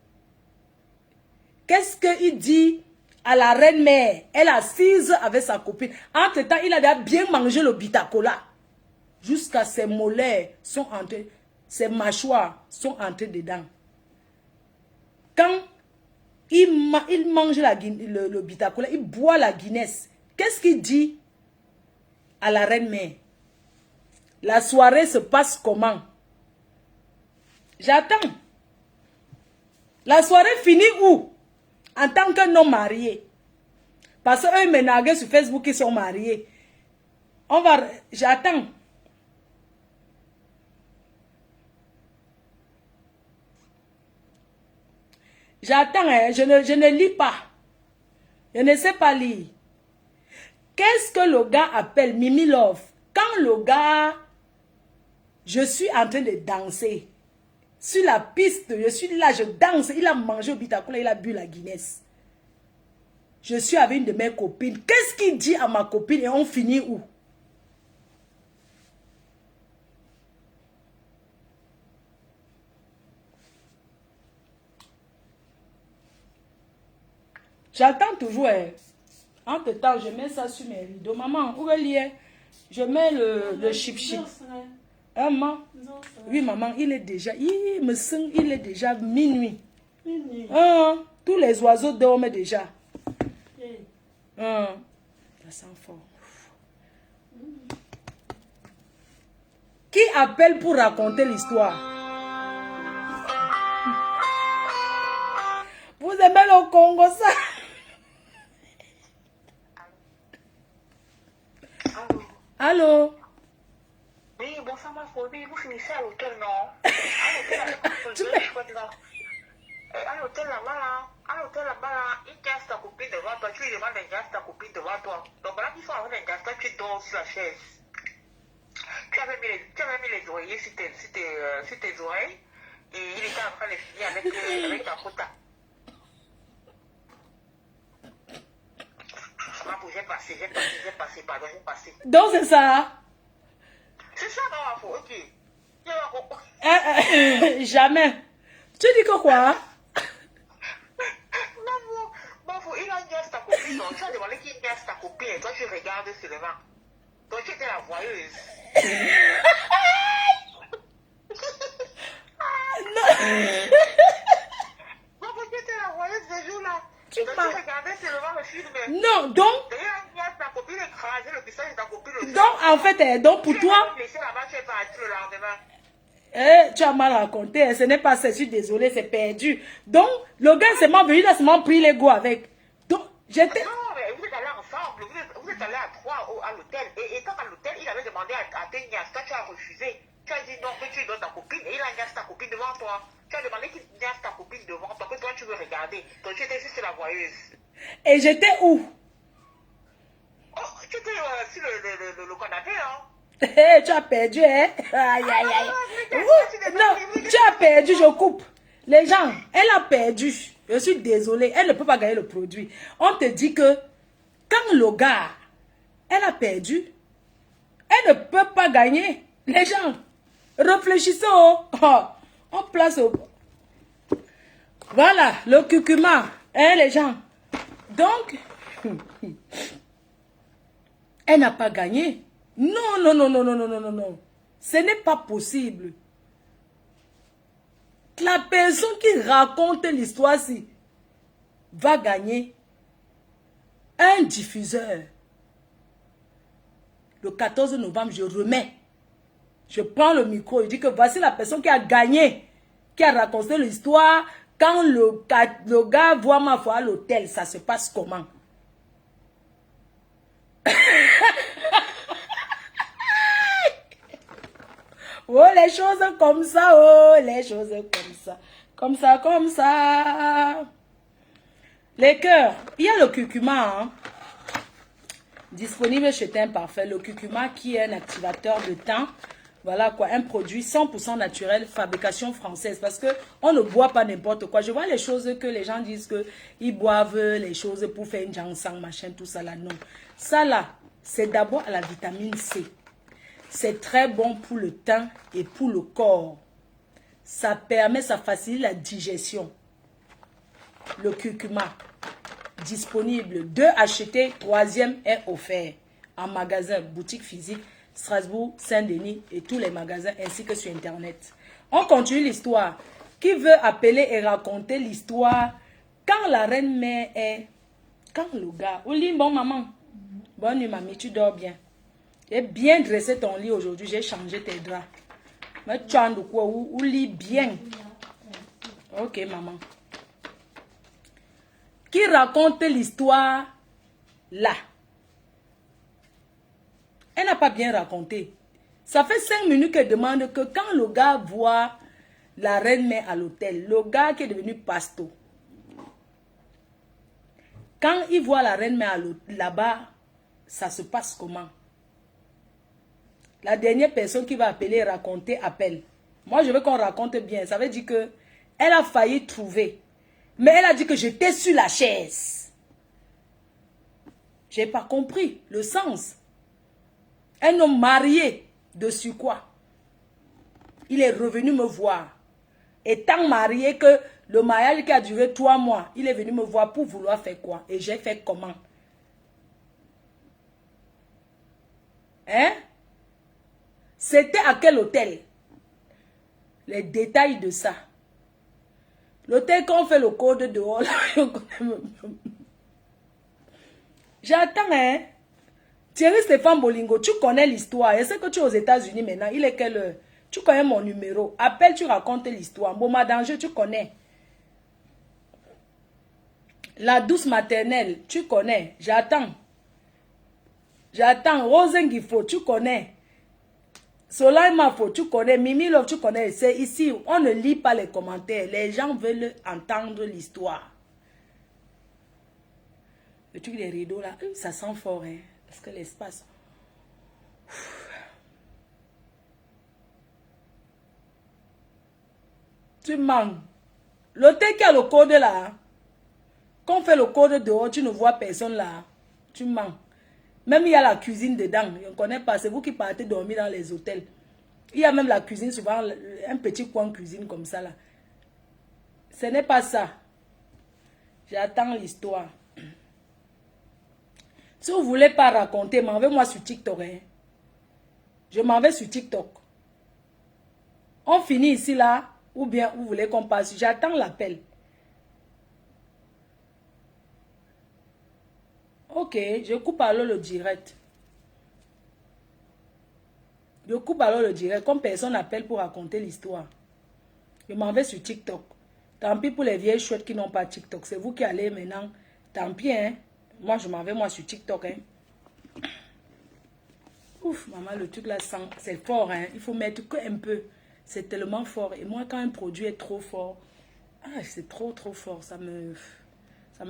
[SPEAKER 1] Qu'est-ce qu'il dit à la reine-mère? Elle est assise avec sa copine. Entre-temps, il a déjà bien mangé le bitacola. Jusqu'à ses molaires sont entrés, ses mâchoires sont entrées dedans. Quand il mange le bitacola, il boit la Guinness. Qu'est-ce qu'il dit à la reine-mère? La soirée se passe comment? J'attends. La soirée finit où? En tant qu'un homme marié. Parce qu'eux, ils me naguent sur Facebook, ils sont mariés. On va... J'attends. J'attends, hein. Je ne lis pas. Je ne sais pas lire. Qu'est-ce que le gars appelle Mimi Love? Quand le gars... Je suis en train de danser. Sur la piste, je suis là, je danse. Il a mangé au bitacola, il a bu la Guinness. Je suis avec une de mes copines. Qu'est-ce qu'il dit à ma copine et on finit où? J'attends toujours. Hein. Entre-temps, je mets ça sur mes rideaux. Maman, où est lié? Je mets le chip-chip. Hein, maman? Oui, maman, il est déjà... Il me sent, il est déjà minuit. Hein, tous les oiseaux dorment déjà. Hein, ça sent fort. Qui appelle pour raconter l'histoire? Vous aimez le Congo, ça? Allô?
[SPEAKER 2] Oui, bonsoir ma phobie, vous finissez à l'hôtel, non? À l'hôtel, à l'hôtel là-bas, il casse ta copine devant toi, tu lui demandes de casser ta copine devant toi. Donc voilà qu'il faut avoir un gasta, tu dors sur la chaise. Tu avais mis les oreillers sur tes oreilles et il était en train de finir avec ta quota. J'ai passé, pardon, j'ai passé.
[SPEAKER 1] Donc c'est ça?
[SPEAKER 2] C'est ça, non, ok.
[SPEAKER 1] Jamais. Tu dis que quoi?
[SPEAKER 2] Non, il a niaise ta copine, donc tu as demandé qu'il niaise ta copine et toi tu regardes seulement. Donc tu étais la voyeuse. Non, tu étais la voyeuse ce jour-là. Tu regardais seulement le film.
[SPEAKER 1] Non, donc...
[SPEAKER 2] Il a niaise ta copine, écrasé le visage de ta copine.
[SPEAKER 1] Donc, en fait, donc pour toi...
[SPEAKER 2] Tu laissé là-bas, tu es parti le lendemain.
[SPEAKER 1] Tu as mal raconté, ce n'est pas ça, je suis désolée, c'est perdu. Donc, le gars s'est venu, il a seulement pris les go avec. Donc, j'étais...
[SPEAKER 2] Non, mais vous êtes allés ensemble, vous êtes allés à trois à l'hôtel. Et quand à l'hôtel, il avait demandé à te niasse, toi tu as refusé. Tu as dit non, que tu donnes ta copine, et il a niasse ta copine devant toi. Tu as demandé qu'il niasse ta copine devant toi, que toi tu veux regarder. Donc tu étais juste la voyeuse.
[SPEAKER 1] Et j'étais où?
[SPEAKER 2] Oh, tu étais sur le canapé, hein?
[SPEAKER 1] Tu as perdu, hein? Aïe, aïe, aïe. Non, tu as perdu, je coupe. Les gens, elle a perdu. Je suis désolée, elle ne peut pas gagner le produit. On te dit que quand le gars, elle a perdu, elle ne peut pas gagner. Les gens, réfléchissez. On place au... Voilà, le curcuma. Hein, les gens. Donc, elle n'a pas gagné. Non, non, non, non, non, non, non, non, non. Ce n'est pas possible. La personne qui raconte l'histoire-ci va gagner un diffuseur. Le 14 novembre, je remets. Je prends le micro, je dis que voici la personne qui a gagné, qui a raconté l'histoire. Quand le gars voit ma foi à l'hôtel, ça se passe comment? Oh, les choses comme ça, oh, les choses comme ça. Comme ça, comme ça. Les cœurs, il y a le curcuma, hein, disponible chez Teint Parfait. Le curcuma qui est un activateur de teint. Voilà quoi, un produit 100% naturel, fabrication française. Parce que on ne boit pas n'importe quoi. Je vois les choses que les gens disent que ils boivent les choses pour faire une ginseng, machin, tout ça là. Non. Ça là, c'est d'abord à la vitamine C. C'est très bon pour le teint et pour le corps. Ça permet, ça facilite la digestion. Le curcuma, disponible. 2 achetés, 3e est offert. En magasin, boutique physique, Strasbourg, Saint-Denis et tous les magasins ainsi que sur Internet. On continue l'histoire. Qui veut appeler et raconter l'histoire quand la reine-mère est... Quand le gars... Ouli, bon maman. Bonne nuit mamie, tu dors bien. J'ai bien dressé ton lit aujourd'hui, j'ai changé tes draps. Mais tu as de quoi ou lit bien. Ok maman. Qui raconte l'histoire là? Elle n'a pas bien raconté. Ça fait 5 minutes qu'elle demande que quand le gars voit la reine-mère à l'hôtel, le gars qui est devenu pasto, quand il voit la reine-mère là-bas, ça se passe comment? La dernière personne qui va appeler et raconter, appelle. Moi, je veux qu'on raconte bien. Ça veut dire que elle a failli trouver. Mais elle a dit que j'étais sur la chaise. J'ai pas compris le sens. Un homme marié, dessus quoi? Il est revenu me voir. Étant marié que le mariage qui a duré 3 mois, il est venu me voir pour vouloir faire quoi? Et j'ai fait comment? Hein? C'était à quel hôtel? Les détails de ça. L'hôtel quand on fait le code dehors, là, j'attends, hein? Thierry Stéphane Bolingo, tu connais l'histoire. Je sais que tu es aux États-Unis maintenant. Il est quelle heure? Tu connais mon numéro. Appelle, tu racontes l'histoire. Bon, danger, tu connais. La douce maternelle, tu connais. J'attends. J'attends. Rosengifo, tu connais. Soleil Mafo, tu connais. Mimi Love, tu connais. C'est ici, on ne lit pas les commentaires. Les gens veulent entendre l'histoire. Le truc des rideaux là, ça sent fort, hein. Parce que l'espace. Tu manques. L'hôtel qui a le code là. Quand on fait le code dehors, tu ne vois personne là. Tu manques. Même il y a la cuisine dedans. Je ne connais pas. C'est vous qui partez dormir dans les hôtels. Il y a même la cuisine, souvent un petit coin cuisine comme ça là. Ce n'est pas ça. J'attends l'histoire. Si vous ne voulez pas raconter, m'envoyez-moi sur TikTok. Hein. Je m'en vais sur TikTok. On finit ici là, ou bien vous voulez qu'on passe. J'attends l'appel. Ok, je coupe alors le direct. Je coupe alors le direct. Comme personne n'appelle pour raconter l'histoire. Je m'en vais sur TikTok. Tant pis pour les vieilles chouettes qui n'ont pas TikTok. C'est vous qui allez maintenant. Tant pis, hein. Moi, je m'en vais moi sur TikTok, hein. Ouf, maman, le truc là, c'est fort, hein. Il faut mettre que un peu. C'est tellement fort. Et moi, quand un produit est trop fort, c'est trop fort. Ça me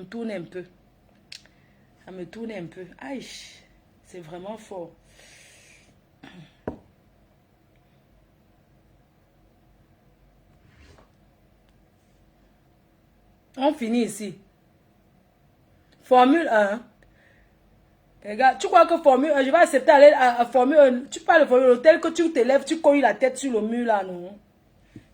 [SPEAKER 1] tourne un peu. Ça me tourne un peu. Aïe, c'est vraiment fort. On finit ici. Formule 1. Regarde, tu crois que Formule 1, je vais accepter d'aller à Formule 1. Tu parles de Formule hôtel que tu te lèves, tu cognes la tête sur le mur là, non?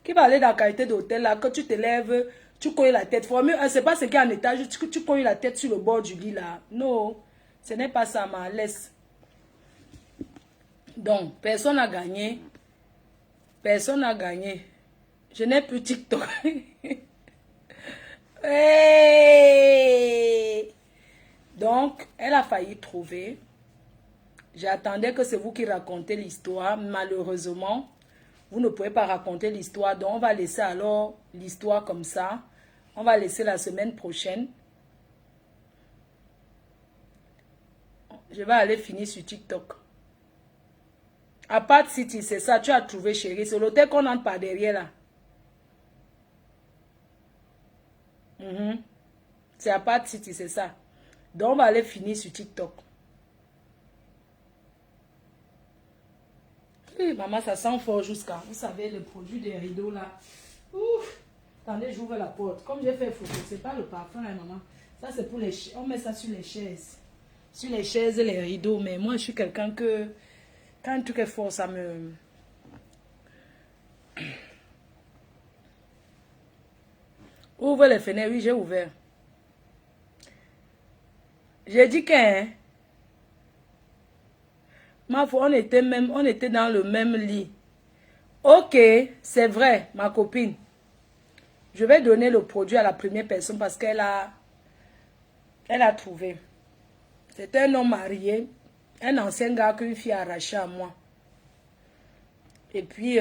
[SPEAKER 1] Qui va aller dans la qualité d'hôtel là, que tu te lèves, tu cognes la tête. Formule 1, c'est pas ce qui est en étage, tu cognes la tête sur le bord du lit là. Non, ce n'est pas ça, ma laisse. Donc, personne n'a gagné. Personne n'a gagné. Je n'ai plus TikTok. Hey! Donc, elle a failli trouver. J'attendais que c'est vous qui racontez l'histoire. Malheureusement, vous ne pouvez pas raconter l'histoire. Donc, on va laisser alors l'histoire comme ça. On va laisser la semaine prochaine. Je vais aller finir sur TikTok. Apart City, c'est ça. Tu as trouvé, chérie. C'est l'hôtel qu'on entre par derrière là. C'est Apart City, c'est ça. Donc, on va aller finir sur TikTok. Oui, maman, ça sent fort jusqu'à... Vous savez, le produit des rideaux là. Ouf. Attendez, j'ouvre la porte. Comme j'ai fait photo, c'est pas le parfum, hein, maman. Ça, c'est pour les... On met ça sur les chaises. Sur les chaises et les rideaux. Mais moi, je suis quelqu'un que... Quand un truc est fort, ça me... Ouvre les fenêtres. Oui, j'ai ouvert. J'ai dit que... Hein, ma foi, on était dans le même lit. Ok, c'est vrai, ma copine. Je vais donner le produit à la première personne parce qu'elle a trouvé. C'est un homme marié, un ancien gars qu'une fille a arraché à moi. Et puis,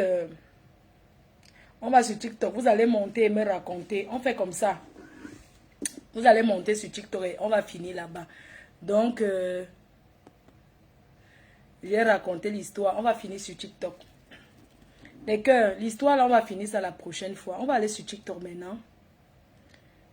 [SPEAKER 1] on va sur TikTok. Vous allez monter et me raconter. On fait comme ça. Vous allez monter sur TikTok et on va finir là-bas. Donc, j'ai raconté l'histoire. On va finir sur TikTok. Les cœurs, l'histoire là, on va finir ça la prochaine fois. On va aller sur TikTok maintenant.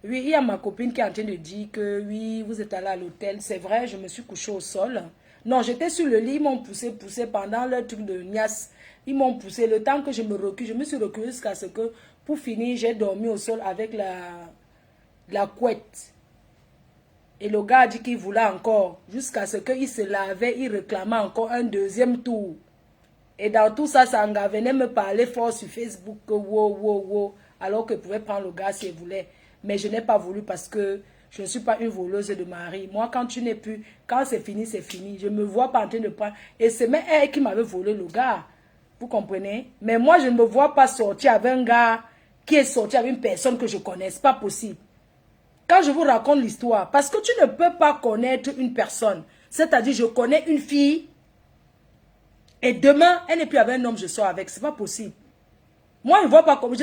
[SPEAKER 1] Oui, il y a ma copine qui est en train de dire que oui, vous êtes allé à l'hôtel. C'est vrai, je me suis couchée au sol. Non, j'étais sur le lit, ils m'ont poussé pendant le truc de Nias. Ils m'ont poussé. Le temps que je me recule, je me suis reculée jusqu'à ce que, pour finir, j'ai dormi au sol avec la couette. Et le gars a dit qu'il voulait encore. Jusqu'à ce qu'il se lavait, il réclamait encore un deuxième tour. Et dans tout ça, Sanga venait me parler fort sur Facebook. Wow. Alors qu'il pouvait prendre le gars s'il voulait. Mais je n'ai pas voulu parce que je ne suis pas une voleuse de mari. Moi, quand tu n'es plus, quand c'est fini, c'est fini. Je ne me vois pas en train de prendre. Et c'est même elle qui m'avait volé le gars. Vous comprenez? Mais moi, je ne me vois pas sortir avec un gars qui est sorti avec une personne que je connais. C'est pas possible. Quand je vous raconte l'histoire, parce que tu ne peux pas connaître une personne. C'est-à-dire, je connais une fille. Et demain, elle n'est plus avec un homme, je sors avec. C'est pas possible. Moi, je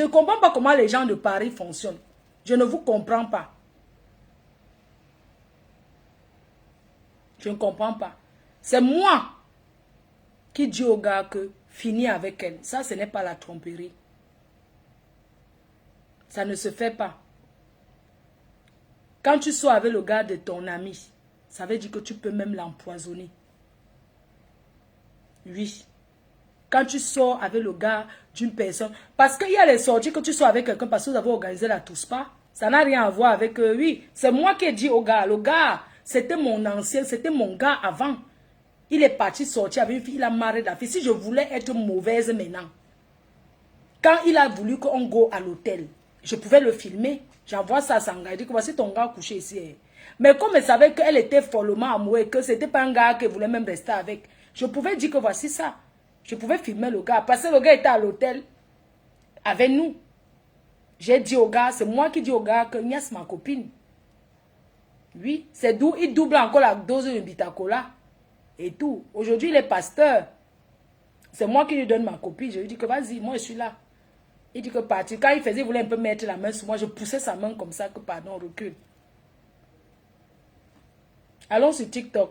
[SPEAKER 1] ne comprends pas comment les gens de Paris fonctionnent. Je ne vous comprends pas. Je ne comprends pas. C'est moi qui dis au gars que finis avec elle. Ça, ce n'est pas la tromperie. Ça ne se fait pas. Quand tu sors avec le gars de ton ami, ça veut dire que tu peux même l'empoisonner. Oui. Quand tu sors avec le gars d'une personne, parce qu'il y a les sorties que tu sors avec quelqu'un parce que vous avez organisé la Touspa, ça n'a rien à voir avec oui. C'est moi qui ai dit au gars, le gars, c'était mon ancien, c'était mon gars avant. Il est parti sortir avec une fille, il a marré la fille. Si je voulais être mauvaise maintenant, quand il a voulu qu'on go à l'hôtel, je pouvais le filmer. J'envoie ça à Sanga, il dit que voici ton gars couché ici. Mais comme il savait qu'elle était follement amoureuse, que c'était pas un gars qui voulait même rester avec, je pouvais dire que voici ça. Je pouvais filmer le gars. Parce que le gars était à l'hôtel avec nous. J'ai dit au gars, c'est moi qui dis au gars que Nias, ma copine. Oui, c'est d'où il double encore la dose de Bitacola. Et tout. Aujourd'hui, il est pasteur. C'est moi qui lui donne ma copine. Je lui dis que vas-y, moi je suis là. Il dit que parti. Quand il faisait, il voulait un peu mettre la main sur moi. Je poussais sa main comme ça, que pardon, recule. Allons sur TikTok.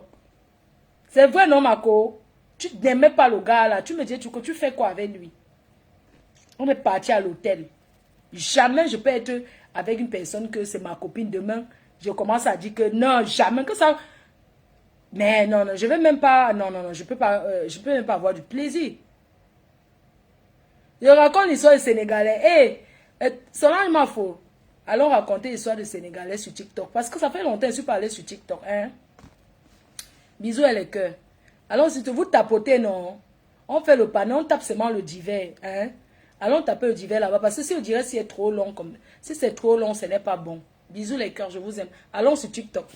[SPEAKER 1] C'est vrai, non, Marco? Tu n'aimais pas le gars là. Tu me disais que tu fais quoi avec lui? On est parti à l'hôtel. Jamais je peux être avec une personne que c'est ma copine. Demain, je commence à dire que non, jamais que ça. Mais non, je vais même pas. Non, je peux peux même pas avoir du plaisir. Je raconte l'histoire des Sénégalais. Solange m'a faux. Allons raconter l'histoire des Sénégalais sur TikTok. Parce que ça fait longtemps que je suis pas allée sur TikTok. Hein? Bisous et les cœurs. Alors, si vous tapotez, non, on fait le panneau, on tape seulement le divers. Hein? Allons taper le divers là-bas. Parce que si le divers si est trop long, si c'est trop long, ce n'est pas bon. Bisous les cœurs, je vous aime. Allons sur TikTok.